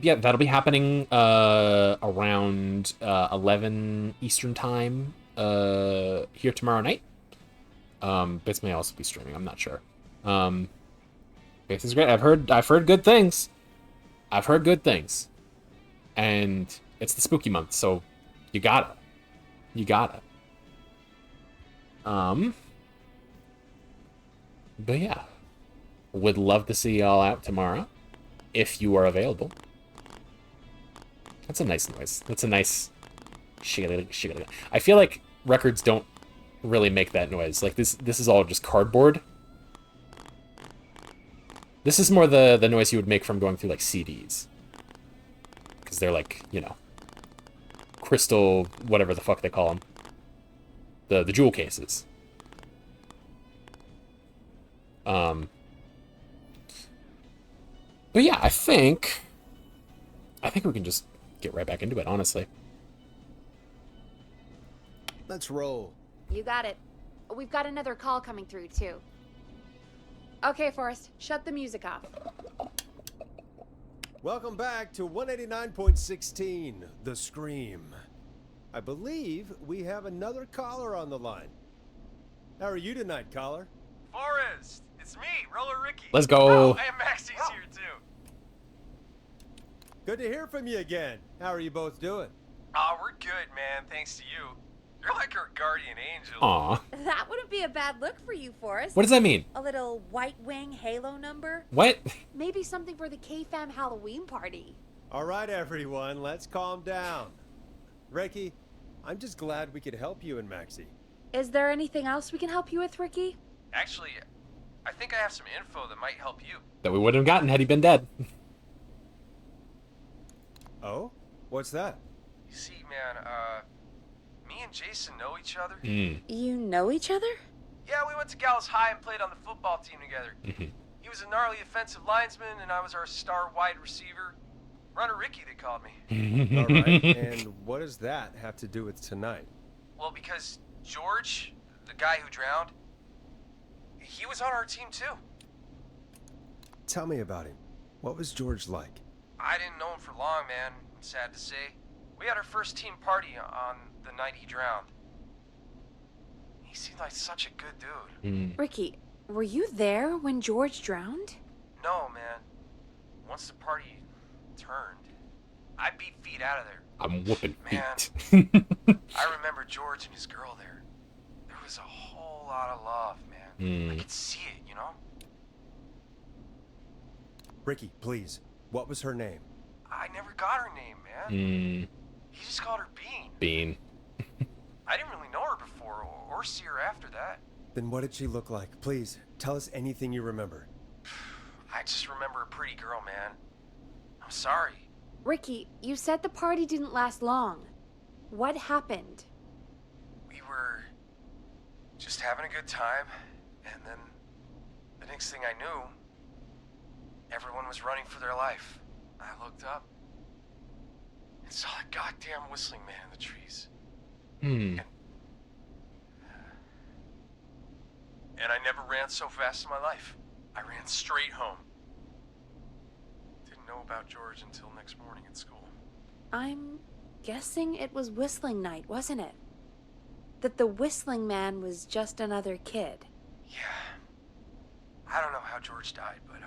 Yeah, that'll be happening around 11 Eastern time here tomorrow night. Bits may also be streaming, I'm not sure. Bits is great. I've heard good things. And it's the spooky month, so you gotta. But yeah, would love to see y'all out tomorrow if you are available. That's a nice noise. That's a nice shigga. I feel like records don't really make that noise. Like this is all just cardboard. This is more the noise you would make from going through like CDs. Because they're like, crystal, whatever the fuck they call them. The jewel cases. But yeah, I think we can just get right back into it, honestly. Let's roll. You got it. We've got another call coming through, too. Okay, Forrest, shut the music off. Welcome back to 189.16, The Scream. I believe we have another caller on the line. How are you tonight, caller? Forrest, it's me, Roller Ricky. Let's go. Oh, and Maxie's here too. Good to hear from you again. How are you both doing? Oh, we're good, man. Thanks to you. You're like our guardian angel. Aw. That wouldn't be a bad look for you, Forrest. What does that mean? A little White Wing Halo number? What? Maybe something for the K-Fam Halloween party. All right, everyone, let's calm down. Ricky, I'm just glad we could help you and Maxie. Is there anything else we can help you with, Ricky? Actually, I think I have some info that might help you. That we wouldn't have gotten had he been dead. Oh? What's that? You see, man, me and Jason know each other. You know each other? Yeah, we went to Gallows High and played on the football team together. He was a gnarly offensive linesman, and I was our star wide receiver. Runner Ricky, they called me. All right, and what does that have to do with tonight? Well, because George, the guy who drowned, he was on our team too. Tell me about him. What was George like? I didn't know him for long, man. Sad to say. We had our first team party on the night he drowned. He seemed like such a good dude. Ricky, were you there when George drowned? No, man. Once the party turned, I beat feet out of there. I'm whooping feet. I remember George and his girl there. There was a whole lot of love, man. I could see it, you know? Ricky, please. What was her name? I never got her name, man. He just called her Bean. Bean. I didn't really know her before or see her after that. Then what did she look like? Please, tell us anything you remember. I just remember a pretty girl, man. I'm sorry. Ricky, you said the party didn't last long. What happened? We were just having a good time, and then the next thing I knew, everyone was running for their life. I looked up and saw that goddamn whistling man in the trees. And I never ran so fast in my life. I ran straight home. Didn't know about George until next morning at school. I'm guessing it was whistling night, wasn't it? That the whistling man was just another kid. Yeah. I don't know how George died, but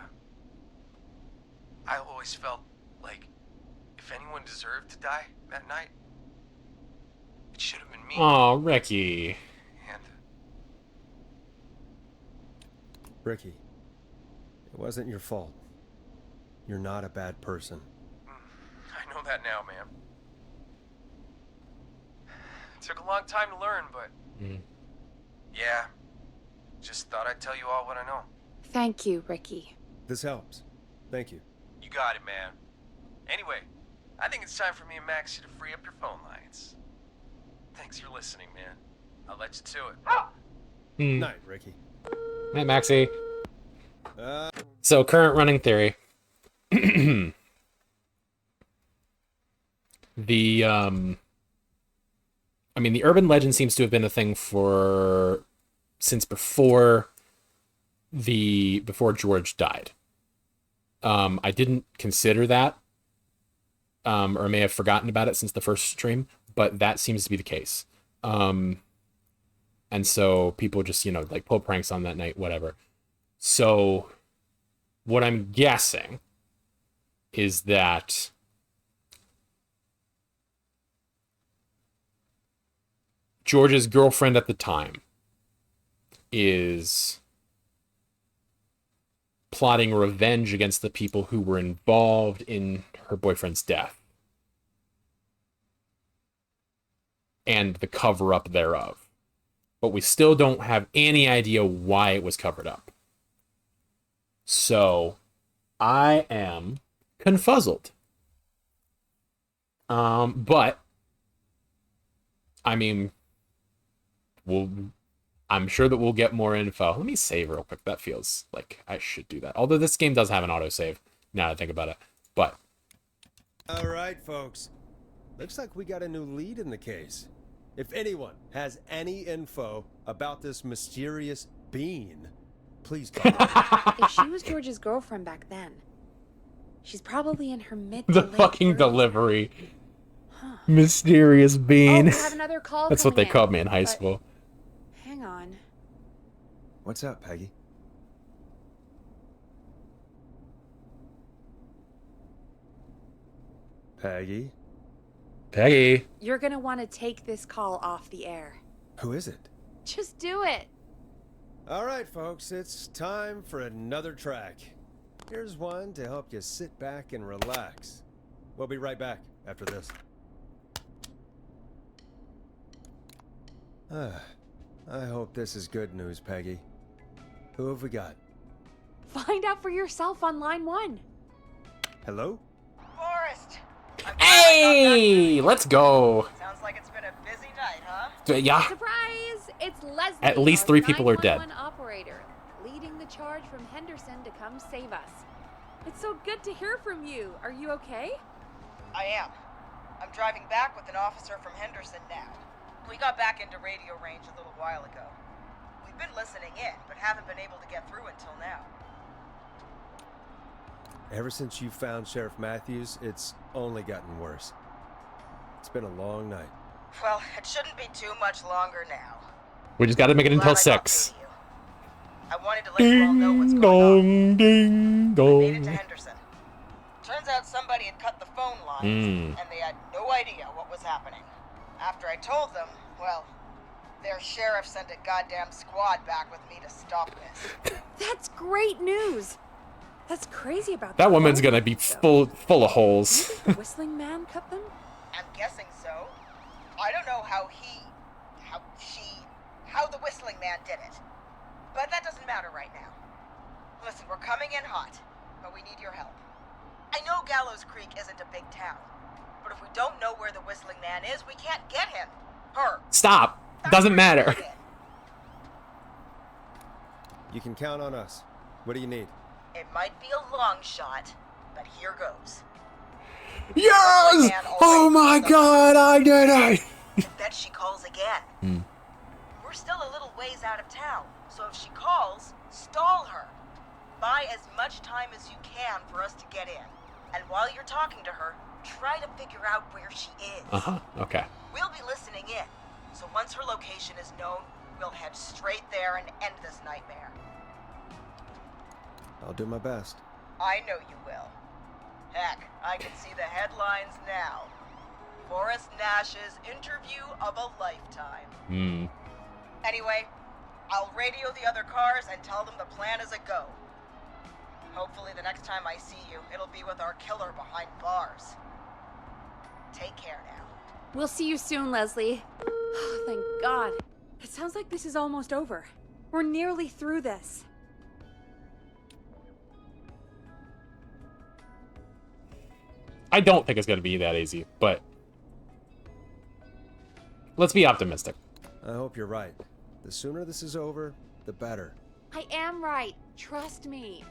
I always felt like if anyone deserved to die that night, it should have been me. Oh, Ricky. And Ricky, it wasn't your fault. You're not a bad person. I know that now, ma'am. It took a long time to learn, but... Yeah. Just thought I'd tell you all what I know. Thank you, Ricky. This helps. Thank you. You got it, man. Anyway, I think it's time for me and Maxie to free up your phone lines. Thanks for listening, man. I'll let you to it. Night, Ricky. Night, Maxie. So, current running theory. The urban legend seems to have been a thing since before George died. I didn't consider that, or may have forgotten about it since the first stream, but that seems to be the case. And so people just, like pull pranks on that night, whatever. So what I'm guessing is that George's girlfriend at the time is plotting revenge against the people who were involved in her boyfriend's death and the cover-up thereof. But we still don't have any idea why it was covered up. So I am confuzzled. But I'm sure that we'll get more info. Let me save real quick. That feels like I should do that. Although this game does have an autosave, now that I think about it. But all right, folks. Looks like we got a new lead in the case. If anyone has any info about this mysterious being, please tell me. If she was George's girlfriend back then, she's probably in her mid to the late fucking 30s. delivery. Huh. Mysterious being. Oh, we have another call That's what they coming called me in high but- school. Hang on. What's up, Peggy? Peggy? Peggy. You're gonna want to take this call off the air. Who is it? Just do it. All right, folks, it's time for another track. Here's one to help you sit back and relax. We'll be right back after this. I hope this is good news, Peggy. Who have we got? Find out for yourself on line 1. Hello? Forrest! Hey, let's go. Sounds like it's been a busy night, huh? Yeah. Surprise! It's Leslie. At least our 3 people are dead. 911 operator, leading the charge from Henderson to come save us. It's so good to hear from you. Are you okay? I am. I'm driving back with an officer from Henderson now. We got back into radio range a little while ago. We've been listening in, but haven't been able to get through until now. Ever since you found Sheriff Matthews, it's only gotten worse. It's been a long night. Well, it shouldn't be too much longer now. We just got to make it until Glad I got 6. through to you. I wanted to let you all know what's going on. Ding I made it to dong. Henderson. Turns out somebody had cut the phone lines, and they had no idea what was happening. After I told them, well, their sheriff sent a goddamn squad back with me to stop this. That's great news. That's crazy about That the woman's phone gonna be lines, though. full of holes. Maybe the whistling man cut them? I'm guessing so. I don't know how the whistling man did it. But that doesn't matter right now. Listen, we're coming in hot, but we need your help. I know Gallows Creek isn't a big town, but if we don't know where the whistling man is, we can't get him. Her. Stop. Doesn't matter. You can count on us. What do you need? It might be a long shot, but here goes. Yes! Oh my god, I did it! I bet she calls again. We're still a little ways out of town, so if she calls, stall her. Buy as much time as you can for us to get in. And while you're talking to her, try to figure out where she is. Okay. We'll be listening in, so once her location is known, we'll head straight there and end this nightmare. I'll do my best. I know you will. Heck, I can see the headlines now. Forrest Nash's interview of a lifetime. Anyway, I'll radio the other cars and tell them the plan is a go. Hopefully the next time I see you, it'll be with our killer behind bars. Take care now. We'll see you soon, Leslie. Thank God. It sounds like this is almost over. We're nearly through this. I don't think it's going to be that easy, but let's be optimistic. I hope you're right. The sooner this is over, the better. I am right. Trust me.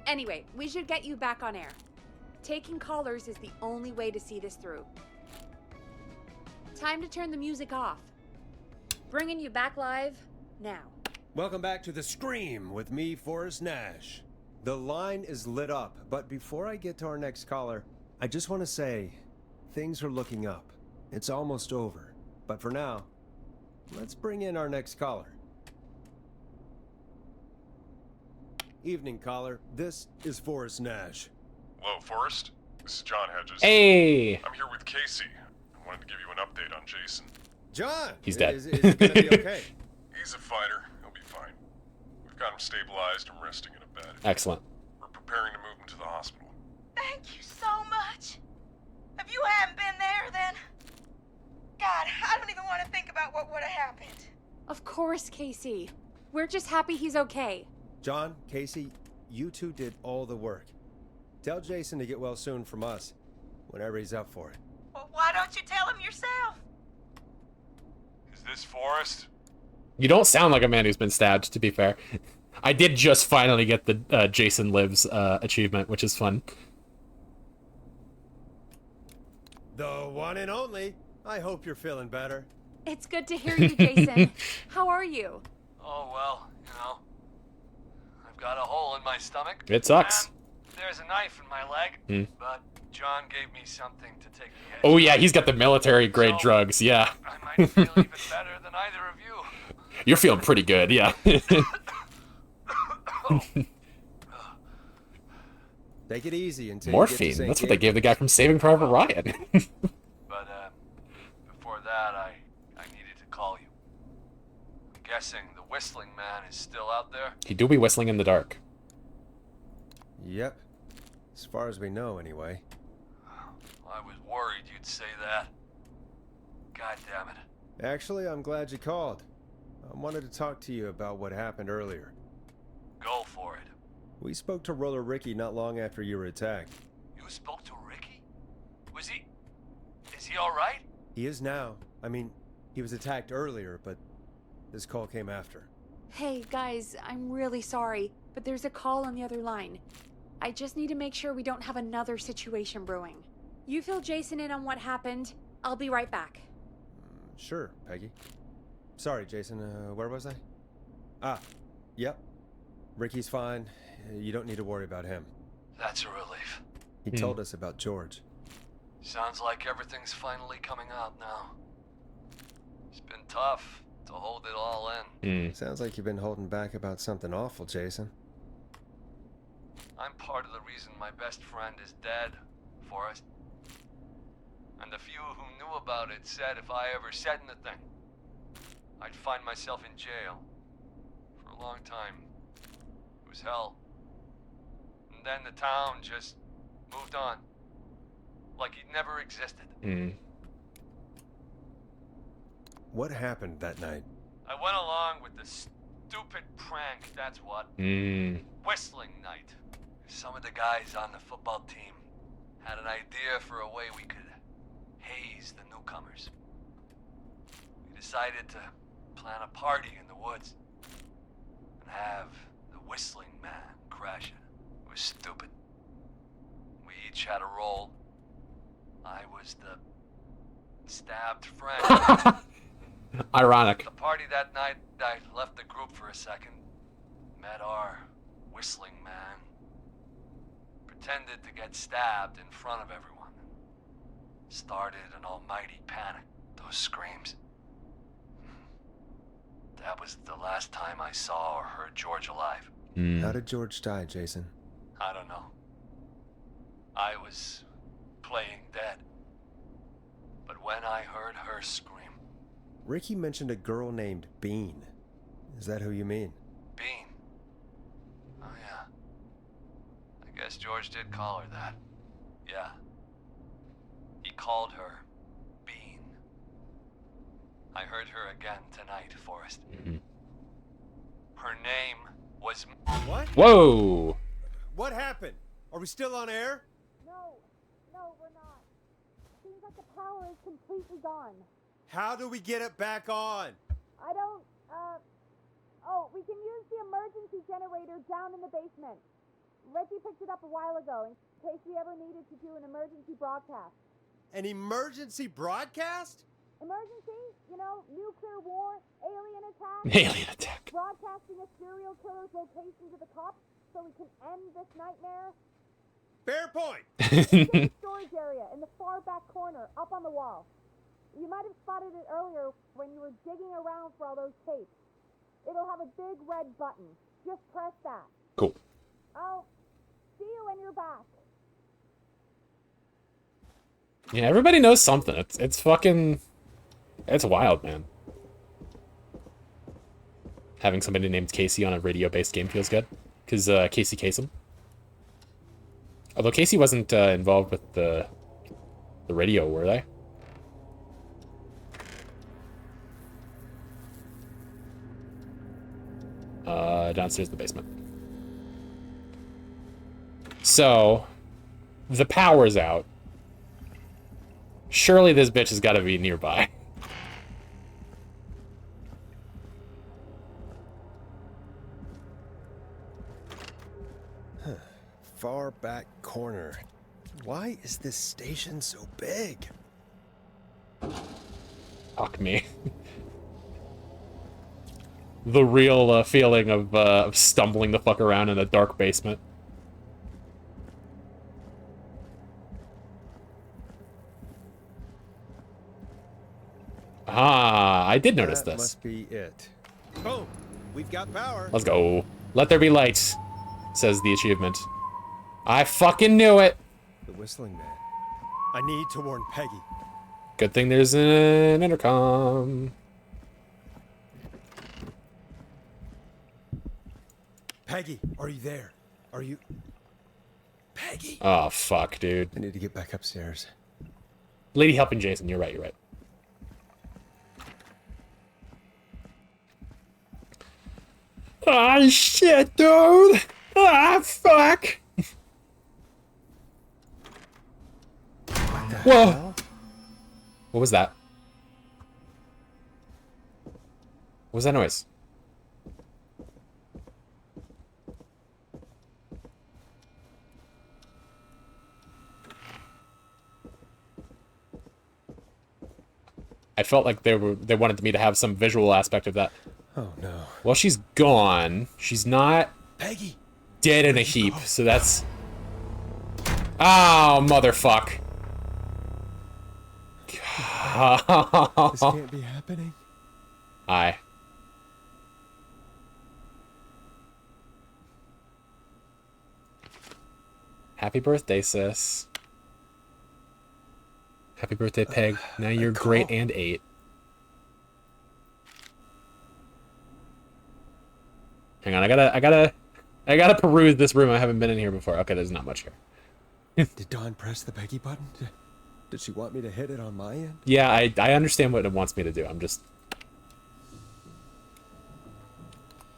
Anyway, we should get you back on air. Taking callers is the only way to see this through. Time to turn the music off. Bringing you back live now. Welcome back to The Scream with me, Forrest Nash. The line is lit up, but before I get to our next caller, I just want to say, things are looking up. It's almost over. But for now, let's bring in our next caller. Evening, caller. This is Forrest Nash. Hello, Forrest. This is John Hedges. Hey! I'm here with Casey. I wanted to give you an update on Jason. John! He's dead. Is he gonna be okay? He's a fighter. He'll be fine. We've got him stabilized and resting in a bed. Excellent. We're preparing to move him to the hospital. Thank you so much. If you hadn't been there, then... God, I don't even want to think about what would have happened. Of course, Casey. We're just happy he's okay. John, Casey, you two did all the work. Tell Jason to get well soon from us, whenever he's up for it. Well, why don't you tell him yourself? Is this Forrest? You don't sound like a man who's been stabbed, to be fair. I did just finally get the Jason Lives achievement, which is fun. The one and only. I hope you're feeling better. It's good to hear you, Jason. How are you? Oh, well, you know. I've got a hole in my stomach. It sucks. And there's a knife in my leg. But John gave me something to take the edge. Oh yeah, he's got the military-grade So, drugs, yeah. I might feel even better than either of you. You're feeling pretty good, yeah. Take it easy until Morphine, you get to St. that's what they gave the guy from Saving Private Ryan. But, before that, I needed to call you. I'm guessing the Whistling Man is still out there? He do be whistling in the dark. Yep. As far as we know, anyway. I was worried you'd say that. God damn it. Actually, I'm glad you called. I wanted to talk to you about what happened earlier. Go for it. We spoke to Roller Ricky not long after you were attacked. You spoke to Ricky? Is he alright? He is now. I mean, he was attacked earlier, but this call came after. Hey, guys, I'm really sorry, but there's a call on the other line. I just need to make sure we don't have another situation brewing. You fill Jason in on what happened. I'll be right back. Sure, Peggy. Sorry, Jason, where was I? Yep. Ricky's fine. You don't need to worry about him. That's a relief. He told us about George. Sounds like everything's finally coming out now. It's been tough to hold it all in. Sounds like you've been holding back about something awful, Jason. I'm part of the reason my best friend is dead, Forrest. And the few who knew about it said if I ever said anything, I'd find myself in jail. For a long time. It was hell. And then the town just moved on. Like he'd never existed. What happened that night? I went along with the stupid prank, that's what. Whistling night. Some of the guys on the football team had an idea for a way we could haze the newcomers. We decided to plan a party in the woods and have the Whistling Man crash it. It was stupid. We each had a role. I was the stabbed friend. Ironic. The party that night, I left the group for a second. Met our Whistling Man. Pretended to get stabbed in front of everyone. Started an almighty panic. Those screams. That was the last time I saw or heard George alive. How did George die, Jason? I don't know. I was playing dead. But when I heard her scream... Ricky mentioned a girl named Bean. Is that who you mean? Bean. Oh, yeah. I guess George did call her that. Yeah. He called her Bean. I heard her again tonight, Forrest. Her name was... What? Whoa! What happened? Are we still on air? No, we're not. Seems like the power is completely gone. How do we get it back on? I don't, we can use the emergency generator down in the basement. Reggie picked it up a while ago in case we ever needed to do an emergency broadcast. An emergency broadcast? Emergency? You know, nuclear war, alien attack. Alien attack. Broadcasting a serial killer's location to the cops so we can end this nightmare. Fair point. The storage area in the far back corner, up on the wall. You might have spotted it earlier when you were digging around for all those tapes. It'll have a big red button. Just press that. Cool. I'll see you when you're back. Yeah, everybody knows something. It's fucking... It's wild, man. Having somebody named Casey on a radio-based game feels good. Because Casey Kasem. Although Casey wasn't involved with the radio, were they? Downstairs in the basement. So, the power's out. Surely this bitch has got to be nearby. Far back corner. Why is this station so big? Fuck me. The real feeling of stumbling the fuck around in a dark basement. Ah, I did notice That this. must be it. Boom! We've got power. Let's go. Let there be light, says the achievement. I fucking knew it. The whistling man. I need to warn Peggy. Good thing there's an intercom. Peggy, are you there? Are you... Peggy? Oh, fuck, dude. I need to get back upstairs. Lady helping Jason, you're right, you're right. Ah, shit, dude! Ah, fuck! Whoa! Hell? What was that? What was that noise? I felt like they wanted me to have some visual aspect of that. Oh no. Well, she's gone. She's not Peggy! dead in a heap, so that's... Oh, motherfuck. This can't be happening. Aye. Happy birthday, sis. Happy birthday, Peg. Now you're great and 8. Hang on, I gotta peruse this room. I haven't been in here before. Okay, there's not much here. Did Dawn press the Peggy button? Did she want me to hit it on my end? Yeah, I understand what it wants me to do. I'm just...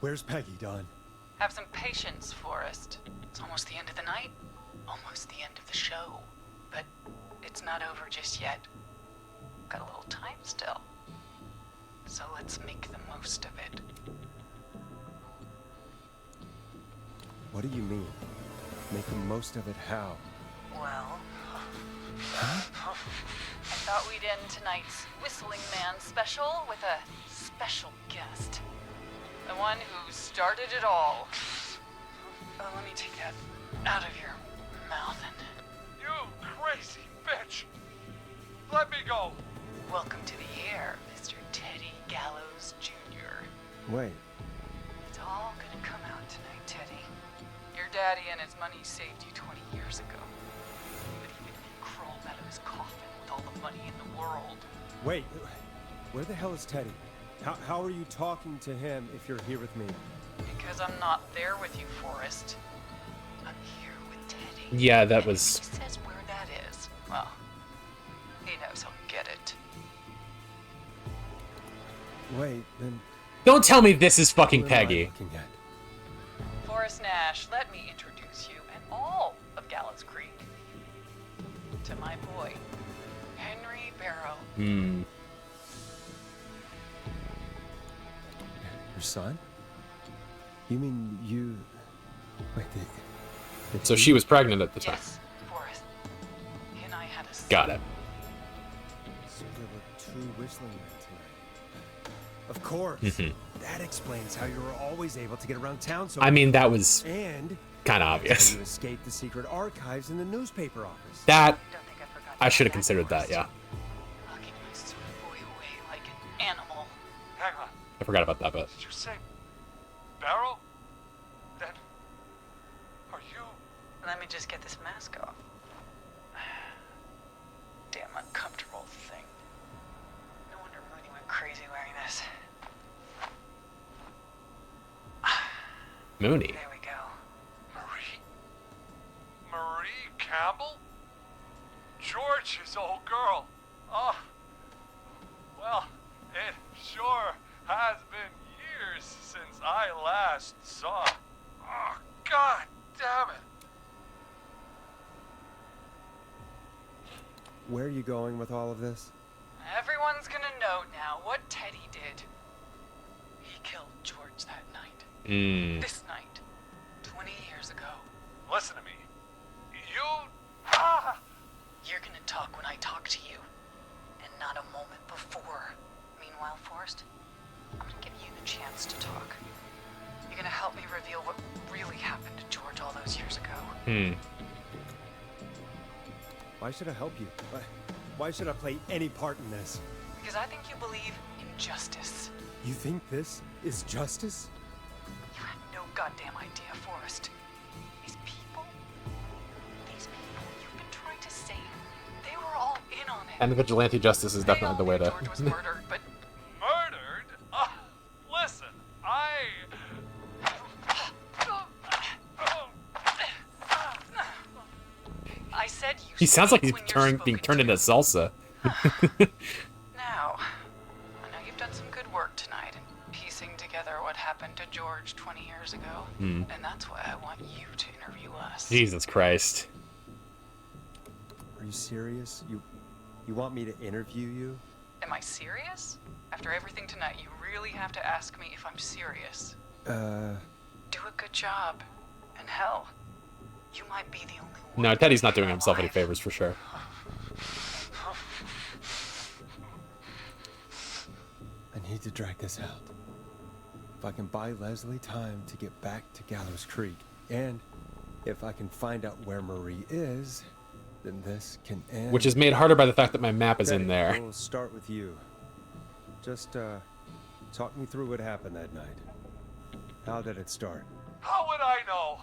Where's Peggy, Dawn? Have some patience, Forrest. It's almost the end of the night. Almost the end of the show. But it's not over just yet. Got a little time still. So let's make the most of it. What do you mean? Make the most of it how? Well... I thought we'd end tonight's Whistling Man special with a special guest. The one who started it all. Let me take that out of your mouth and... You crazy bitch! Let me go! Welcome to the air, Mr. Teddy Gallows Jr. Wait. It's all gonna come out tonight, Teddy. Your daddy and his money saved you 20 years ago. But he would crawled out of his coffin with all the money in the world. Wait. Where the hell is Teddy? How are you talking to him if you're here with me? Because I'm not there with you, Forrest. I'm here with Teddy. Yeah, that and was... If he says where that is, well, he knows he'll get it. Wait, then... Don't tell me this is fucking who am I Peggy. looking at? Forrest Nash, let me introduce you and all of Gallows Creek to my boy, Henry Barrow. Hmm. Your son? You mean you... Wait, So she was pregnant at the time. Yes, Forrest. He and I had a son. Got it. So there were two whistling men tonight. Of course. That explains how you were always able to get around town so... I mean, that was And... kind of obvious. You escaped the secret archives in the newspaper office. That... I should have considered that, yeah. Locking my sweet boy away like an animal. Hang on. I forgot about that bit. Did you say Barrow? Then are you? Let me just get this mask off. Damn uncomfortable thing. No wonder Mooney went crazy wearing this. Mooney. There we go. Marie Campbell? George's old girl. Oh, well, it sure has been years since I last saw. Oh, God damn it. Where are you going with all of this? Everyone's gonna know now what Teddy did. He killed George that night. This night. 20 years ago. Listen to me. You're gonna talk when I talk to you, and not a moment before. Meanwhile, Forrest, I'm gonna give you the chance to talk. You're gonna help me reveal what really happened to George all those years ago. Why should I help you? Why should I play any part in this? Because I think you believe in justice. You think this is justice? You have no goddamn idea, Forrest. These people you've been trying to save, they were all in on it. And vigilante justice is definitely the way to... George was murdered, but... Murdered? Listen, I said you... He sounds like he's speak when you're being spoken turned into salsa. Now, I know you've done some good work tonight in piecing together what happened to George 20 years ago. And that's why I want you to interview us. Jesus Christ. Are you serious? You want me to interview you? Am I serious? After everything tonight, you really have to ask me if I'm serious. Do a good job. And hell, you might be the only one. No, Teddy's not doing himself any favors for sure. I need to drag this out. If I can buy Leslie time to get back to Gallows Creek, and if I can find out where Marie is, then this can end. Which is made harder by the fact that my map is in Teddy, there. We'll start with you. Just, talk me through what happened that night. How did it start? how would I know?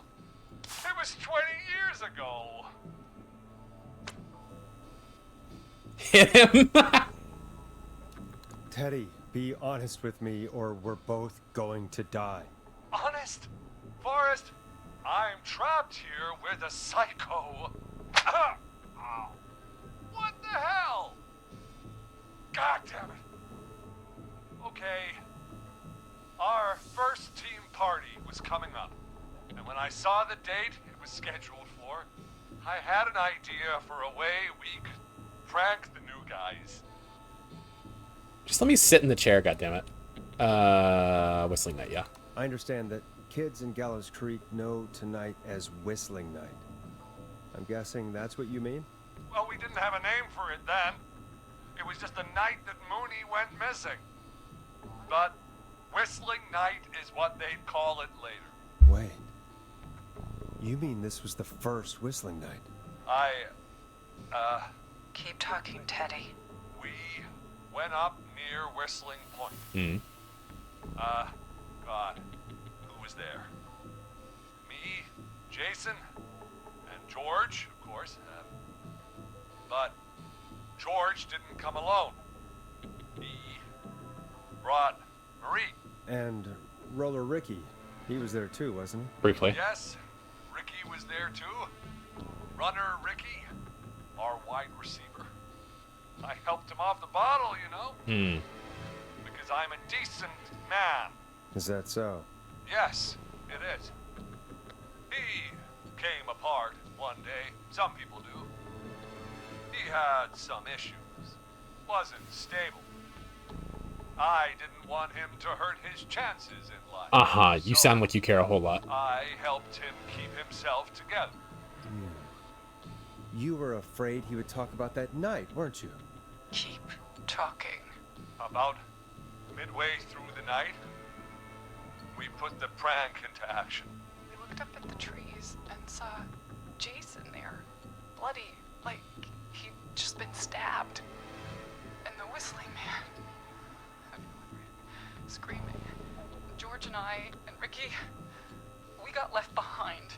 It was 20 years ago. Hit him. Teddy, be honest with me or we're both going to die. Honest? Forrest, I'm trapped here with a psycho. Ow. What the hell? God damn it. Okay. Our first team party was coming up. And when I saw the date it was scheduled for, I had an idea for a way we could prank the new guys. Just let me sit in the chair, goddammit. Whistling Night, yeah. I understand that kids in Gallows Creek know tonight as Whistling Night. I'm guessing that's what you mean? Well, we didn't have a name for it then. It was just the night that Mooney went missing. But Whistling Night is what they'd call it later. Wait. You mean this was the first Whistling Night? Keep talking, Teddy. We went up near Whistling Point. God, who was there? Me, Jason, and George, of course. But George didn't come alone. He brought Ricky. He was there too, wasn't he? Briefly. Yes, Ricky was there too. Runner Ricky, our wide receiver. I helped him off the bottle, you know. Because I'm a decent man. Is that so? Yes, it is. He came apart one day. Some people do. He had some issues. Wasn't stable. I didn't want him to hurt his chances in life. You sound like you care a whole lot. I helped him keep himself together. You were afraid he would talk about that night, weren't you? Keep talking. About midway through the night, we put the prank into action. We looked up at the trees and saw Jason there, bloody, like he'd just been stabbed. And the whistling man, screaming. George and I and Ricky, we got left behind.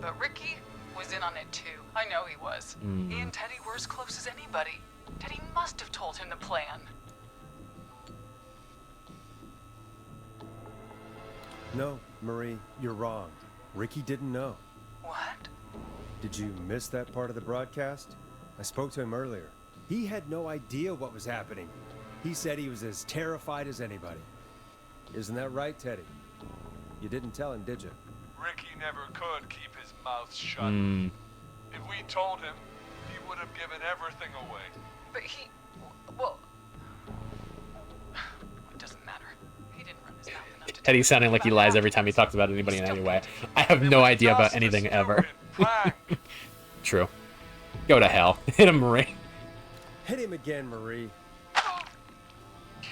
But Ricky was in on it too. I know he was. He and Teddy were as close as anybody. Teddy must have told him the plan. No, Marie, you're wrong. Ricky didn't know. What? Did you miss that part of the broadcast? I spoke to him earlier. He had no idea what was happening. He said he was as terrified as anybody. Isn't that right, Teddy? You didn't tell him, did you? Ricky never could keep his mouth shut. If we told him, he would have given everything away. But he, well, it doesn't matter. He didn't run his mouth enough to Teddy's sounding like he lies every time he talks about anybody in any way. I have no idea about anything ever. True. Go to hell. Hit him, Marie. Hit him again, Marie.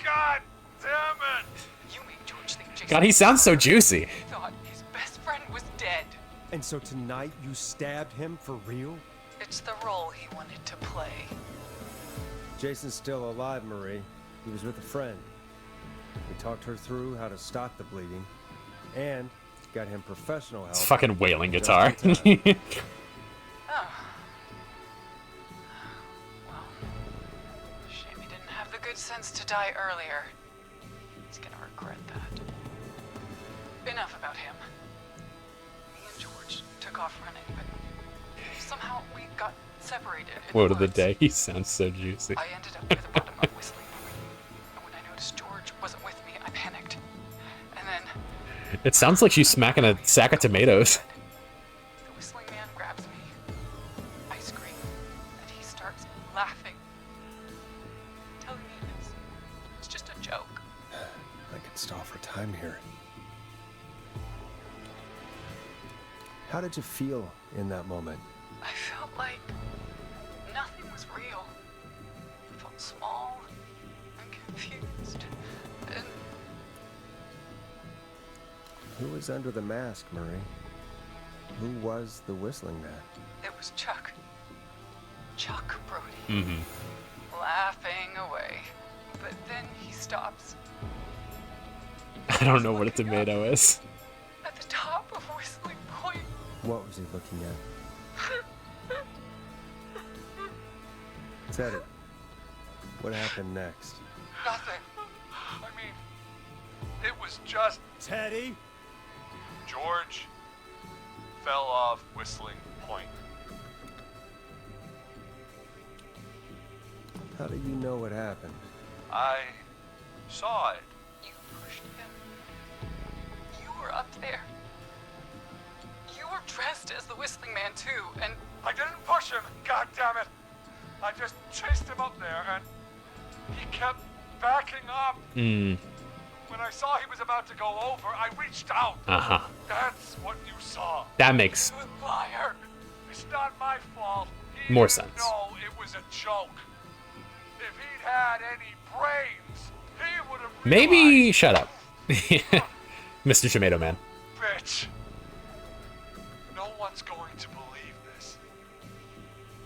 God damn it! You made George think Jason. God, he sounds so juicy. He thought his best friend was dead. And so tonight you stabbed him for real? It's the role he wanted to play. Jason's still alive, Marie. He was with a friend. We talked her through how to stop the bleeding, and got him professional help. It's fucking wailing guitar. Oh. Well, shame he didn't have the good sense to die earlier. He's gonna regret that. Enough about him. Me and George took off running, but somehow we got separated. Quote of the day. He sounds so juicy. I ended up near the bottom of Whistling Point, and when I noticed George wasn't with me, I panicked. And then It sounds like she's smacking a sack of tomatoes. the whistling man grabs me. I scream, and he starts laughing, telling me it's just a joke. I could stall for time here. How did you feel in that moment? I felt like nothing was real. I felt small and confused. And Who was under the mask, Marie? Who was the whistling man? it was Chuck. Chuck Brody. Laughing away. But then he stops I don't know what a tomato is. at the top of Whistling Point. What was he looking at? Teddy, what happened next? Nothing. I mean, it was just Teddy? George fell off Whistling Point. How do you know what happened? I saw it. You pushed him. You were up there. You were dressed as the Whistling Man too, and I didn't push him, god damn it! I just chased him up there and he kept backing up. When I saw he was about to go over, I reached out. That's what you saw. That makes You liar. It's not my fault. He more didn't sense. know it was a joke. If he'd had any brains, he would have Maybe shut up. Mr. Tomato Man. Bitch. No one's going to believe this.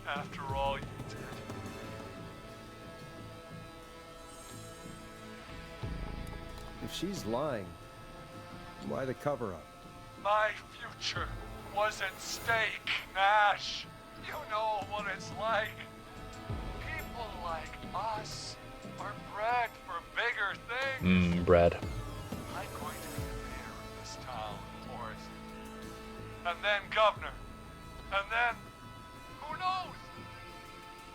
After all you did. If she's lying, why the cover-up? My future was at stake, Nash. You know what it's like. People like us are bred for bigger things. Bread. I'm going to be the bearer and then governor, and then who knows?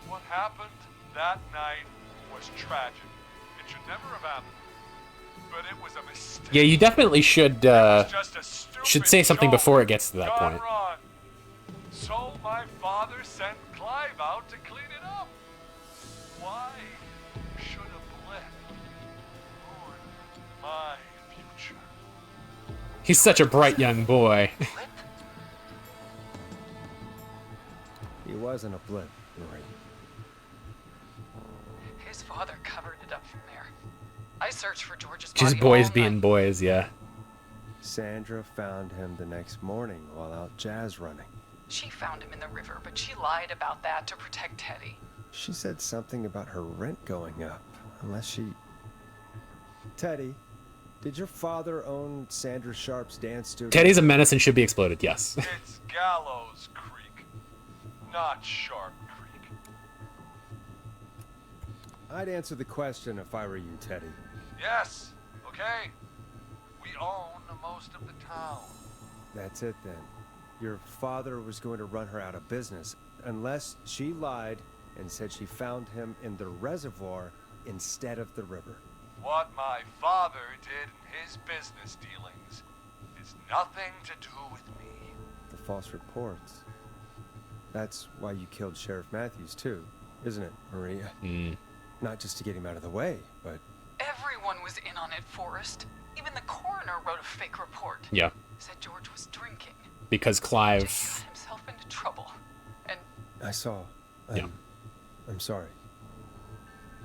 What happened that night was tragic. It should never have happened. But it was a mistake. Yeah, you definitely should Just a stupid say something joke before it gets to that gone point. wrong. So my father sent Clive out to clean it up. Why should a blip ruin my future? He's such a bright young boy. He wasn't a blip, Marie. His father covered it up from there. I searched for George's Just body boys all being night. boys, yeah. Sandra found him the next morning while out jazz running. She found him in the river, but she lied about that to protect Teddy. She said something about her rent going up, unless she... Teddy, did your father own Sandra Sharp's dance studio? Teddy's a menace and should be exploded, yes. It's Gallows Creek, not Sharp Creek. I'd answer the question if I were you, Teddy. Yes, okay. We own most of the town. That's it then. Your father was going to run her out of business, unless she lied and said she found him in the reservoir instead of the river. What my father did in his business dealings is nothing to do with me. The false reports. That's why you killed Sheriff Matthews too, isn't it, Maria? Not just to get him out of the way, but... Everyone was in on it, Forrest. Even the coroner wrote a fake report. Yeah. Said George was drinking. Because Just Clive... got himself into trouble. And I saw. I'm sorry.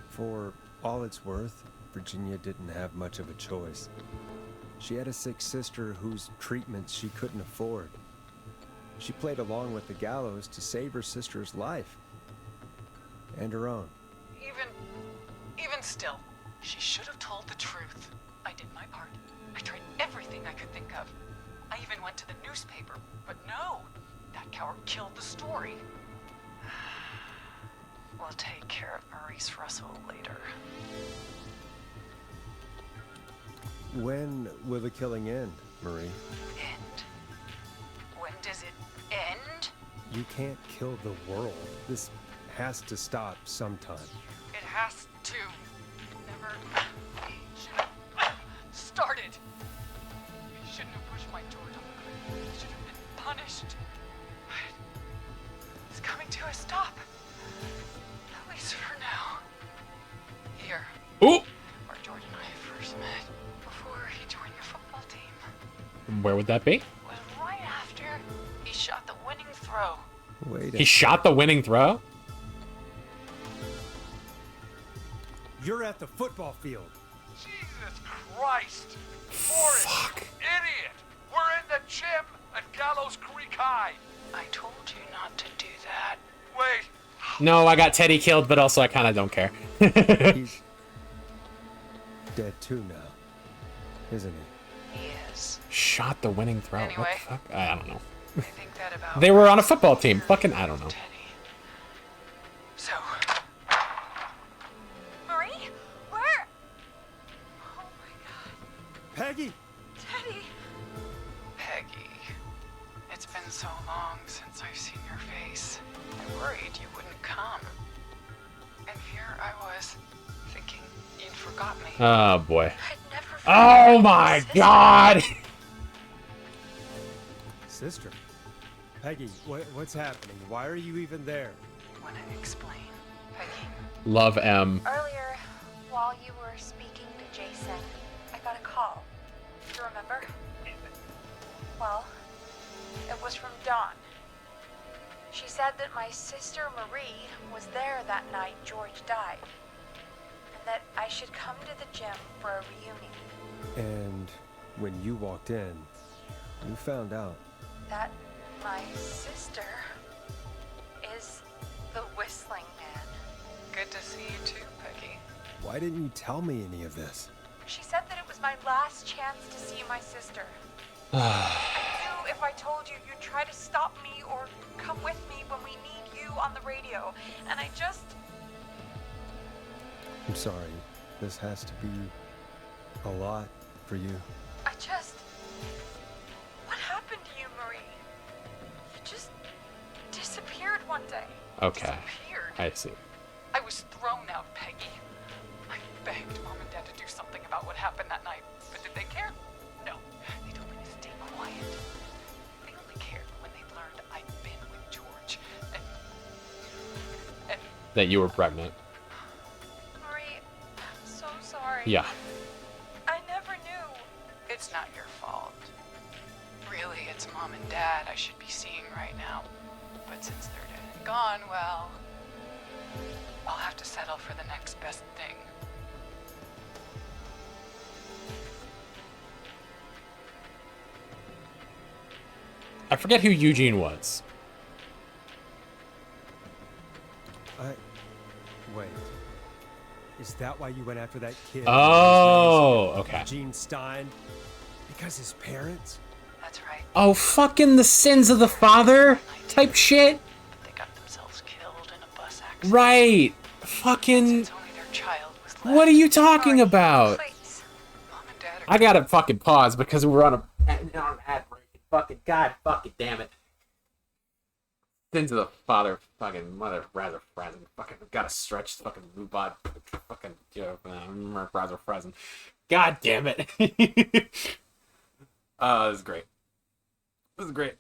For all it's worth, Virginia didn't have much of a choice. She had a sick sister whose treatments she couldn't afford. She played along with the gallows to save her sister's life. And her own. even still, she should have told the truth. I did my part. I tried everything I could think of. I even went to the newspaper, but no, that coward killed the story. We'll take care of Maurice Russell later. When will the killing end, Marie? End? When does it end? You can't kill the world. This has to stop sometime. It has to. Never should have started. He shouldn't have pushed my George on the cliff. He should have been punished. But it's coming to a stop. At least for now. Here. Ooh! Where George and I first met. Before he joined your football team. Where would that be? Was right after he shot the winning throw. Wait a He shot the winning throw? You're at the football field. Jesus Christ! Forrest, you idiot! We're in the gym at Gallows Creek High. I told you not to do that. Wait. No, I got Teddy killed, but also I kind of don't care. He's dead too now, isn't he? He is. Shot the winning throw. What Anyway. the fuck? I don't know. I think that about They were on a football team. Fucking, I don't know. So. Marie? Where? Oh my god. Peggy! Teddy. Peggy. It's been so long since I've seen your face. I worried you wouldn't come. And here I was, thinking you'd forgot me. Oh, boy. I'd never Oh, my God! Sister. Peggy, what's happening? Why are you even there? Want to explain, Peggy? Love M. Earlier, while you were speaking to Jason, I got a call. Do you remember? Well, it was from Dawn. She said that my sister Marie was there that night George died, and that I should come to the gym for a reunion. And when you walked in, you found out. That my sister is the Whistling Man. Good to see you too, Peggy. Why didn't you tell me any of this? She said that it was my last chance to see my sister. I knew if I told you, you'd try to stop me or come with me when we need you on the radio. And I just... I'm sorry. This has to be a lot for you. What happened to you, Marie? just disappeared one day. Okay. Disappeared. I see. I was thrown out, Peggy. I begged Mom and Dad to do something about what happened that night, but did they care? No. They told me to stay quiet. They only cared when they learned I'd been with George. And That you were pregnant. Marie, I'm so sorry. Yeah. I never knew. It's not your fault. Really, it's Mom and Dad I should be seeing right now. But since they're dead and gone, well, I'll have to settle for the next best thing. I forget who Eugene was. Wait. Is that why you went after that kid? Oh, okay. Gene Stein? Because his parents? That's right. Oh, fucking the sins of the father type shit. They got themselves killed in a bus accident. Right. Fucking. Only their child was left. What are you talking about? Please. Mom and Dad are I gotta fucking pause because we're on an ad break. Fucking god, fucking damn it. Sins of the father, fucking mother, rather present. Fucking gotta stretch fucking Lubot. Fucking, rather present. God damn it. This is great. This is great.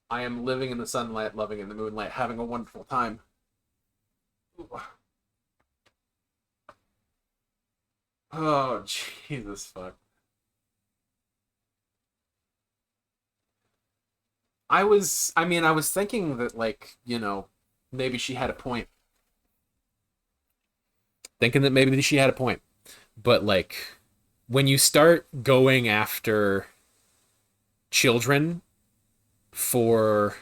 I am living in the sunlight, loving in the moonlight, having a wonderful time. Ooh. Oh, Jesus fuck. I was thinking that, like, you know, maybe she had a point. Thinking that maybe she had a point. But, like, when you start going after children for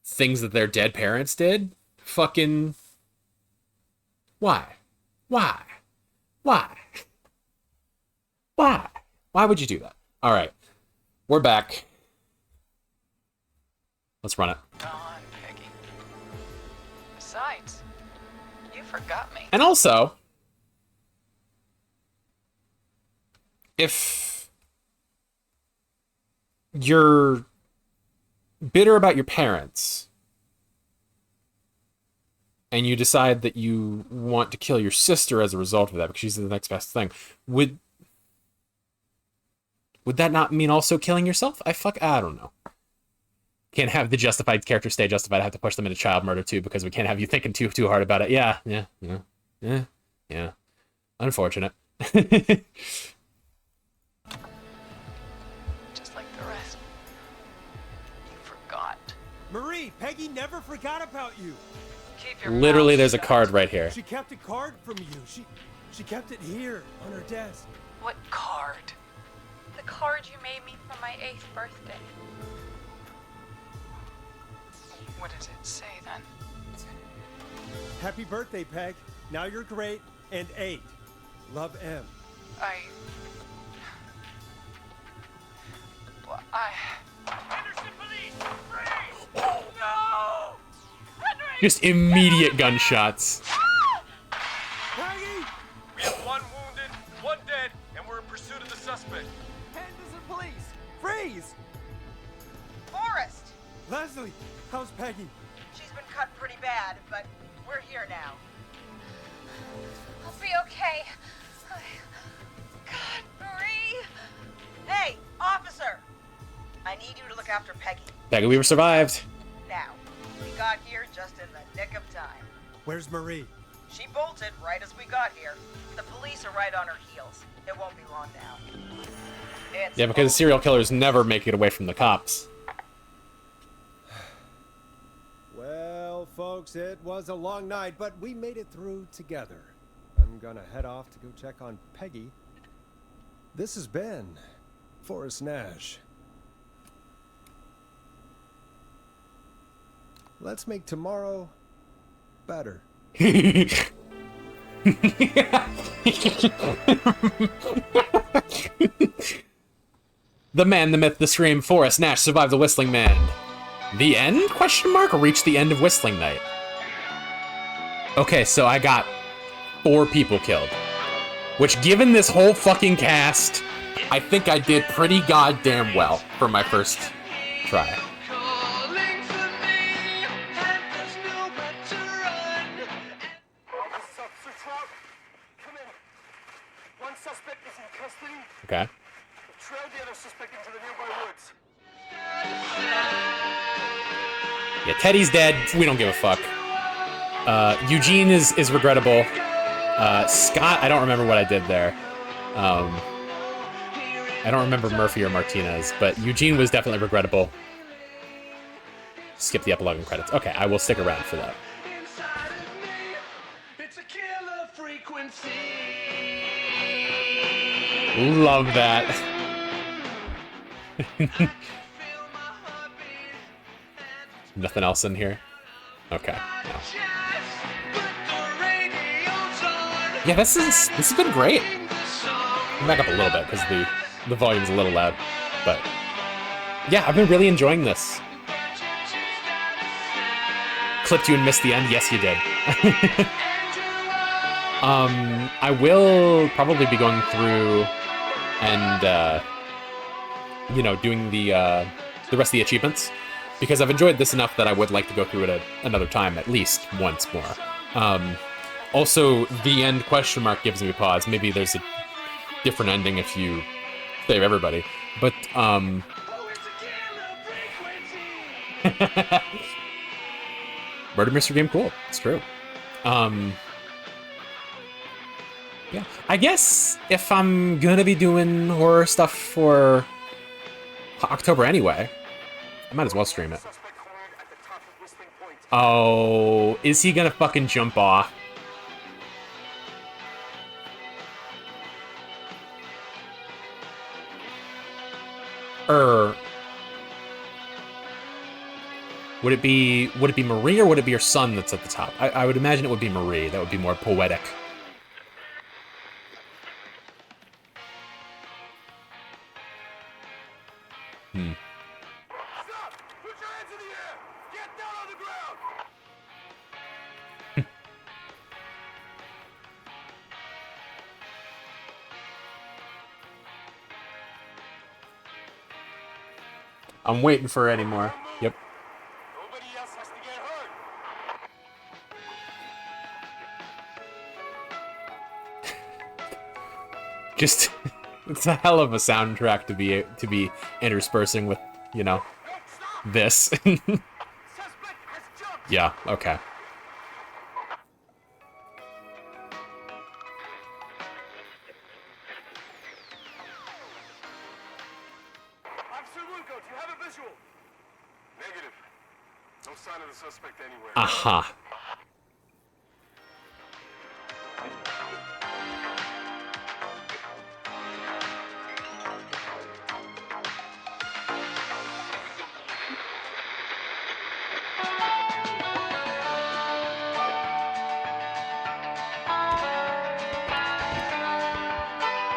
things that their dead parents did, fucking... Why? Why? Why? Why? Why would you do that? All right. We're back. Let's run it. gone, Peggy. Besides, you forgot me. And also, if you're bitter about your parents and you decide that you want to kill your sister as a result of that because she's the next best thing, would that not mean also killing yourself? I don't know. Can't have the justified character stay justified. I have to push them into child murder too because we can't have you thinking too hard about it. Yeah. Unfortunate. Just like the rest. You forgot. Marie, Peggy never forgot about you. Keep your Literally, mouth there's a shut. card right here. She kept a card from you. She kept it here on her desk. What card? The card you made me for my 8th birthday. What does it say then? Happy birthday, Peg. Now you're great and 8. Love, M. Henderson police! Freeze! No! Just immediate gunshots. Peggy! We have 1 wounded, 1 dead, and we're in pursuit of the suspect. Henderson police! Freeze! Forrest! Leslie, how's Peggy? She's been cut pretty bad, but we're here now. I'll be okay. God, Marie! Hey, officer! I need you to look after Peggy. Peggy Weaver survived. Now, we got here just in the nick of time. Where's Marie? She bolted right as we got here. The police are right on her heels. It won't be long now. It's Yeah, because serial killers never make it away from the cops. Well, folks, it was a long night, but we made it through together. I'm gonna head off to go check on Peggy. This has been Forrest Nash. Let's make tomorrow better. The man, the myth, the scream, Forrest Nash survived the Whistling Man. The end? Question mark? Reached the end of Whistling Night. Okay, so I got 4 people killed. Which, given this whole fucking cast, I think I did pretty goddamn well for my first try. Okay. Yeah, Teddy's dead. We don't give a fuck. Eugene is regrettable. Scott, I don't remember what I did there. I don't remember Murphy or Martinez, but Eugene was definitely regrettable. Skip the epilogue and credits. Okay, I will stick around for that. Love that. Nothing else in here? Okay. No. Yeah, this has been great. I'll back up a little bit because the volume's a little loud. But yeah, I've been really enjoying this. Clipped you and missed the end? Yes, you did. I will probably be going through and you know, doing the rest of the achievements, because I've enjoyed this enough that I would like to go through it another time, at least once more. Also, the end question mark gives me pause. Maybe there's a different ending if you save everybody. But, Murder Mystery Game, cool. It's true. Yeah. I guess if I'm gonna be doing horror stuff for October anyway, I might as well stream it. Oh, is he gonna fucking jump off? Would it be Marie, or would it be your son that's at the top? I would imagine it would be Marie. That would be more poetic. Stop! Put your hands in the air! Get down on the ground! I'm waiting for any more. Yep. Nobody else has to get hurt. Just, it's a hell of a soundtrack to be interspersing with, you know, this. Yeah, okay. Officer Lugo, do you have a visual? Negative. No sign of the suspect anywhere. Aha.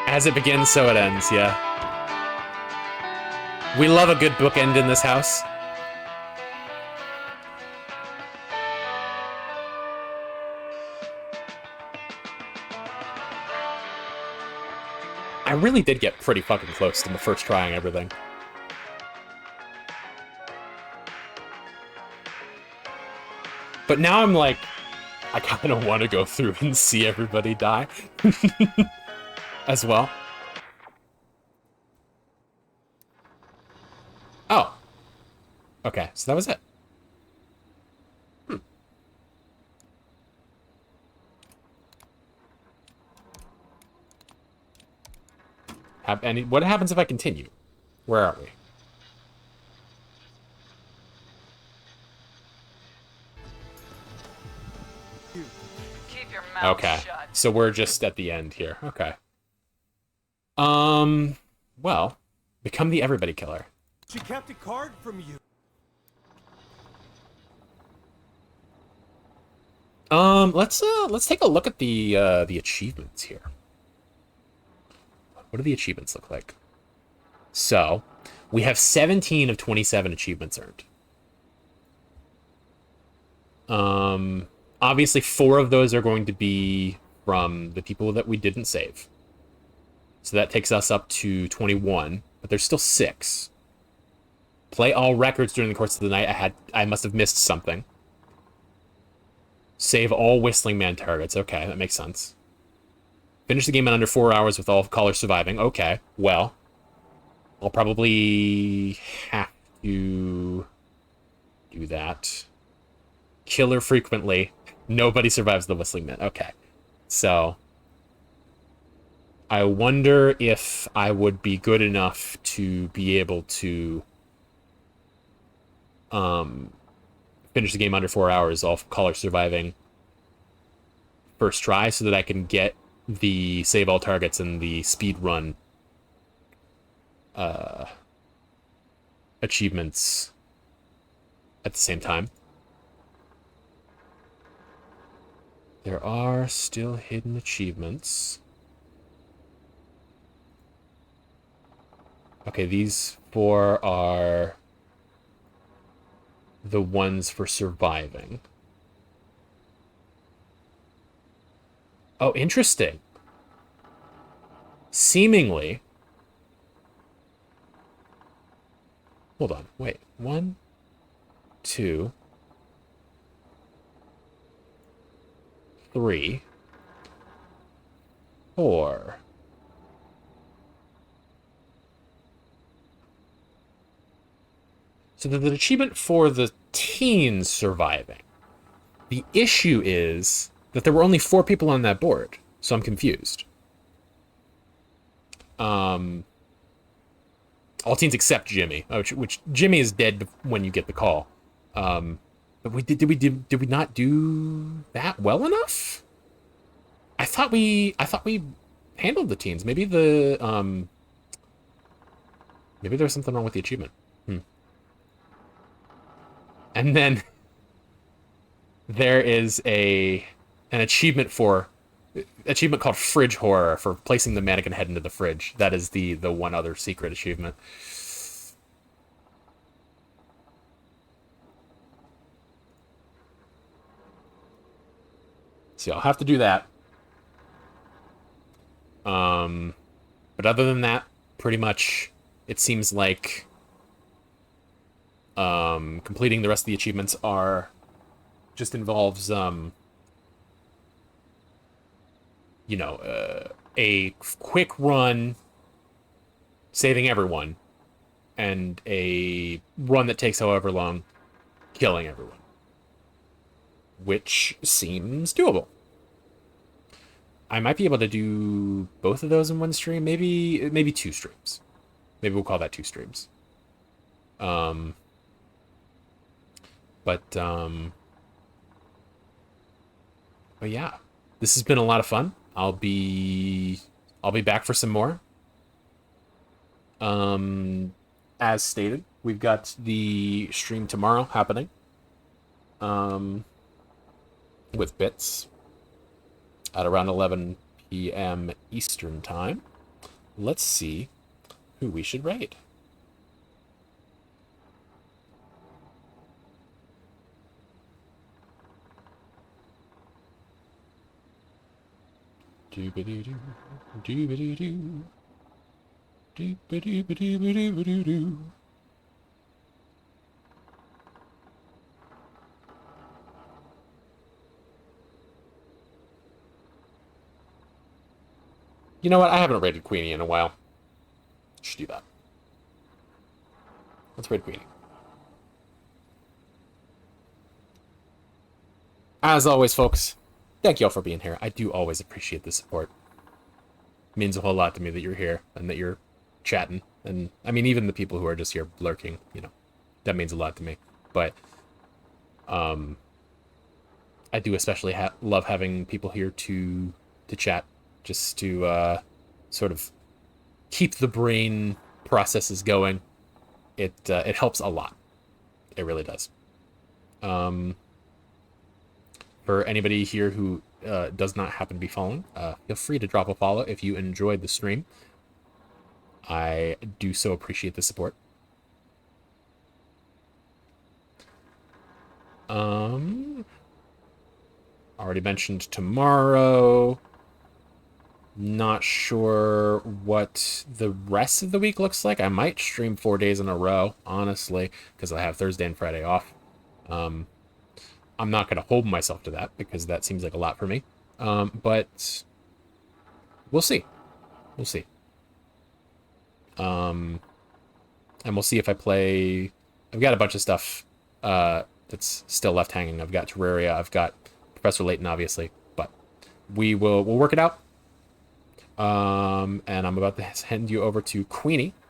As it begins, so it ends, yeah. We love a good bookend in this house. I really did get pretty fucking close to the first try and everything. But now I'm like, I kind of want to go through and see everybody die. As well. Oh. Okay, so that was it. What happens if I continue? Where are we? Keep your mouth Okay, shut. so we're just at the end here. Okay. Well, become the everybody killer. She kept a card from you. Let's take a look at the achievements here. What do the achievements look like? So, we have 17 of 27 achievements earned. Obviously 4 of those are going to be from the people that we didn't save. So that takes us up to 21, but there's still 6. Play all records during the course of the night. I must have missed something. Save all Whistling Man targets. Okay, that makes sense. Finish the game in under 4 hours with all callers surviving. Okay, well, I'll probably have to do that. Killer frequently. Nobody survives the Whistling Man. Okay, so I wonder if I would be good enough to be able to finish the game under 4 hours, all callers surviving first try, so that I can get the save all targets and the speed run achievements at the same time. There are still hidden achievements. Okay, these 4 are the ones for surviving. Oh, interesting. Seemingly. Hold on, wait. 1, 2, 3, 4. So there's an achievement for the teens surviving. The issue is that there were only 4 people on that board, so I'm confused. All teens except Jimmy, which Jimmy is dead when you get the call. But did we not do that well enough? I thought we handled the teens. Maybe maybe there was something wrong with the achievement. And then there is an achievement called Fridge Horror for placing the mannequin head into the fridge. That is the one other secret achievement. So I'll have to do that. But other than that, pretty much it seems like completing the rest of the achievements just involves a quick run saving everyone and a run that takes however long killing everyone, which seems doable. I might be able to do both of those in one stream, maybe 2 streams. Maybe we'll call that 2 streams. But yeah, this has been a lot of fun. I'll be back for some more. As stated, we've got the stream tomorrow happening. With bits at around 11 p.m. Eastern time. Let's see who we should raid. Doobity-doo, doobity-doo, doobity-doo-doo-doo-doo-doo. You know what? I haven't raided Queenie in a while. Should do that. Let's raid Queenie. As always, folks, thank you all for being here. I do always appreciate the support. It means a whole lot to me that you're here and that you're chatting. And I mean, even the people who are just here lurking, that means a lot to me. But I do especially love having people here to chat, just to sort of keep the brain processes going. It helps a lot. It really does. For anybody here who does not happen to be following, feel free to drop a follow if you enjoyed the stream. I do so appreciate the support. Already mentioned tomorrow. Not sure what the rest of the week looks like. I might stream 4 days in a row, honestly, because I have Thursday and Friday off. I'm not going to hold myself to that because that seems like a lot for me. But we'll see. We'll see. And we'll see if I play... I've got a bunch of stuff that's still left hanging. I've got Terraria. I've got Professor Layton, obviously. But we'll work it out. And I'm about to send you over to Queenie